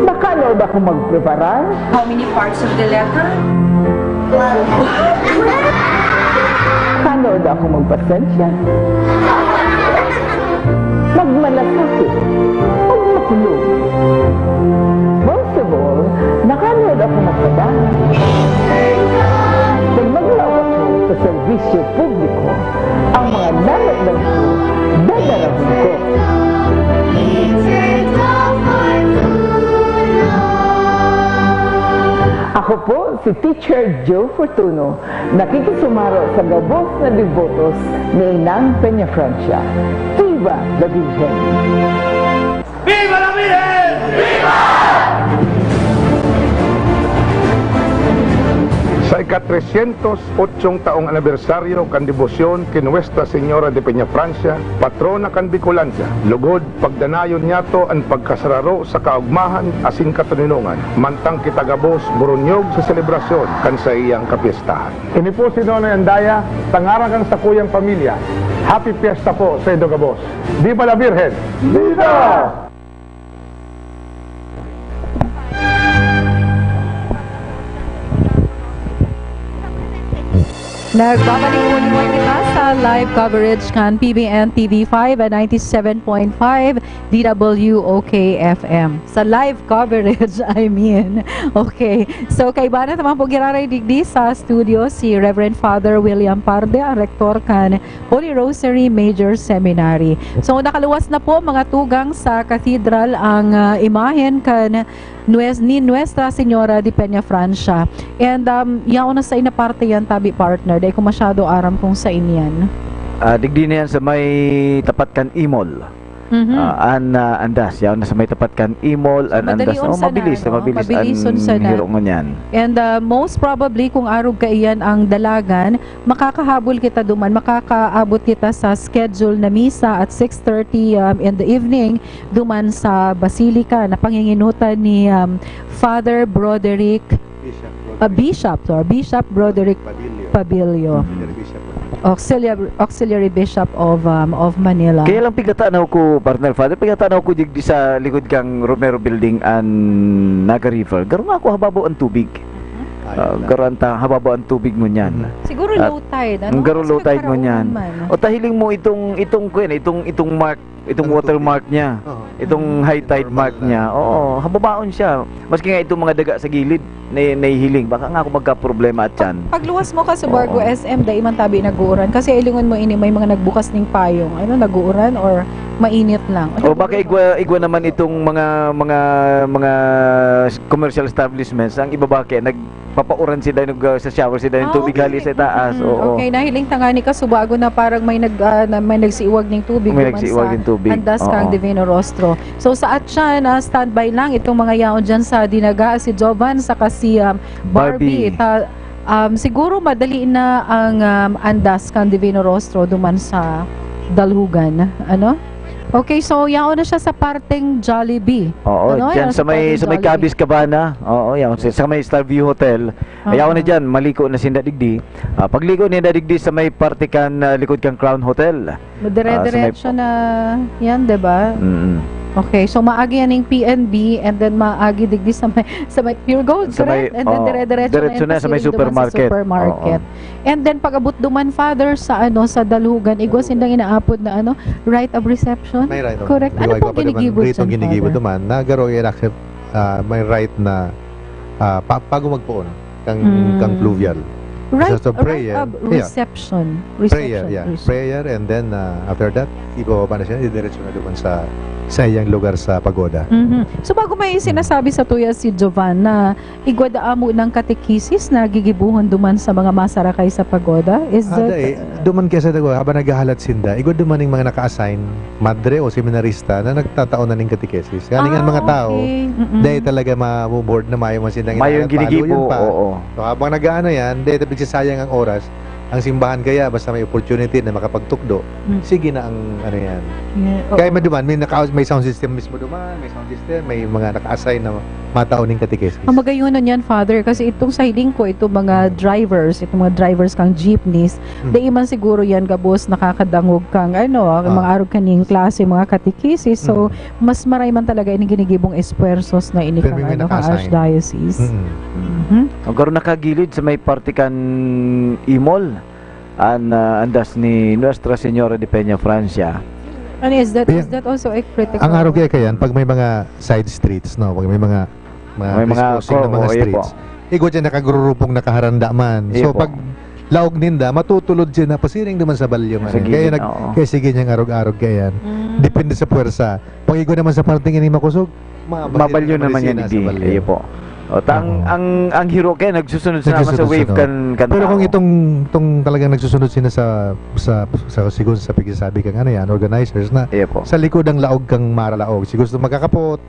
Nakanood ako magpreparar. How many parts of the letter? Kanood ako magpasensya. Magmalasakit. Magmakulog. Most of all, nakanood ako magpadaan. Kung maglaw ako sa serbisyo publiko, ang mga nanonood ko, dadalawin ko. Ako po si Teacher Joe Fortuno, nakikisumaro sa gabos na devotos ni Inang Peña Francia. Viva la Virgen! Viva la Virgen! Viva! Sa ika-308 taong anibersaryo kan debosyon kay Nuestra Señora de Peña Francia, patrona kan Bicolandia, lugod pagdanayon niyato ang pagkasararo sa kaugmahan asin katuninungan, mantang kitagabos burunyog sa selebrasyon kan sa iyang kapiestahan. Ini po si Nonoy Andaya, tangarang kang sakuyang pamilya. Happy Fiesta po sa Idogabos. Viva la Virgen! Viva! Nagbabalik po kita sa live coverage kan PBN TV5 at 97.5 DWOK FM. Sa live coverage, I mean. Okay. So, kay Bana naman po giraray digdi sa studio si Reverend Father William Parde, ang rektor kan Holy Rosary Major Seminary. So, nakaluwas na po mga tugang sa cathedral ang imahen kan ni Nuestra Señora de Peña Francia. And yaon na sa inaparte yan, tabi partner. Dahil kung masyado aram kung sa inyan. Digdi na yan sa may tapat kan Imol. andas yaw na sa may tapat kan imol an andas mabilis an hiro ngunyan. And most probably kung arog ka iyan ang dalagan, makakahabol kita duman, makakaabot kita sa schedule na misa at 6:30 in the evening duman sa Basilica na panginginutan ni Father Broderick Bishop Broderick Pabilio. Auxiliary Bishop of Manila. Kaya lang pigatanaw ko, partner Father, pigatanaw ko digdi sa likod kang Romero Building and Naga River. Garo nga ako hababo ang tubig. Garanta hababa ang tubig mo niyan. Siguro low tide, ano? Garo low tide mo niyan. O tahiling mo itong mark, itong watermark niya. Itong high tide mark niya. Oo, hababaon siya. Maski nga itong mga daga sa gilid nahihiling, baka nga ako magka-problema at yan. Pagluwas mo ka sa Bargo SM, dahil man tabi nag-uuran. Kasi ilingon mo ini, may mga nagbukas ng payong. Ano, nag-uuran or mainit lang? O baka igwa naman itong mga commercial establishments. Ang iba baka nagpapauran sila sa shower sila ng tubig hali sa taas. Okay, nahiling tangani ka subago na parang may nagsiiwag ng tubig. May nagsiiwag ng tubig. Andas kang Divino Rostro. So sa atya na standby lang itong mga yaon dyan sa Dinaga, si Jovan saka si Barbie. Siguro madali na ang andas kang Divino Rostro duman sa Dalhugan. Ano? Okay, so yaon na siya sa parteng Jollibee. Oo, ano? Diyan sa may Cabis Cabana. Oo, yaon sa may Starview Hotel. Ayaw na diyan, maliko na sinda digdi. Pagligo ni digdi sa may parte kan likod kang Crown Hotel. Dire-diretso na yan, 'di ba? Okay, so maagi yan yung PNB and then maagi digdi sa may Pure Gold, correct? And then dire-diretso na sa may supermarket. And then pag-abot duman, Father, sa sa Dalhugan, igwas sindang inaapod na right of reception? May right. Correct. Ano pong ginigibot dyan, Father? Duman, nagaro yung accept, may right na pago magpoon kang fluvial. Right, so prayer, right of reception. Prayer, and then after that, ibababa na siya, didiretso na duman sa iyang lugar sa pagoda. So bago may sinasabi sa tuya si Jovan na igwadaamo ng katekisis na gigibuhon duman sa mga masarakay sa pagoda, is that duman kesa dago habang naghahalat sinda, igwad duman ng mga naka-assign madre o seminarista na nagtataon na ng katekesis. Kaya nga mga tao dahil talaga mabuboard na mayo man sindang mayo ginigibo. So habang nag-aano yan, dahil nagsasayang ang oras, ang simbahan kaya basta may opportunity na makapagtukdo, sige na ang yan. Kaya maduman, may sound system mismo duman, may sound system, may mga naka-assign na mataon ng katekesis. Ang magayunan yan, Father, kasi itong sa hiling ko, itong mga drivers kang jeepneys, dahil man siguro yan gabos nakakadangog kang mga arog kaning klase, mga katekesis. So, mas maray man talaga ini ginigibong espuersos na ini kang archdiocese. Ang karoon nakagilid sa may parte kan Imol andas ni Nuestra Señora de Peña Francia. And is that also a critical? Ang araw kaya pag may mga side streets, no, pag may mga crossing na mga streets, igo dyan nakagururupong nakaharanda man. So pag laog ninda, matutulod dyan na pasiring naman sa balyo. Kaya sige niyang arog-arog kaya yan. Depende sa puwersa. Pag igo naman sa parting ini makusog, mabalyo naman yan hindi. Iyo po. Ang hero kaya nagsusunod sa wave kan pero kung itong talagang nagsusunod sila sa siguro sa pagsasabi kang organizers na sa likod ang laog kang maralaog, siguro magkakapot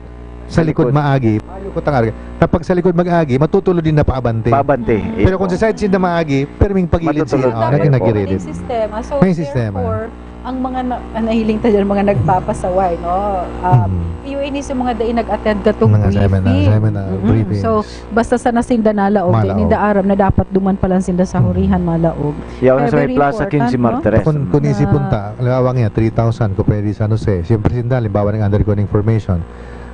sa likod maagi, mayo ko tangar. Kapag sa likod mag-agi, matutulod din na paabante. Pero kung sa side na maagi, perming pagilid siya, nagirelid. May sistema. Ang mga nahiling tayo mga nagpapasaway, no? Yung inis yung mga daing nag-attend katong briefing. So, basta sa nasinda nalaog, ninda aram na dapat duman pala sinda sa hurihan malaog. Yaw na sa may Plaza 15 Martires. Kung isipunta, halimbawa nga, 3,000 ko pwede sa siyempre sinda, halimbawa ng undergoing information,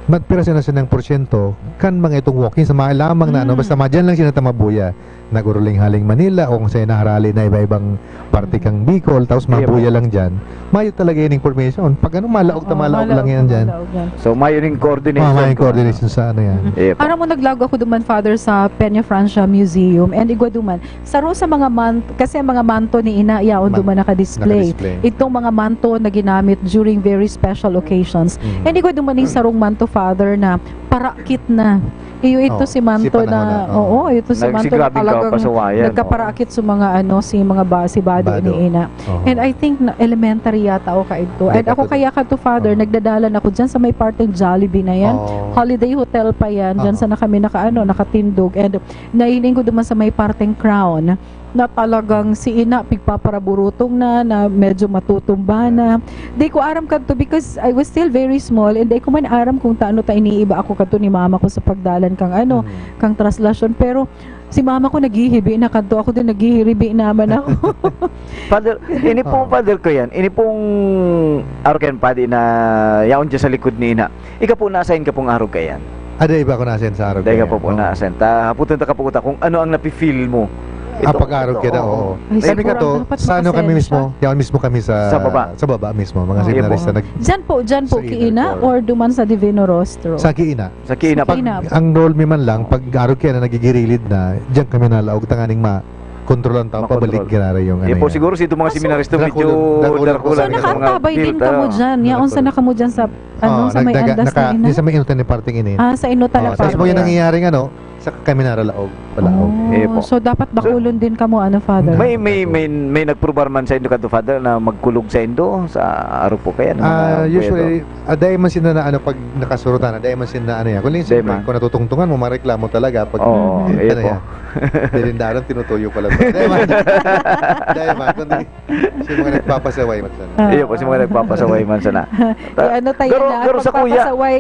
magpira siya na siya ng porsyento kan mga itong walking sa mga lamang na basta madyan lang siya na tamabuya naguruling haling Manila o kung sa'yo naharali na iba-ibang parte kang Bicol tapos mabuya lang dyan mayo talaga yung information pag malaog lang yan dyan so mayo yung coordination may coordination sa yan Aram mo naglag ako duman, Father, sa Peña Francia Museum and igwa duman saro sa mga manto kasi mga manto ni ina yaon duman naka-display itong mga manto na ginamit during very special occasions and igwa duman yung sarong manto, Father, na parakit na iyo ito Oo, si Manto si na, Panahona, oo, ito si Manto na Nagsigrabing talagang kapasawayan, nagkaparakit sa mga si mga si Bado Bado. ni Ina. Oo. And I think na elementary yata ako kaito. And ako kaya ka to Father, nagdadalan ako dyan sa may parteng Jollibee na yan. Oo. Holiday Hotel pa yan, dyan sa na kami nakatindog. And nahiling ko duman sa may parteng Crown na talagang si Ina pigpaparaburutong na medyo matutumba na. Di ko aram kadto because I was still very small and di ko man aram kung taano ta iniiba ako kadto ni mama ko sa pagdalan kang kang traslasyon. Pero si mama ko naghihibi na kadto, ako din naghihiribi naman ako. Father, ini pong Father ko yan. Ini pong araw kayan padi na yaon dyan sa likod ni Ina. Ika po na-assign ka pong araw kayan. Ada iba ko nasin sa araw. Dahil ka po na-assign. Haputan ta ka po kung ano ang napifeel mo. Pag-araw kita, oo. Ay, Kami ka to, dapat sa ano kami makasensya. mismo? Yan mismo kami sa baba mismo, mga seminarista. Dyan po kay Ina or duman sa Divino Rostro? Sa Kiina. Sa Kiina. Pag, ang role mi man lang, pag araw kaya na nagigirilid na, diyan kami nalaog tanganing kontrolan tao pabalik ginara yung ano. Po siguro si mga seminarista medyo So nakaantabay din ka mo dyan. Yaon sa naka mo dyan sa sa may andas na Ina? Sa may inutan ni parting ini. Sa inutan na parting. Tapos mo yung nangyayaring sa kami naralaog. So dapat bakulon din ka mo Father? May nagprobar man sa Indo kadto Father na magkulog sa Indo sa araw po kaya. Usually, dahil man sila na pag nakasurutan, dahil man sila na yan. Kung natutungtungan mo, mareklamo talaga. Pag dilindaran, tinutuyo pala. Dahil man, kundi siya mga nagpapasaway man sana. Iyo po, si mga nagpapasaway man sana. Ano tayo na, pagpapasaway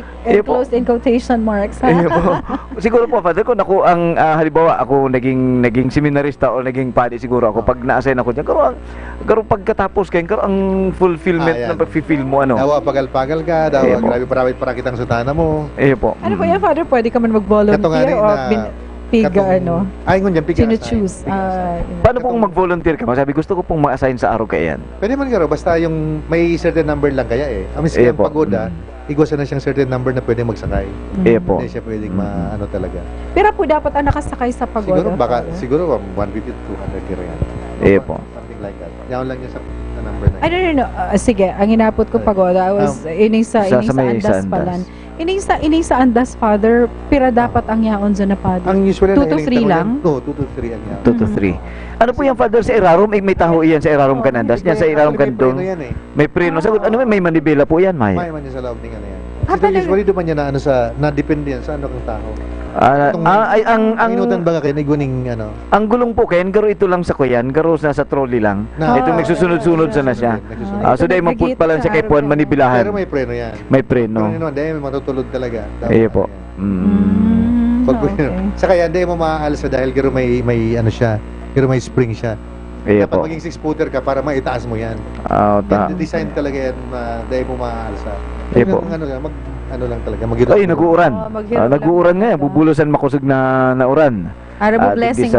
closed in quotation marks. Siguro po Father, kung ako ang halimbawa ako naging seminarista o naging padi siguro ako pag na-assign ako diyan karo pagkatapos kay karo ang fulfillment ng pag-feel mo dawa pagal-pagal ka dawa grabe para kitang sutana mo po ano ba yan Father, pwede ka man mag-volunteer o piga ay ngun diyan piga choose paano pong mag-volunteer ka? Sabi gusto ko pong ma-assign sa araw kayan. Pwede man garo basta yung may certain number lang kaya amis kaya pagoda igwasan na siyang certain number na pwedeng magsakay. Po. Hindi siya pwedeng maano talaga. Pero po dapat ang nakasakay sa pagoda. Siguro 150 to 200 kilo yan. Po. Something like that. Yaon lang niya sa number na I don't know. Sige, ang hinapot ko pagoda was ining sa Andas palan. Ining sa Andas Father, pira dapat ang yaon dyan na Father. Ang usually 2 to 3 lang? 2 to 3 ang yaon. 2 to 3. Ano po yung Father sa Irarum? May taho iyan sa Irarum Kanandas. Yan sa Irarum Kandong. May preno. Sagot, may manibela po yan, May? May man niya sa loob ng ano yan. Usually duman niya na na-depende yan sa ano kang tao. Ang minutan ba kayo iguning ang gulong po kayan garo ito lang sa kuyan garo sa trolley lang ito nagsusunod-sunod sana siya so dahil maput pa lang siya kay puan manibilahan pero may preno yan dahil matutulog talaga po sa kaya dahil mo maaalsa dahil garo may siya garo may spring siya dapat maging 6-footer ka para maitaas mo yan design talaga yan dahil mo maaalsa ano lang talaga ay nag-uuran nag-uuran nga bubulusan makusog na uran blessing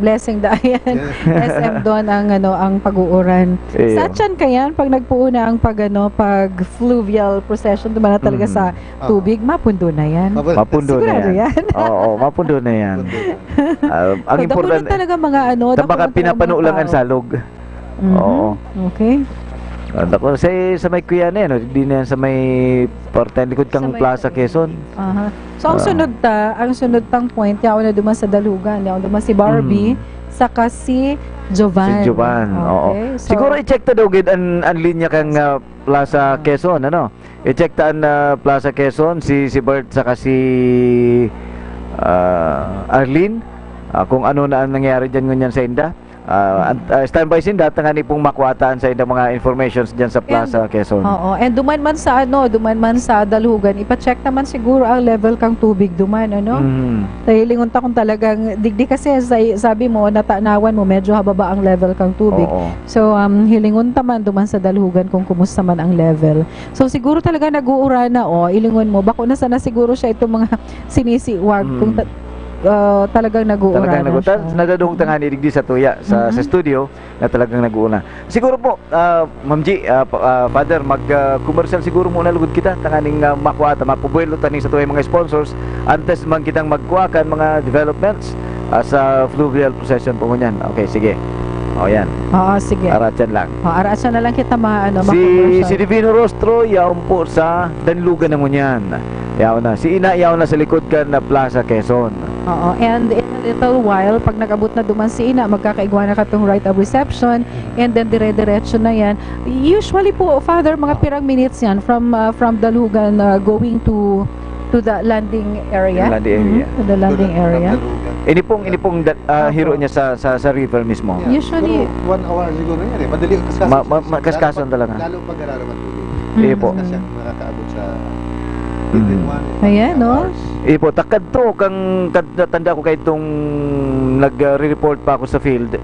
blessing dayan SM doon ang pag-uuran sa tiyan kayan pag nagpuuna ang pag fluvial procession dumana talaga sa tubig mapundo na yan oo mapundo na yan ang importante talaga mga baka pinapanuulangan salog oo okay. Ako sa may kuya na hindi na yan sa may parte likod kang Plaza Quezon. So ang sunod tang point yaw na duman sa Dalugan, yaw duman si Barbie, saka si Jovan. Si Jovan, oo. So, siguro i-check ta daw gid ang linya kang Plaza Quezon, I-check ta ang Plaza Quezon si Bert saka si Arlene kung ano na ang nangyari diyan ngunyan sa Inda. Standby sin datang pong makuataan sa indang mga informations diyan sa Plaza Quezon. Oo, and duman man sa Dalugan, ipa-check naman siguro ang level kang tubig duman Tahilingon ta kung talagang digdi kasi sabi mo natanawan mo medyo hababa ang level kang tubig. So hilingon ta man duman sa Dalugan kung kumusta man ang level. So siguro talaga nag-uura na ilingon mo bako na sana siguro siya itong mga sinisiwag kung talagang nag-uura na siya. Nadadungog tangani digdi sa tuya sa studio na talagang nag-uuna. Siguro po Ma'am G, Father, mag-commercial siguro muna lugod kita tanganing makuha mapubuelo tani sa tuway mga sponsors antes man kitang magkuhakan mga developments sa fluvial procession po ngunyan. Okay, sige. Yan. Sige. Aratsan lang. Aratsan na lang kita si Divino Rostro yaon po sa Danlugan na ngunyan. Yaw na. Si ina, yaw na sa likod ka na Plaza Quezon. Oo, and in a little while, pag nag-abot na duman si ina, magkakaigwa na ka tong right of reception, and then dire-diretso na yan. Usually po, Father, mga pirang minutes yan from Dalugan going to the landing area. Landing area. To the landing area. Ini pong hero niya sa river mismo. Usually, 1 hour siguro yan eh. Madali ang kaskason. Kaskason talaga. Lalo pag nararamad tubig. Po. Kasi nakakaabot sa ayan, no? Po, takad to, kang tanda ko kay itong nag-report pa ako sa field.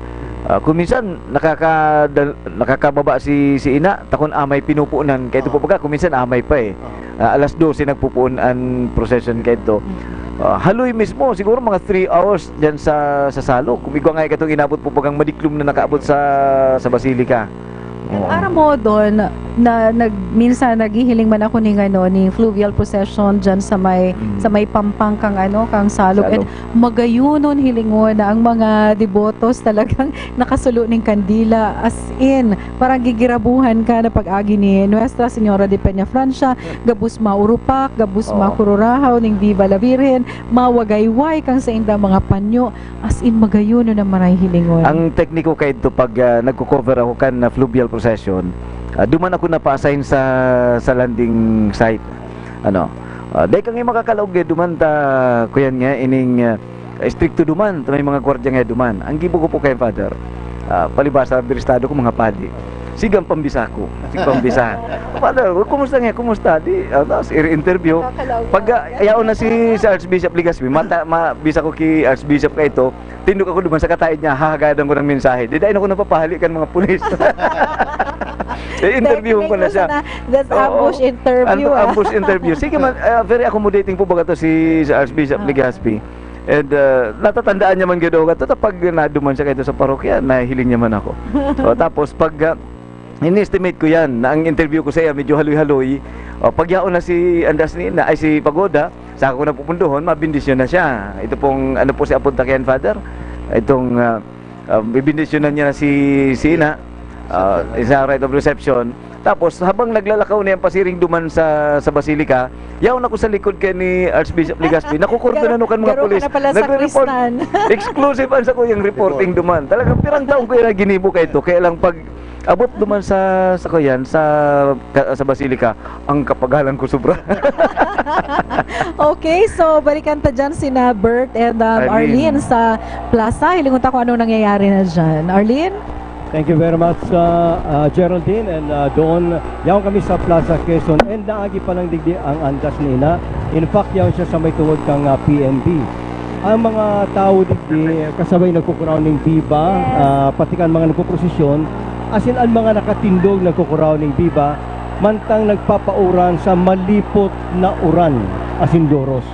Kung minsan nakakababa si ina, takon amay pinupuunan kay ito po pagka, kung minsan amay pa eh. Alas 12 nagpupuunan procession kay ito. Haloy mismo, siguro mga 3 hours dyan sa salo. Kung igwa nga itong inabot po pagang madiklum na nakaabot sa Basilica. Para mo doon na minsan naghihiling man ako ni fluvial procession diyan sa may pampang kang salog, and magayunon hilingon na ang mga devotos talagang nakasulo ning kandila, as in parang gigirabuhan ka na pag-agi ni Nuestra Señora de Peña Francia, gabus maurupak, gabus makururahaw ning Viva la Virgen, mawagayway kang sa inda mga panyo, as in magayunon na maray hilingon. Ang tekniko kay ito pag nagko-cover ako kan na fluvial procession, duman ako na-assign sa landing site. Dahil kang makakalaog duman ta kuyan nga ining stricto duman, may mga gwardiya nga duman. Ang gibo ko po kay Father, palibasa biristado ko mga padi. Sigang pambisa ko. Father, kumusta nga? Kumusta? Tapos i-interview. Pag ayaw na si Archbishop Legaspi, bisa ko ki Archbishop kay ito, tindok ako duman sa kataid niya, hahagadan ko ng mensahe. Didain ako napapahalikan mga pulis. I-interview ko na siya. That's ambush interview. Ambush interview. Sige, very accommodating po baga to si Archbishop Legaspi. And natatandaan niya man gado ka to, pag naduman siya kayo sa parokya, nahihiling niya man ako. Tapos pag in-estimate ko yan, na ang interview ko sa iya medyo haloy-haloy, pag yaon na si si Pagoda, sa ako na pupunduhon, mabindisyon na siya. Ito pong po si Apunta Kayan Father, itong bibindisyonan niya na si Ina, sa right of reception. Tapos habang naglalakaw na yung pasiring duman sa Basilica, yaon ako sa likod kay ni Archbishop Legaspi, nakukordonan kan mga pulis, nagre-report, exclusive ang sa ko yung reporting duman. Talagang pirang taong ko yung ginibo kay ito, kaya lang pag abot duman sa kuyan sa Basilica, ang kapagalan ko sobra. Okay, so balikan ta dyan sina Bert and Arlene sa plaza. Hilingon ta kung ano nangyayari na dyan. Arlene? Thank you very much, Geraldine. And doon, yaw kami sa Plaza Quezon. And naagi pa ng digdi ang andas ni Ina. In fact, yaw siya sa may tuwod kang PNB. Ang mga tao digdi, kasabay nagkukuraw ng Viva, pati kan mga nagkuprosesyon, as in ang mga nakatindog nagkukuraw ng Viva, mantang nagpapauran sa malipot na uran, as in Doros.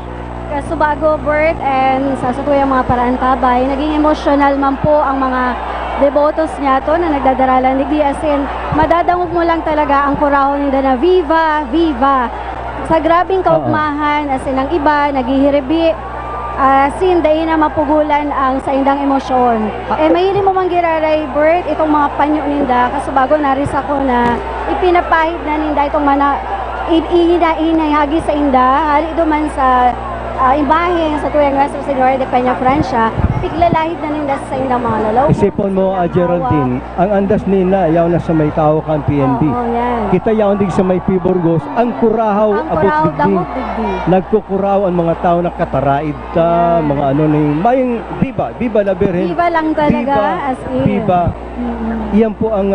Kasubago, Bert, and sa yung mga paraan tabay, naging emotional man po ang mga devotos niya to na nagdadaralan digdi, as in madadangog mo lang talaga ang kurahon nila na Viva, Viva. Sa grabing kaugmahan, as in ang iba naghihiribi, as in dahil na mapugulan ang sa indang emosyon. Mahili mo mang giraray, Bert, itong mga panyo ninda, kasubago narisa ko na ipinapahid na ninda itong mana inahagi sa inda, hali duman sa imahe sa tuyang Nuestra Señora de Peña Francia, piglalahid na ninda sa indang mga lalaw. Isipon mo, Geraldine, ang andas nila, yaw na sa may tao kan PNB. Kita yaw dig sa may Piborgos, ang kurahaw abot digdi. Nagkukuraw ang mga tao na kataraid ta, mga ano na yung, maying Viva la Virgen. Viva lang talaga, as in. Viva. Iyan po ang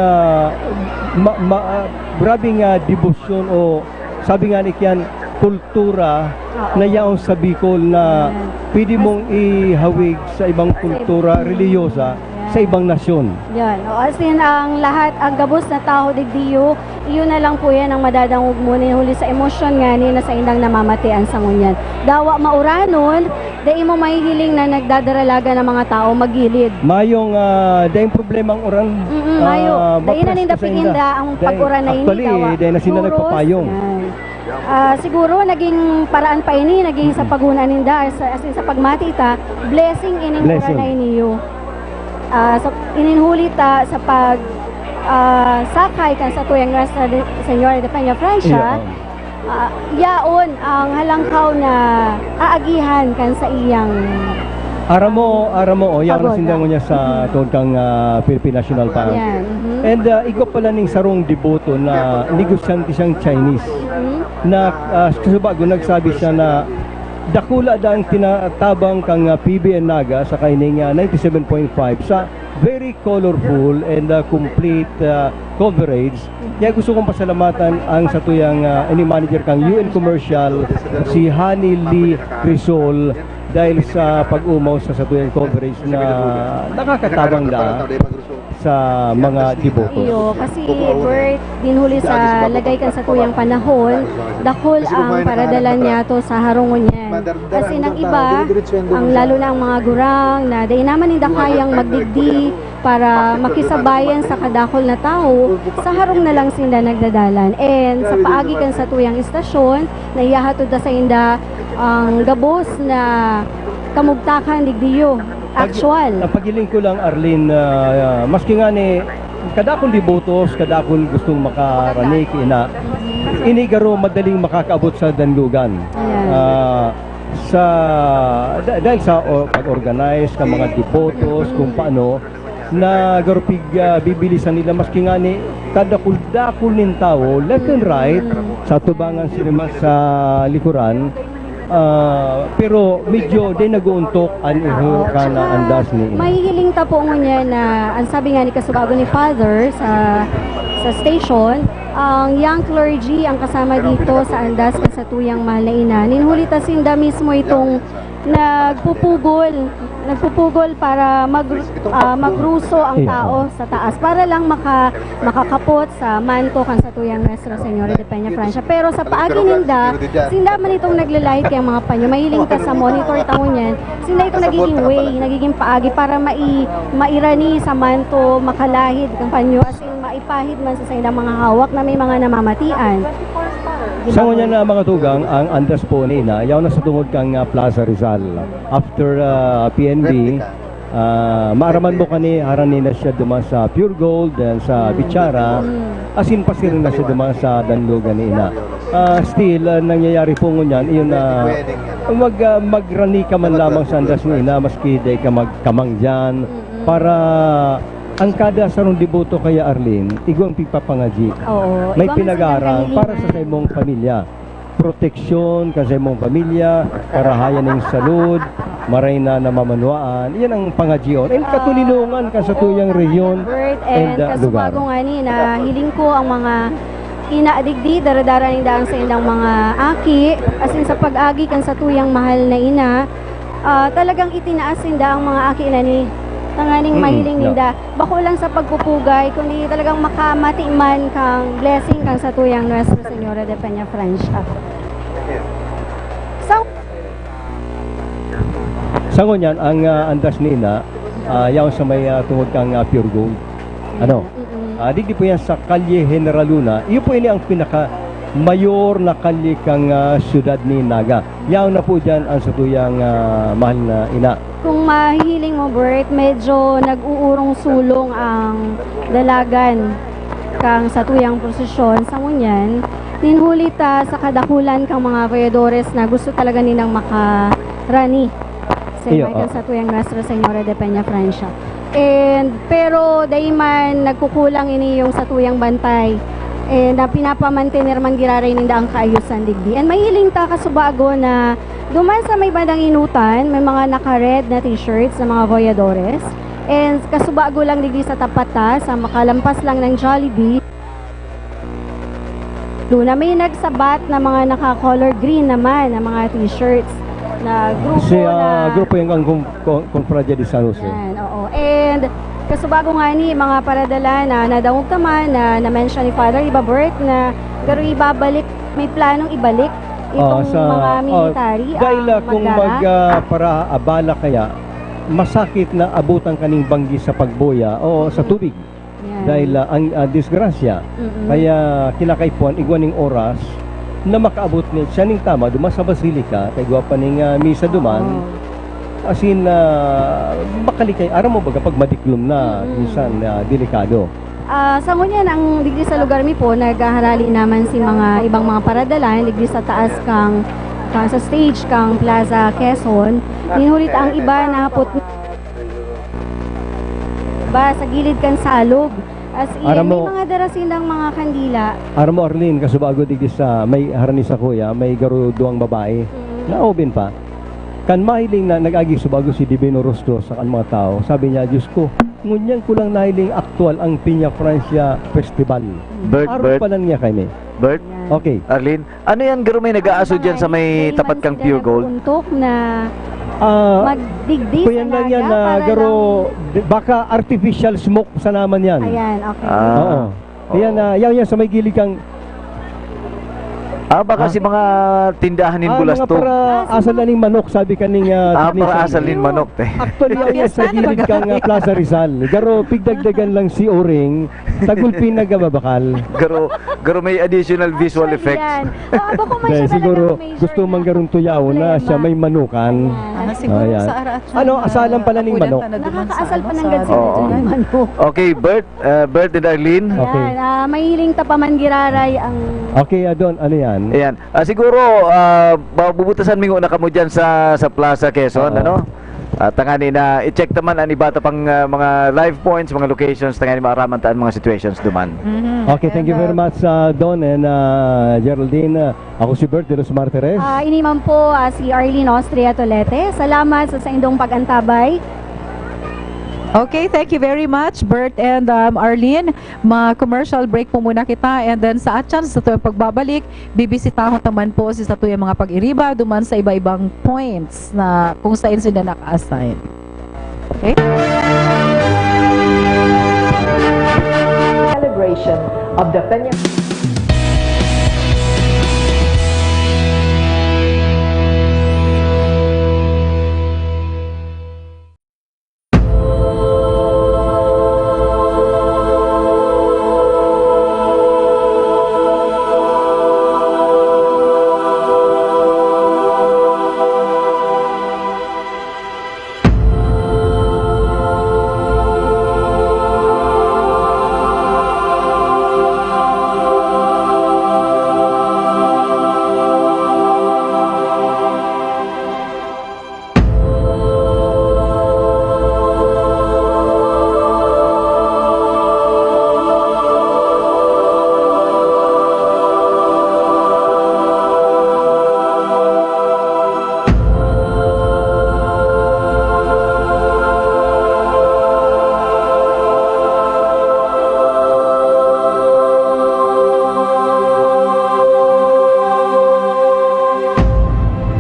grabing debosyon o sabi nga ni Kian, kultura na yaong sa Bicol na pwede mong ihawig sa ibang kultura reliyosa sa ibang nasyon. Yan. As in, ang lahat, ang gabos na tao digdiyo, iyon na lang po yan ang madadangog mo huli sa emosyon nga ni na sa indang namamatian sa ngunyan. Dawa mauranon, dahil mo mahihiling na nagdadaralaga ng mga tao magilid. Mayong dahil problemang uran. Mayo. Dahil na nindapiginda ang pag-uran na ini. Actually, dahil na sila nagpapayo. Siguro naging paraan pa ini, naging sa pagunan ninda, as in sa pagmatita, blessing ining uran na iniyo. So, ininhuli ta sa pag sakay kan sa tuyang Nuestra Señora de Peña Francia, yaon ang halangkaw na aagihan kan sa iyang Aram mo, yaw na Pagoda. sindango niya sa tuod kang Philippine National Bank. Yan. And ikaw pala ning sarong deboto na negosyante siyang Chinese. Na bago nagsabi siya na dakula daang tinatabang kang PBN Naga sa kaining 97.5 sa very colorful and complete coverage. Kaya gusto kong pasalamatan ang satuyang any manager kang UN Commercial, si Hani Lee Crisol, dahil sa pag-umaw sa satuyang coverage na nakakatabang da sa mga deboto. Iyo, kasi Bert, dinhuli sa lagay kan sa tuyang panahon, dakol ang paradalan niya to sa harungon niya. Kasi nang iba, ang lalo na ang mga gurang na day naman hindi kayang magdigdi para makisabayan sa kadakol na tao, sa harong na lang sinda nagdadalan. And sa paagi kan sa tuyang istasyon, naiyahatod da sa inda ang gabos na kamugtakan digdiyo. Actual. Pagiling ko lang, Arlene, maski nga ni kadakol debotos, kadakol gustong makaranik inigaro madaling makakaabot sa danlugan. Dahil sa pag-organize ng mga debotos, kung paano na garupig bibilisan nila maski nga ni kadakul-dakul nin tao left and right sa tubangan sila sa likuran. Pero medyo din nag-uuntok ang kana andas ni Mahihiling tapo mo niya na ang sabi nga ni kasubago ni Father sa station, ang young clergy ang kasama dito sa andas sa tuyang mahal na ina. Ninhulita sinda mismo itong nagpupugol para magruso ang tao sa taas para lang makakapot sa manto kan sa tuyang Nuestra Señora de Peña Francia. Pero sa paagi ninda, sinda man itong naglalahit kayang mga panyo, mahiling ka sa monitor taon yan, sinda itong nagiging paagi para mairani sa manto, makalahid kang panyo, as in maipahid man sa sinda mga hawak na may mga namamatian. Sa kanya na mga tugang, ang andas po ni Ina, yaw na sa tungod kang Plaza Rizal. After PNB, maaraman mo kani, haran na siya duman sa Pure Gold, then sa Bichara, asin pasirin na siya duman sa Danlugan ni Ina. Still, nangyayari po ngunyan, iyon na magrani ka man lamang sa andas ni Ina, maski day ka magkamang dyan, para ang kada sarong deboto kaya Arlene, igwang pipapangaji. Oo, may pinag-arang para sa imong pamilya. Proteksyon sa imong pamilya, karahayan ng salud, maray na namamanwaan. Yan ang pangajion. And katulilungan ka sa tuyang rehiyon and lugar. Kasubago nga ni na hiling ko ang mga inaadigdi, daradara ng daan sa inang mga aki, as in sa pag-agi kan sa tuyang mahal na ina, talagang itinaasin da ang mga aki na ni tanganing mahiling ninda. Bako lang sa pagpupugay, kundi talagang makamati man kang blessing kang sa tuyang Nuestra Señora de Peña Francia. Sa ngunyan, ang andas ni Ina, yaw sa may tungod kang Pure Gold. Ano? Di po yan sa Kalye General Luna. Iyo po ini ang pinaka-mayor na kalye kang syudad ni Naga. Yaw na po dyan ang sa tuyang mahal na Ina. Kung mahihiling mo, Bert, medyo nag-uurong sulong ang dalagan kang sa tuyang prosesyon sa ngunyan. Ninhulita sa kadakulan kang mga veedores na gusto talaga nilang makarani sa tuyang Nuestra Señora de Peña Francia. Pero dayman nagkukulang ini yung sa tuyang bantay. Na pinapamantener man giraray ninda ang kaayusan digdi. And mahiling ta kasubago na duman sa may bandang inutan, may mga naka-red na t-shirts ng mga voyadores. And kasubago lang digdi sa tapata, sa makalampas lang ng Jollibee. Luna may nagsabat na mga naka-color green naman na mga t-shirts na grupo grupo yung Confradia de San Jose. Yan, oo. And kasubago nga ni mga paradala na nadangog taman na na-mention ni Father Ibabert na pero ibabalik, may planong ibalik itong mga military. Dahil kung para abala kaya, masakit na abutan kaning banggi sa pagboya o sa tubig. Yan. Dahil ang disgrasya. Kaya kinakaipuan, igwaning oras na makaabot niya siya ning tama duman sa Basilika, kay gwa pa ning misa duman. Asin makalikay, aram mo ba kapag madiklom na, minsan delikado. Sa ngunyan, ang digdi sa lugar mi po, naghaharali naman si mga ibang mga paradalan, digdi sa taas kang sa stage kang Plaza Quezon. Ninulit ang iba na put ba sa gilid kan salog. As in, may mga darasinang mga kandila. Aram mo, Arlene, kasubago digdi sa may harani sa kuya, may garo duwang babae. Naobin pa. Kan mahiling na nag-agi subago si Divino Rostro sa kan mga tao, sabi niya, Diyos ko, ngunyan ko lang nahiling aktual ang Piña Francia Festival. Bert, Araw pa lang niya kami. Bert? Okay. Arlene, ano yan garo may nag-aaso dyan sa may tapat kang Pure Gold? Untok na magdigdi Kuya lang yan na garo, baka artificial smoke sa naman yan. Ayan, okay. Oo. Ayan, yan sa may gilid kang baka si mga tindahan nin bulas mga to. para asal na ning manok, sabi kaning para asal nin manok, te. Actually, yan sa gilid kang Plaza Rizal. Garo, pigdagdagan lang si O-ring, tagulpin na gababakal. Garo may additional visual effects. Siguro, gusto mang garong tuyaw na siya may manukan. Siguro sa araat. Asalan pala ning manok. Nakakaasal pa ng gansin ng manok. Okay, Bert and Arlene. Okay. Mahiling tapaman giraray ang... Okay, Adon, ano yan? Ayan. Siguro, bubutasan mingo na kamo dyan sa Plaza Quezon, ano? Tangani na i-check naman ang iba pang mga live points, mga locations, tangani maaraman taan mga situations duman. Okay, thank you very much, Don and Geraldine. Ako si Bert de los Martires. Iniman po si Arlene Austria Tolete. Salamat sa indong pag-antabay. Okay, thank you very much, Bert and Arlene. Ma-commercial break po muna kita and then sa atyan sa tuyang pagbabalik, bibisitahon naman po si sa tuyang mga pag-iriba duman sa iba-ibang points na kung saan sila naka-assign. Okay? Celebration of the Peña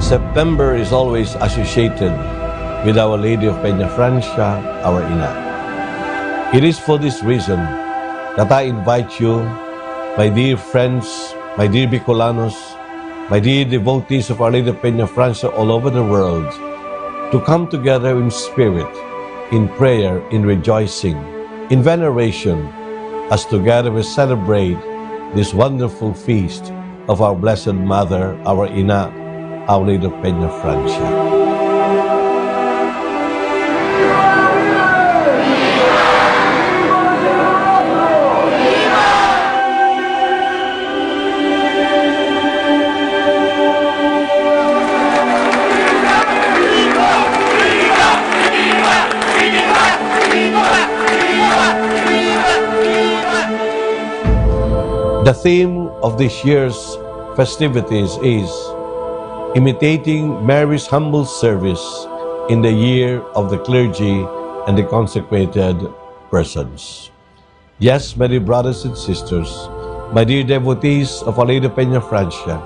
September is always associated with Our Lady of Peña Francia, our Ina. It is for this reason that I invite you, my dear friends, my dear Bicolanos, my dear devotees of Our Lady of Peña Francia all over the world, to come together in spirit, in prayer, in rejoicing, in veneration, as together we celebrate this wonderful feast of our Blessed Mother, our Ina, Our Lady of Peña Francia. The theme of this year's festivities is imitating Mary's humble service in the year of the clergy and the consecrated persons. Yes, my dear brothers and sisters, my dear devotees of Our Lady of Peña Francia,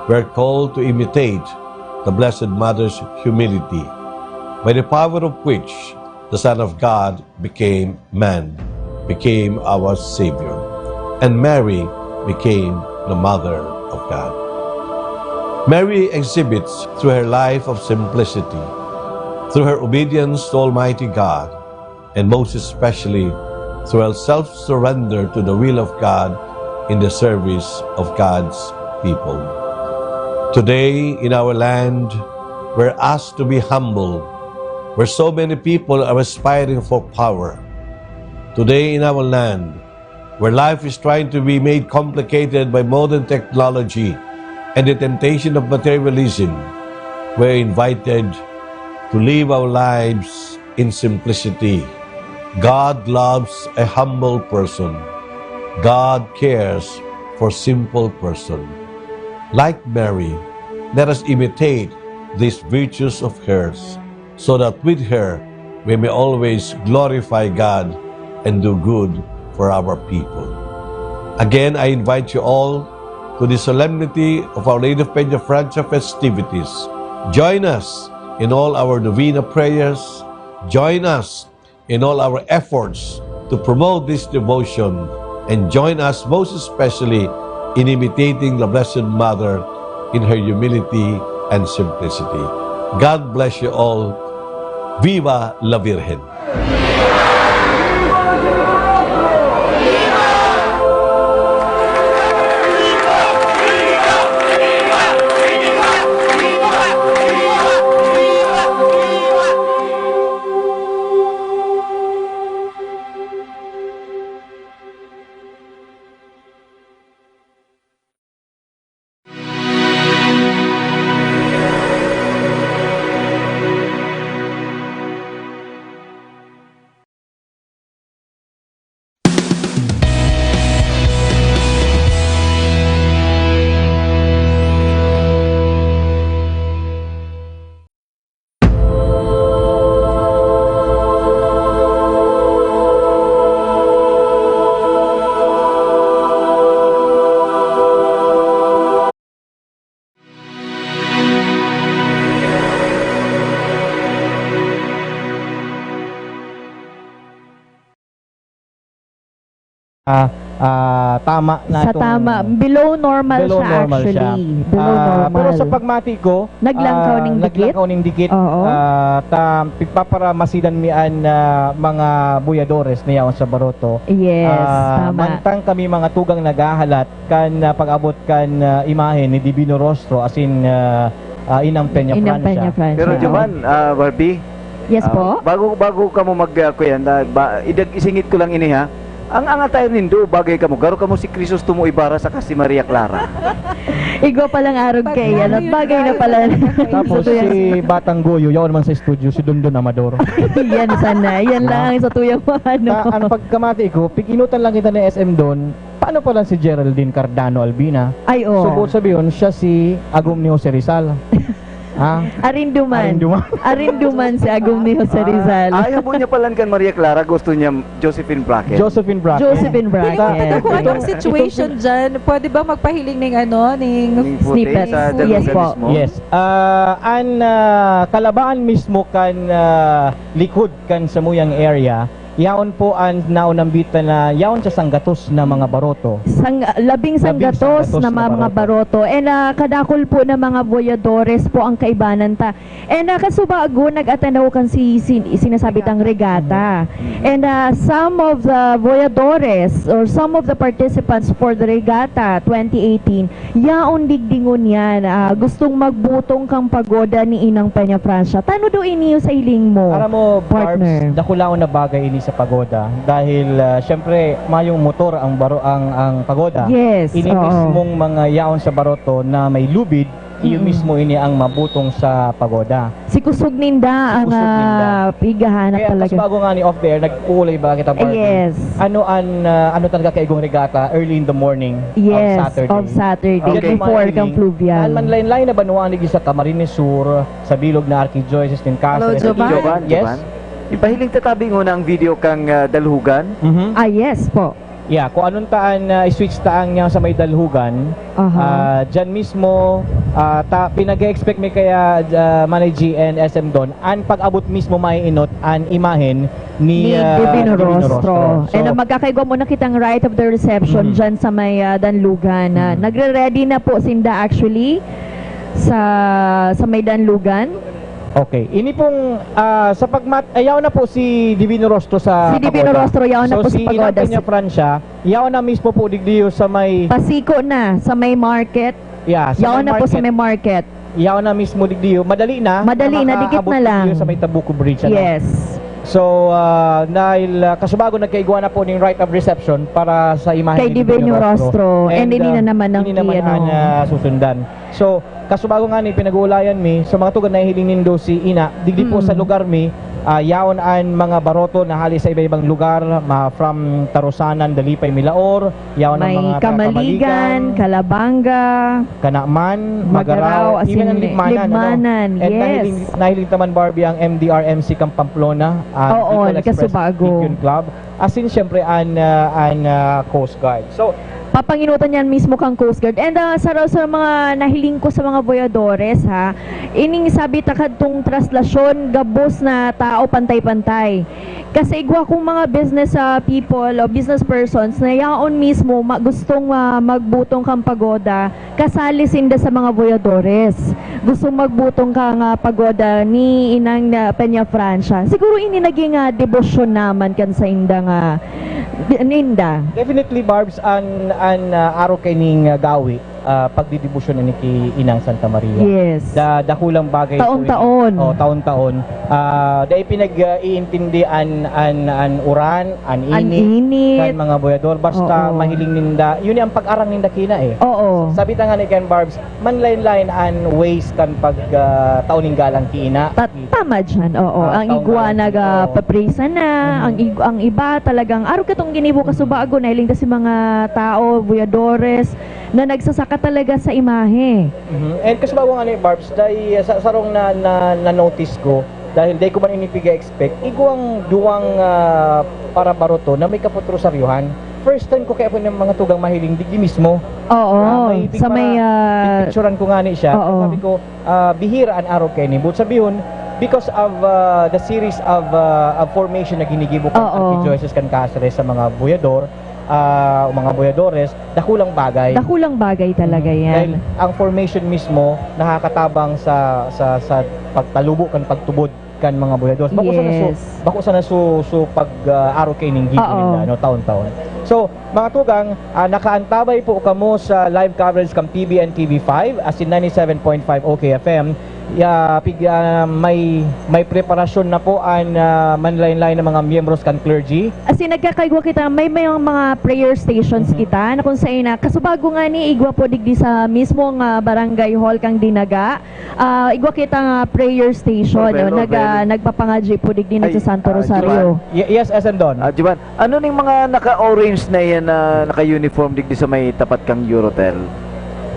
we are called to imitate the Blessed Mother's humility, by the power of which the Son of God became man, became our Savior, and Mary became the Mother of God. Mary exhibits through her life of simplicity, through her obedience to Almighty God, and most especially through her self-surrender to the will of God in the service of God's people. Today, in our land, we're asked to be humble, where so many people are aspiring for power. Today, in our land, where life is trying to be made complicated by modern technology and the temptation of materialism, we're invited to live our lives in simplicity. God loves a humble person. God cares for simple person. Like Mary, let us imitate these virtues of hers, so that with her we may always glorify God and do good for our people. Again, I invite you all to the solemnity of Our Lady of Peña Francia festivities. Join us in all our novena prayers. Join us in all our efforts to promote this devotion, and join us most especially in imitating the Blessed Mother in her humility and simplicity. God bless you all. Viva la Virgen! Tama na Sa tama, below normal below siya normal actually. siya. Below normal. Pero sa pagmati ko, Naglangkaw ning dikit? Naglangkaw ning dikit. Oo. Pagpapara masidan mian mga buyadores niya sa baroto. Yes, tama. Mantang kami mga tugang nagahalat kan pag-abot kan imahe ni Divino Rostro as in Inang Peña Inang Francia. Peña Francia. Pero Jovan, Barbie, Yes po. bago ka mo kuyan, isingit ko lang ini ha. Ang tayo nindo, bagay ka mo. Garo ka mo si Crisos tumo ibara sa kasi Maria Clara. Igo palang arog kay yan at bagay na pala. Tapos si Batang Goyo, yaw naman sa studio, si Dondon Amador. Yan sana. Yan lang sa tuyang ano. Ang pagkamati ko, piginutan lang kita ni SM Don, paano pa lang si Geraldine Cardano Albina? Ay, oo. So, bukod sabihin, siya si Agum ni Jose Rizal. Arinduman si Agum ni Jose Rizal. Ayaw mo niya palan kan Maria Clara, gusto niya Josephine Brackett. Josephine Brackett. Pinupunta ko anong situation dyan. Pwede ba magpahiling ng snippet? Yes po. Yes. Kalabaan mismo kan likod kan sa muyang area, yaon po ang naunambitan na yaon sa sanggatos na mga baroto. Labing sanggatos na mga baroto. And kadakol po na mga boyadores po ang kaibanan ta. And kasubago nag-attend ako kan sinasabi tang regata. And some of the boyadores or some of the participants for the regata 2018, yaon digdingon yan. Gustong magbutong kang pagoda ni Inang Peña Francia. Tano do iniyo sa iling mo, para mo, partner? Barbs, dakulaon na bagay ini sa pagoda dahil syempre mayong motor ang pagoda. Yes. Ini mismong mga yaon sa baroto na may lubid, iyo mismo ini ang mabutong sa pagoda. Si kusog ninda ang pigahanap Kaya talaga. mas bago nga ni off there, nagkulay ba kita Barbie? Yes. Ano talaga kaigong regata early in the morning Yes, of Saturday. Okay. Before kang fluvial. An manlain-lain na banuan ni sa Camarines Sur, sa bilog na Arquidiocese Sistine Castro. Hello, Jovan. Yes. Ipahiling tatabi ngo na ang video kang dalhugan. Yes po. Yeah, kung anong taan i-switch taan niya sa may dalhugan, dyan mismo pinag-expect may kaya Manay G and SM Don an pag-abot mismo may inot an imahen ni Divino Rostro. So, And magkakaigo muna kitang right of the reception dyan sa may Danlugan. Nagre-ready na po sinda actually sa may Danlugan. okay. Ini pong sa ayaw na po si Divino Rostro sa Si Divino pagoda. Rostro, yaw na po sa si pagoda. Inang Peña Francia, yaw na mismo po digdiyo sa may Pasiko na sa may market. yeah, sa Yaw may na po sa market. may market. Yaw na mismo digdiyo. Madali na. Madali na, dikit makaabot na lang. digdiyo sa may Tabuco Bridge. Yes. So, dahil kasubago nagkaigwa na po ng right of reception para sa imahe Kay Dibenyo Rostro. And hindi na naman ng hindi naman susundan. So, kasubago nga ni pinag-uulayan mi, so mga tugad na hiling nindo si Ina, digdi po sa lugar mi, yaon an mga baroto na hali sa iba-ibang lugar, from Tarusanan, Dalipay, Milaor, yaon ang May mga Kamaligan, Kalabanga, Kanaman, Magarao, Magarao, as even in ang Libmanan. Libmanan, And yes. nahiling naman Barbie ang MDRMC Camp Pamplona, Oo, Bicol Express Kasubago. Beacon Club, as in syempre an Coast Guard. So, papanginutan yan mismo kang Coast Guard. And sa mga nahiling ko sa mga boyadores, ha, ining sabi takad tong traslasyon, gabos na tao pantay-pantay. Kasi igwa kong mga business people o business persons na yaon mismo gustong magbutong kang pagoda, kasali sinda sa mga boyadores. Gustong magbutong kang pagoda ni Inang Peña Francia. Siguro ini naging debosyon naman kan sa indang ninda. definitely Barbs an araw kay ning gawi pagdidibusyon ni kay Inang Santa Maria. Yes. Dakulang bagay Taon-taon. Taon-taon. Dahil pinag-iintindi an uran, an init, kan mga boyador basta mahiling ninda. Yun ang pag-arang ninda kina eh. Oo. Sabi ta nga ni Ken Barbs, manlain-lain an ways kan pag tauning galang kina. Tama dyan, oo. Ang igwa nagpaprisa na, ang iba talagang, araw katong ginibo kasubago na hiling si mga tao, boyadores, na nagsasaka talaga sa imahe. And kasubago nga ni Barbs, dahil sarong na notice ko, dahil dahil ko man inipiga-expect, iguang duwang para baroto na may kaputrosaryuhan. First time ko kaya po ng mga tugang mahiling digdi mismo. Oo, sa may picturean ko nga ni siya. Sabi ko, bihira an araw kay ni. But sabihin, because of the series of formation na ginigibo kan Joyces kan Cáceres sa mga boyador, mga boyadores, dakulang bagay. Dakulang bagay talaga yan. Dahil ang formation mismo nakakatabang sa pagtalubo kan pagtubod kan mga boyadores. Bako sana su pag araw kay ning gibo nila no taon-taon. So, mga tugang, nakaantabay po kamo sa live coverage kam PBN TV5 as in 97.5 OKFM. May preparasyon na po ang manlain-lain ng mga miyembros kan clergy. As in, nagkakaigwa kita, may mga prayer stations kita na kung saan kasubago nga ni igwa po digdi sa mismong barangay hall kang dinaga. Igwa kita nga prayer station, nagpapangadji po digdi na sa Santo Rosario. Yes, SM Don. Jivan, ano ning mga naka-orange na yan na naka-uniform digdi sa may tapat kang Eurotel?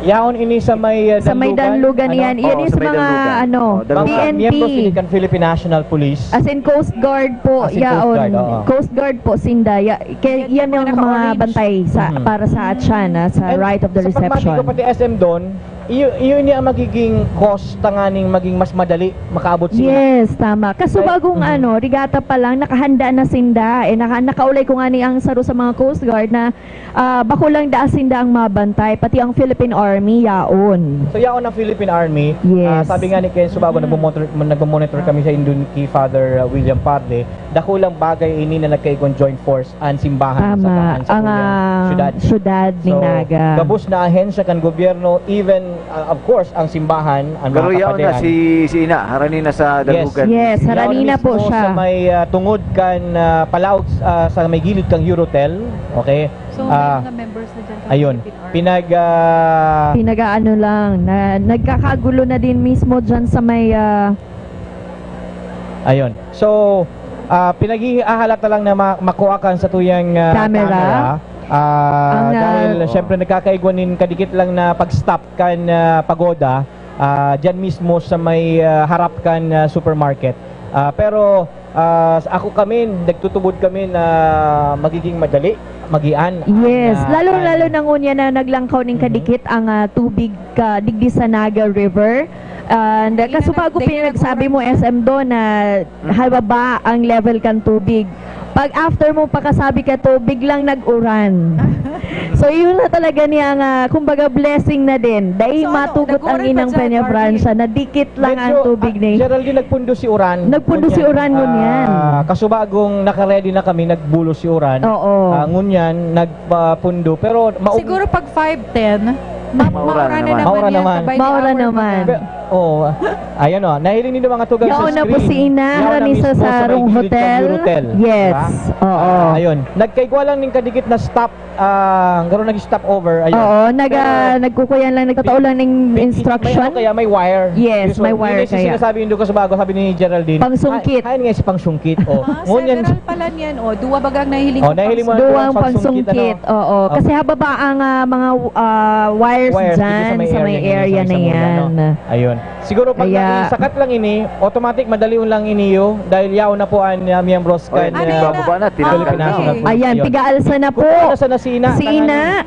Yaon ini sa may Danlugan yan. Yan is mga PNP. Kan Philippine National Police. As in Coast Guard po, yaon. Coast Guard po, Sinda. Yan yung mga bantay para sa Atyan, sa right of the reception. Sa pagmati ko pati SM Don, yun ang magiging cost tanganing maging mas madali makaabot sila. Yes, tama. Kasubagong rigata pa lang, nakahanda na Sinda. Nakaulay ko nga ni ang saro sa mga Coast Guard na bako lang Sinda ang mabantay, pati ang Philippine Army, yaon. So yaon ang Philippine Army. Yes. Sabi nga ni Ken Subago, nagmo-monitor kami sa Indon kay Father William Parde, dakulang bagay ini na nagkaigong joint force ang simbahan sa syudad ni Naga. Gabos na ahensya kan gobyerno, even of course ang simbahan, ang pero mga yaon na si Ina, harani na sa Dalugan. Yes, harani na po siya. Sa may tungod kan palaot sa may gilid kang Eurotel, okay? So, may mga members na dyan. Ayun, pinag-ano lang, nagkakagulo na din mismo dyan sa may... Ayun. So, pinag-ihahalata lang na makuha sa tuyang camera. Dahil syempre nagkakaigwanin kadikit lang na pag-stop kan pagoda dyan mismo sa may harap kan supermarket. Pero ako nagtutubod kami na magiging madali, magian. Yes, lalo-lalo na ngunya na naglangkaw ning kadikit ang tubig digdi sa Naga River. And kasubago pinagsabi mo SM do na hababa ang level kan tubig. Pag after mo pakasabi ka to, biglang nag-uran. So yun na talaga niya kumbaga blessing na din. Dahil matugot ang Inang Peña Francia na dikit lang ang tubig ni. Geraldine, nagpundo si uran. Nagpundo si uran ngunyan. Kasubagong naka-ready na kami, nagbulo si uran. Oo. Ngunyan, nagpundo. Pero siguro pag 5:10 Maura naman. Maura naman. Oh, ayan o. Nahiling nito mga tugang sa Yaon screen. na po si Ina, Ranisa sa Rong Hotel. Yes. Oo. Ayun. Nagkaigwa lang ning kadikit na stop. Garo nag-stop over. Ayun. Oo, nagkukuyan lang, nagtatao lang ng instruction. May kaya may wire. Yes, may wire Yun kaya. yung sinasabi yung sa bago, sabi ni Geraldine. Pangsungkit. Hain nga si pangsungkit. Oh. Ngunyan, Several pala niyan. O, duwa bagang nahiling Oh, nahiling mo Duwang pangsungkit. Oo. Kasi hababa ang mga wires dyan sa may area na yan. Ayun. Siguro pag sakat lang ini, automatic madali lang iniyo dahil yaw na po ang miyembros kan Bababa na, tinatanggal na. Ayan, tigaalsa na po. Nasa na si Ina. Si Ina.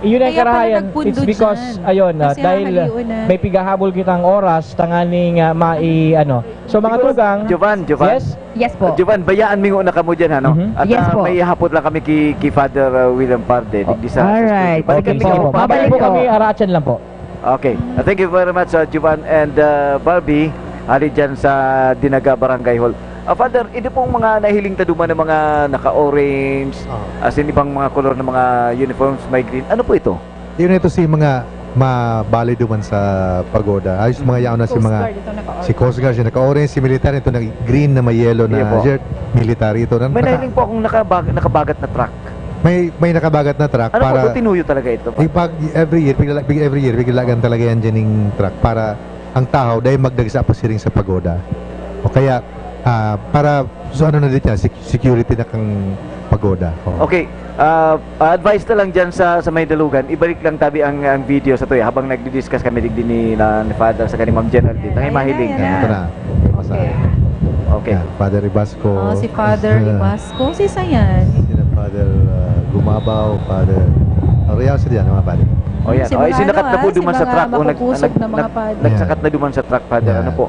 Iyon ang Kaya pala karahayan. nagpundo It's because, dyan. ayun, Kasi dahil hahaliw na. may pigahabol kitang oras, tanganing So mga tugang. Jovan. Yes? Yes po. Jovan, bayaan mingo na kamo dyan, ano? At Yes po. may hapot lang kami ki Father William Parde. Digdi sa Alright. Okay, Okay po. babalik po kami, arachan lang po. Okay. Thank you very much, Jovan and Barbie. Ali dyan sa Dinaga Barangay Hall. Father, ito pong mga nahiling taduman ng mga naka-orange, as in ibang mga color ng mga uniforms, may green. Ano po ito? Yun ito si mga mabali duman sa pagoda. Ayos mga yaon na si mga si Coast Guard, si naka-orange, si military ito na green na may yellow na shirt, military ito. May nahiling po akong nakabagat na truck. May nakabagat na truck Ano para po ito tinuyo talaga ito? Pag every year biglagan talaga yan dyan yung truck para ang tao dahil magdagsa pa siring sa pagoda. O kaya para so ano na dito security na kang pagoda. Okay, advice na lang dyan sa may dalugan, ibalik lang tabi ang video sa tuya habang nagdi-discuss kami digdi ni Father sa kanina Ma'am Geraldine. Tangay mahiling. Ito na. Okay. Father Ibasco. Si Father Ibasco. Si Sayan. Father Gumabaw, Father Ariel sa diyan mga pare. O yan. Sinakat na po duman sa truck. Nagsakat na duman sa truck, Father. Ano po?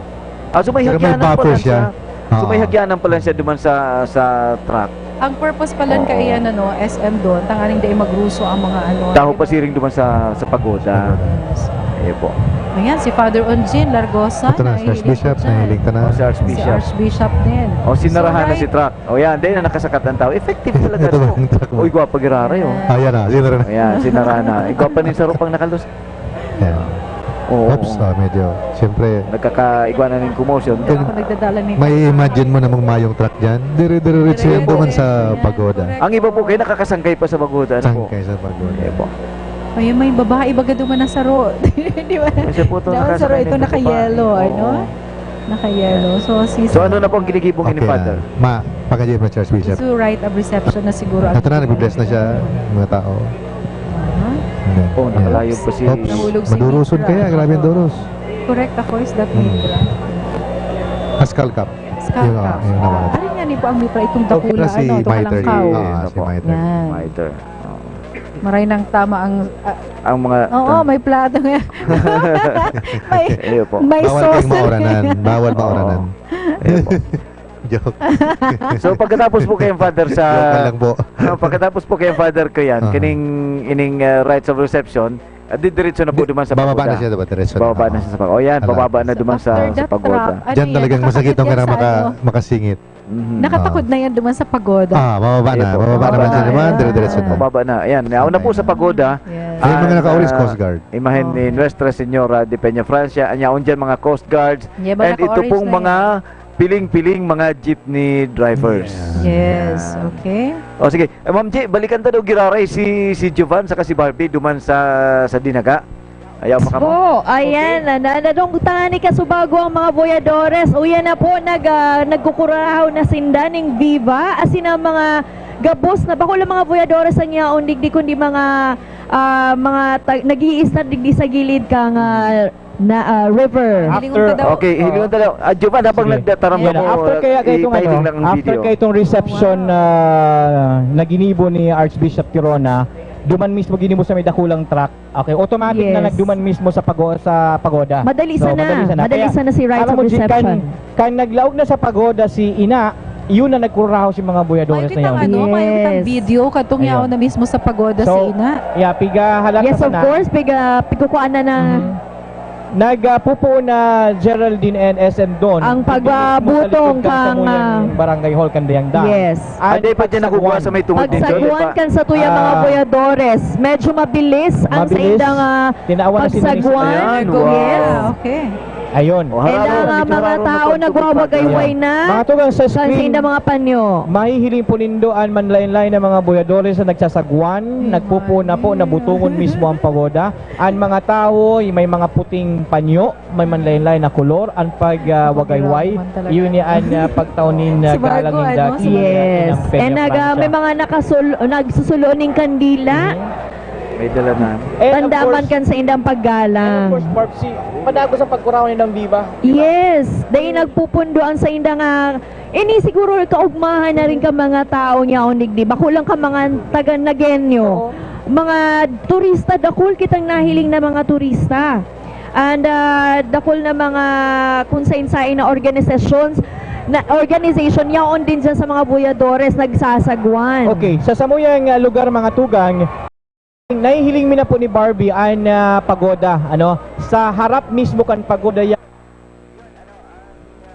So may hagyanan pala siya. So may hagyanan pala siya duman sa truck. Ang purpose pala kaya SM doon, tangaling dahil magruso ang mga Taho pa siring duman sa pagoda. Ayan po. Ayan, si Father Onjin Largosa. Ito na, si Archbishop, nahiling ka na. Si Archbishop. Si Archbishop din. Sinarahan na si truck. Yan, dahil na nakasakat ng tao. Effective talaga. Uy, gwapa giraray. Ayan na, sinarahan na. Ayan, sinarahan na. Gwapa ni Sarupang nakalus. Oops, medyo, siyempre. Nagkakaigwanan ng commotion. May imagine mo namang mayong truck dyan. Dire-diretso yan duman sa pagoda. Ang iba po kayo nakakasangkay pa sa pagoda. Sangkay sa pagoda. Ayan po. Ay, may babae baga duman na saro. Di ba? Kasi po ito Saro ito naka-yellow, Naka-yellow. So ano na po ang ginigibong ni Father? Pagkajip na Church Bishop. So right of reception na siguro. Ito na, nag-bless na siya, mga tao. Nakalayo pa si... Madurusod kaya, grabe ang durus. Correct ako, is that Mitra? Skull Cup. Skull Cup. Ano nga ni po ang Mitra itong dakula, si Miter. Si Miter. Miter. Maray nang tama ang mga... Oo, may plato nga. may bawal sauce. kayong maoranan. Bawal maoranan. Joke. So pagkatapos po kayong Father sa... Pagkatapos po kayong Father ko yan, kining rites of reception, diretso na po duman sa pagoda. Bababa na siya, diretso. Bababa na siya sa pagoda. O yan, bababa na duman sa pagoda. Diyan talagang masakit ang karang makasingit. Nakatakot na yan duman sa pagoda. Bababa na. Bababa naman siya naman, diretso na. Bababa na. Ayan, nauna po sa pagoda. Ay, mga naka-orange Coast Guard. Imahen ni Nuestra Señora de Peña Francia. Anyaon dyan mga Coast Guards. And ito pong mga piling-piling mga jeepney drivers. Yes, okay. O sige, Ma'am J, balikan ta daw giraray si Jovan saka si Barbie duman sa Dinaga. Ayaw pa ka mo? Po, ayan, nanadong tangani ka subago ang mga boyadores. Uyan na po, nagkukurahaw na sindaning Viva. Asin ang mga gabos na bako lang mga boyadores ang yaon digdi kundi mga nag-iisa digdi sa gilid kang river. Okay, hilingon tayo. Jovan, habang nagdataram ka mo, after kaya itong reception na ginibo ni Archbishop Tirona, duman mismo ginimo sa may dakulang truck. Okay, automatic na nagduman mismo sa pagoda. Madali sana si rites of reception. Kan naglaog na sa pagoda si Ina, yun na nagkurahaw si mga boyadores na yun. May utang video katong yaw na mismo sa pagoda si Ina. Yeah, piga halata yes, of course, piga pikukuan na ng Nagpupo na Geraldine and SM Don. Ang pagbutong kang Barangay Hall Candayang Dam. Yes. Ade pa dyan nakukuha sa may tungod dito. Pagsagwan kan sa tuyang mga boyadores. Medyo mabilis ang sa Mabilis. indang Tinaawan na si pagsagwan. Ayan, Yes. wow. Okay. Ayun. And mga tao nagwawagayway na Mga tugang sa sa screen, indang mga panyo. mahihiling po nindoan manlain-lain ng mga boyadores na nagsasagwan, nagpupuna po, nabutungon mismo ang pagoda. Ang mga tao, may mga puting panyo, may manlain-lain na kolor, ang pagwagayway, yun yan pagtaunin Si Marco, galangin ano? dati. Yes. And may mga nagsusulo ng kandila. May dala na. Tandaman kan sa indang paggalang. Of course, Barb, padago sa pagkurawan ng Viva. Yes, dahil nagpupundoan sa indang ini siguro kaugmahan na rin ka mga tao niya o nigdi. Bakulang ka mga taga Nagenyo. Mga turista, dakul kitang nahiling na mga turista. And dakul na mga kung sain-sain na organizations organization yaon din dyan sa mga buyadores nagsasagwan. Okay, sa samuyang lugar mga tugang, nahihiling mi na po ni Barbie ang pagoda, sa harap mismo kan pagoda yan.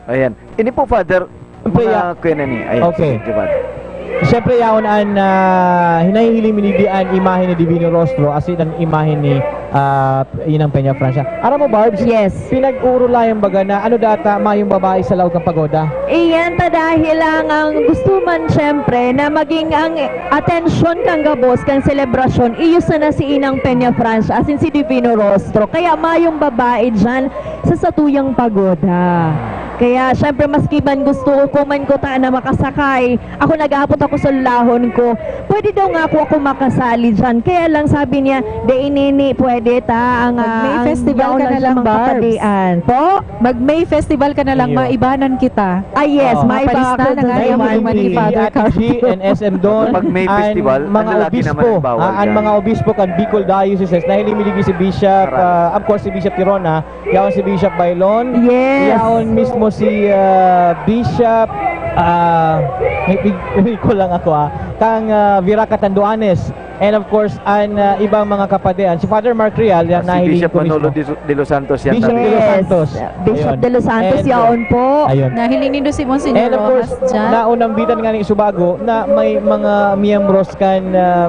Ayan. Ini po, Father, mga kuya ni. Ayan, Okay. sige, Father. Siyempre yaon ang hinahihiling mi ni ang imahe ni Divino Rostro as in ang imahe ni Inang Peña Francia. Aram mo, Barbs? Yes. Pinag-urulayang baga na data mayong babae sa loob ng pagoda? Iyan ta dahil ang gusto man syempre na maging ang atensyon kang gabos kang selebrasyon iyos na si Inang Peña Francia as in si Divino Rostro. Kaya mayong babae dyan sa satuyang pagoda. Kaya syempre maski man gusto ko man ko ta na makasakay, ako nag-aapot ako sa lahon ko. Pwede daw nga ako makasali dyan. Kaya lang sabi niya, inini pwede ta ang Mag-May festival ka na lang, Barbs. Po? Mag-May festival ka na lang, maibanan kita. Yes, mapalis na nga yung mga ni Father G and SM Don. Pag may festival, mga ang lalaki naman ang bawal ang yan. mga obispo kan Bicol Diocese, nahilimiligi si Bishop, of course si Bishop Tirona, yaon si Bishop Bailon, Yes. yaon mismo si Bishop, may ko lang ako kang Vera Catanduanes. And of course, ang ibang mga kapadean. Si Father Mark Real, yan Si nahiling Bishop ko mismo. Manolo de los Santos yan. Bishop tabi. de los Santos. Bishop Ayun. de los Santos, And, yaon po. Ayun. Nahiling nindo si Monsignor And of course, Rojas dyan. naunang bitan nga ni Subago na may mga miyembros kan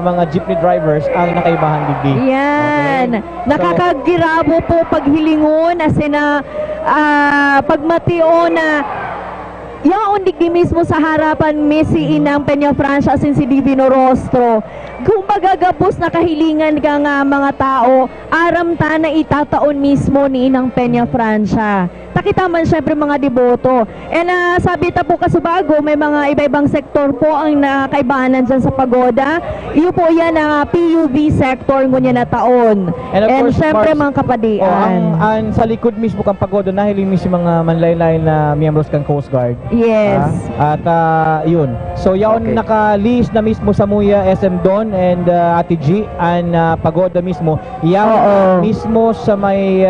mga jeepney drivers ang nakaibahan digdi. Yan. Okay. Nakakagirabo po paghilingon as in pagmatio na yaon digdi mismo sa harapan si Inang Peña Francia as in si Divino Rostro. Kung magagapos na kahilingan ka nga mga tao, aram ta na itataon mismo ni Inang Peña Francia. Takita man syempre mga deboto. And sabi ta po kasubago, may mga iba-ibang sektor po ang nakaibahanan dyan sa pagoda. Iyo po yan ang PUV sector ngunya na taon. And of course, syempre Mars, mga kapadian. ang sa likod mismo kang pagoda, nahiling mismo mga manlaylay na miyembros kang Coast Guard. Yes. At yun. So yaon naka-list na mismo sa Muya SM Don and Ate G ang pagoda mismo. Yaon mismo sa may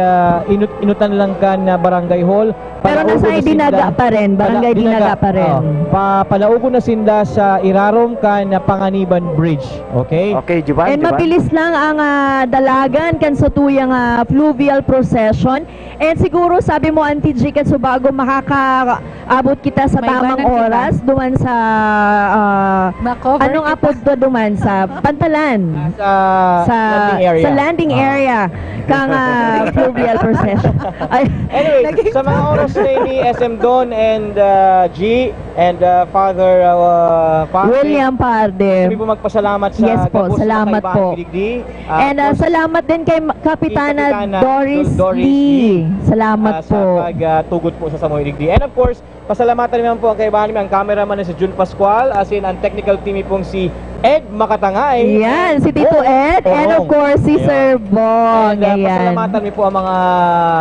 inutan lang ka na Barangay Hall. Pero nasa Dinaga pa rin, Barangay Dinaga pa rin. Palaugo na sinda sa Irarom ka na Panganiban Bridge. Okay? Okay, Juban, And mabilis lang ang dalagan kan sa tuyang fluvial procession. And siguro sabi mo Auntie G kan bago makakaabot kita sa tamang oras duman sa anong apod do duman sa Pantalan. Sa landing area kang fluvial procession. Anyway, sa mga oras na ni SM Don and G and Father William Parde. Kami po magpasalamat sa Yes po, gabos salamat na po. Digdi. And salamat din kay Kapitana Doris Lee. Salamat sa po. pagtugot po sa Samoy Digdi. And of course, pasalamatan naman po ang kaibahan namin, ang cameraman na si Jun Pascual, as in ang technical team pong si Ed Makatangay. Yan, si Tito Ed, and of course si Sir Bong. And pasalamatan mi po ang mga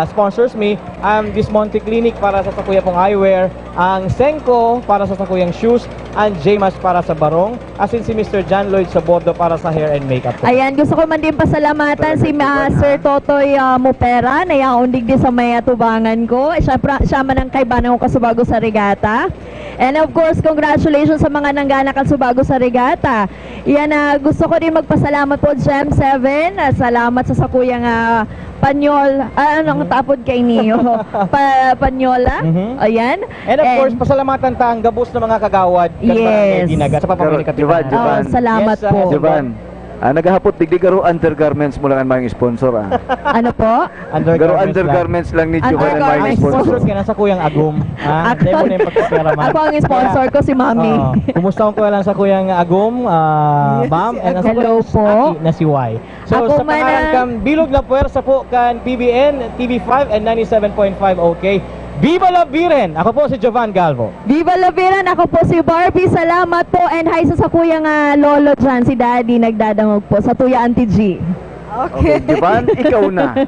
sponsors mi, ang Dismonte Clinic para sa Sakuyapong Eyewear, ang Senko para sa Sakuyang Shoes, ang J-Mas para sa Barong, as in si Mr. John Lloyd sa Bordo para sa hair and makeup. Ayan, gusto ko man din pasalamatan si Sir Totoy Mupera na yaon digdi sa may atubangan ko. Siya man ang kaibanan ko kasubago sa regata. And of course, congratulations sa mga nangganak at subago sa regata. Yan, gusto ko din magpasalamat po, Gem 7. Salamat sa sakuyang Panyol, anong tapod kay Neo? Panyola? Ayan. And of course, pasalamatan ta ang gabos ng mga kagawad. Yes. Dinaga sa papamili Jovan, Jovan. Salamat po. Jovan, naghahapot digdi garo undergarments mo lang ang mga sponsor Ano po? Garo undergarments lang ni Jovan ang mga sponsor. Sponsor ka na sa Kuyang Agum. Hindi mo na yung pagkakera, ma'am. Ako ang sponsor ko si Mami. Kumusta ko lang sa Kuyang Agum, ma'am. And hello po. Na si Y. So Ako sa pangalan kang Bilog na Puwersa po kan PBN, TV5 and 97.5 OK. Viva la Viren! Ako po si Jovan Galvo. Viva la Viren! Ako po si Barbie. Salamat po. And hi sa sakuyang lolo dyan, si Daddy nagdadangog po sa Tuya Auntie G. Okay, Jovan, ikaw na.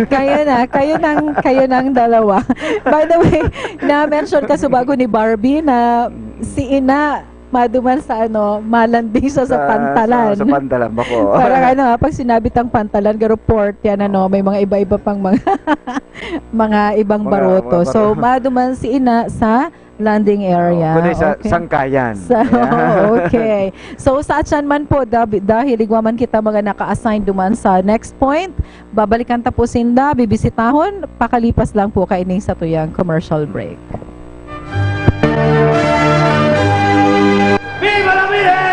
Kayo ng dalawa. By the way, na-mention ka subago ni Barbie na si Ina maduman sa malanding siya sa pantalan. Sa pantalan bako. Parang pag sinabi tang pantalan, garo port yan may mga iba-iba pang mga mga ibang baroto. So maduman si Ina sa landing area. Sa Sangkayan. So, okay. So sa atyan man po dahil igwaman kita mga naka-assign duman sa next point, babalikan ta po sinda, bibisitahon, pakalipas lang po kaining sa tuyang commercial break. ¡Viva la Virgen!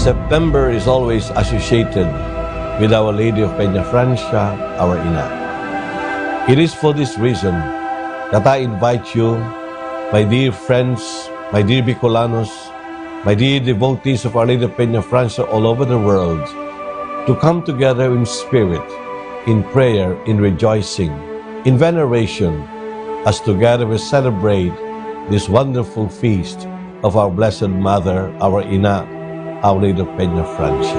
September is always associated with Our Lady of Peña Francia, our Ina. It is for this reason that I invite you, my dear friends, my dear Bicolanos, my dear devotees of Our Lady of Peña Francia all over the world, to come together in spirit, in prayer, in rejoicing, in veneration, as together we celebrate this wonderful feast of our Blessed Mother, our Ina, Our Lady of Peña Francia.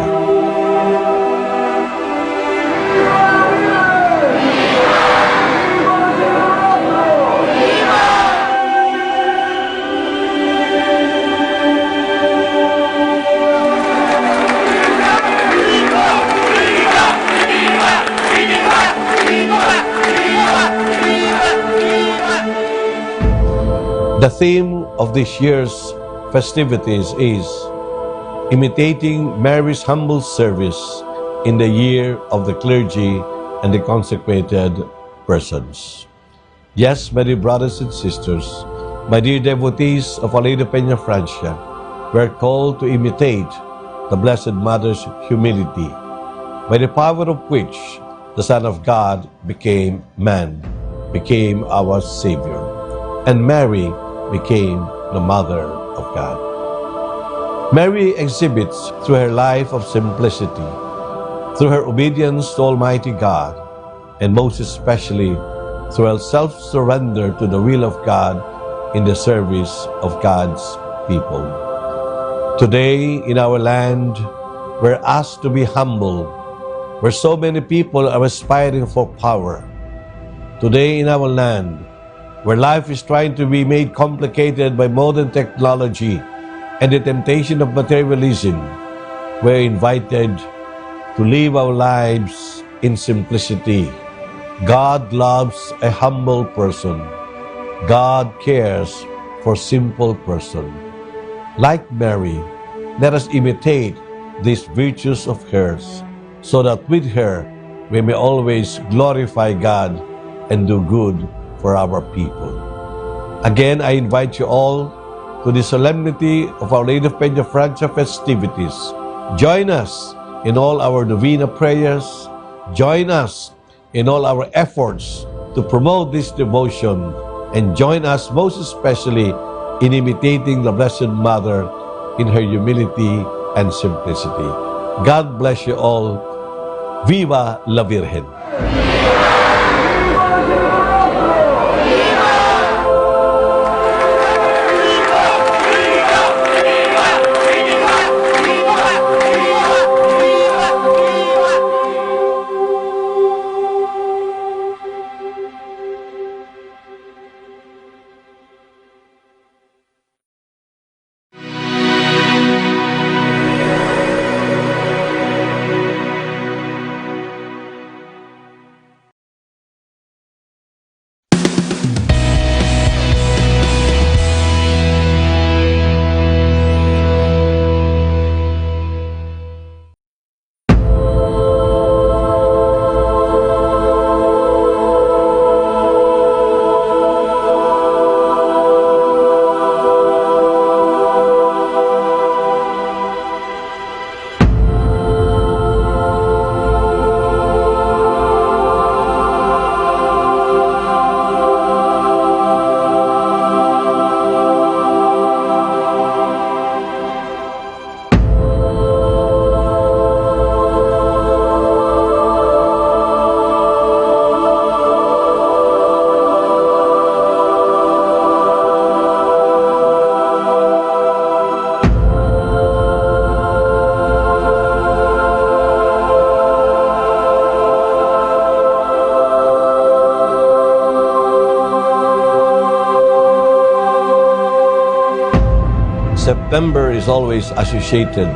The theme of this year's festivities is imitating Mary's humble service in the year of the clergy and the consecrated persons. Yes, my dear brothers and sisters, my dear devotees of Our Lady of Peña Francia, we are called to imitate the Blessed Mother's humility, by the power of which the Son of God became man, became our Savior, and Mary became the Mother of God. Mary exhibits through her life of simplicity, through her obedience to Almighty God, and most especially through her self-surrender to the will of God in the service of God's people. Today in our land, we're asked to be humble, where so many people are aspiring for power. Today in our land, where life is trying to be made complicated by modern technology and the temptation of materialism, we're invited to live our lives in simplicity. God loves a humble person. God cares for simple person. Like Mary, let us imitate these virtues of hers, so that with her we may always glorify God and do good for our people. Again, I invite you all to the solemnity of Our Lady of Peña Francia festivities. Join us in all our novena prayers. Join us in all our efforts to promote this devotion, and join us most especially in imitating the Blessed Mother in her humility and simplicity. God bless you all. Viva la Virgen! September is always associated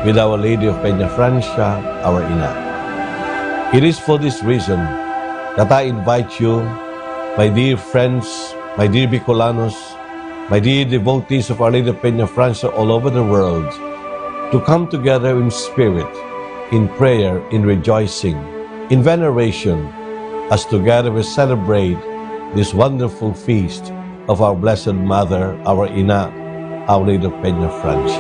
with Our Lady of Peña Francia, our Ina. It is for this reason that I invite you, my dear friends, my dear Bicolanos, my dear devotees of Our Lady of Peña Francia all over the world, to come together in spirit, in prayer, in rejoicing, in veneration, as together we celebrate this wonderful feast of our Blessed Mother, our Ina, Our Lady of Peña Francia.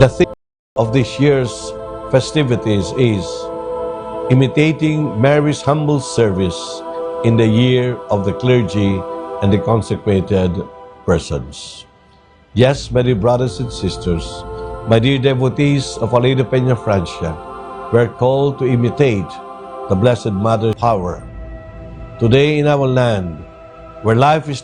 The theme of this year's festivities is imitating Mary's humble service in the year of the clergy and the consecrated persons. Yes, my dear brothers and sisters, my dear devotees of Our Lady of Peña Francia, we are called to imitate the Blessed Mother's power. Today in our land, where life is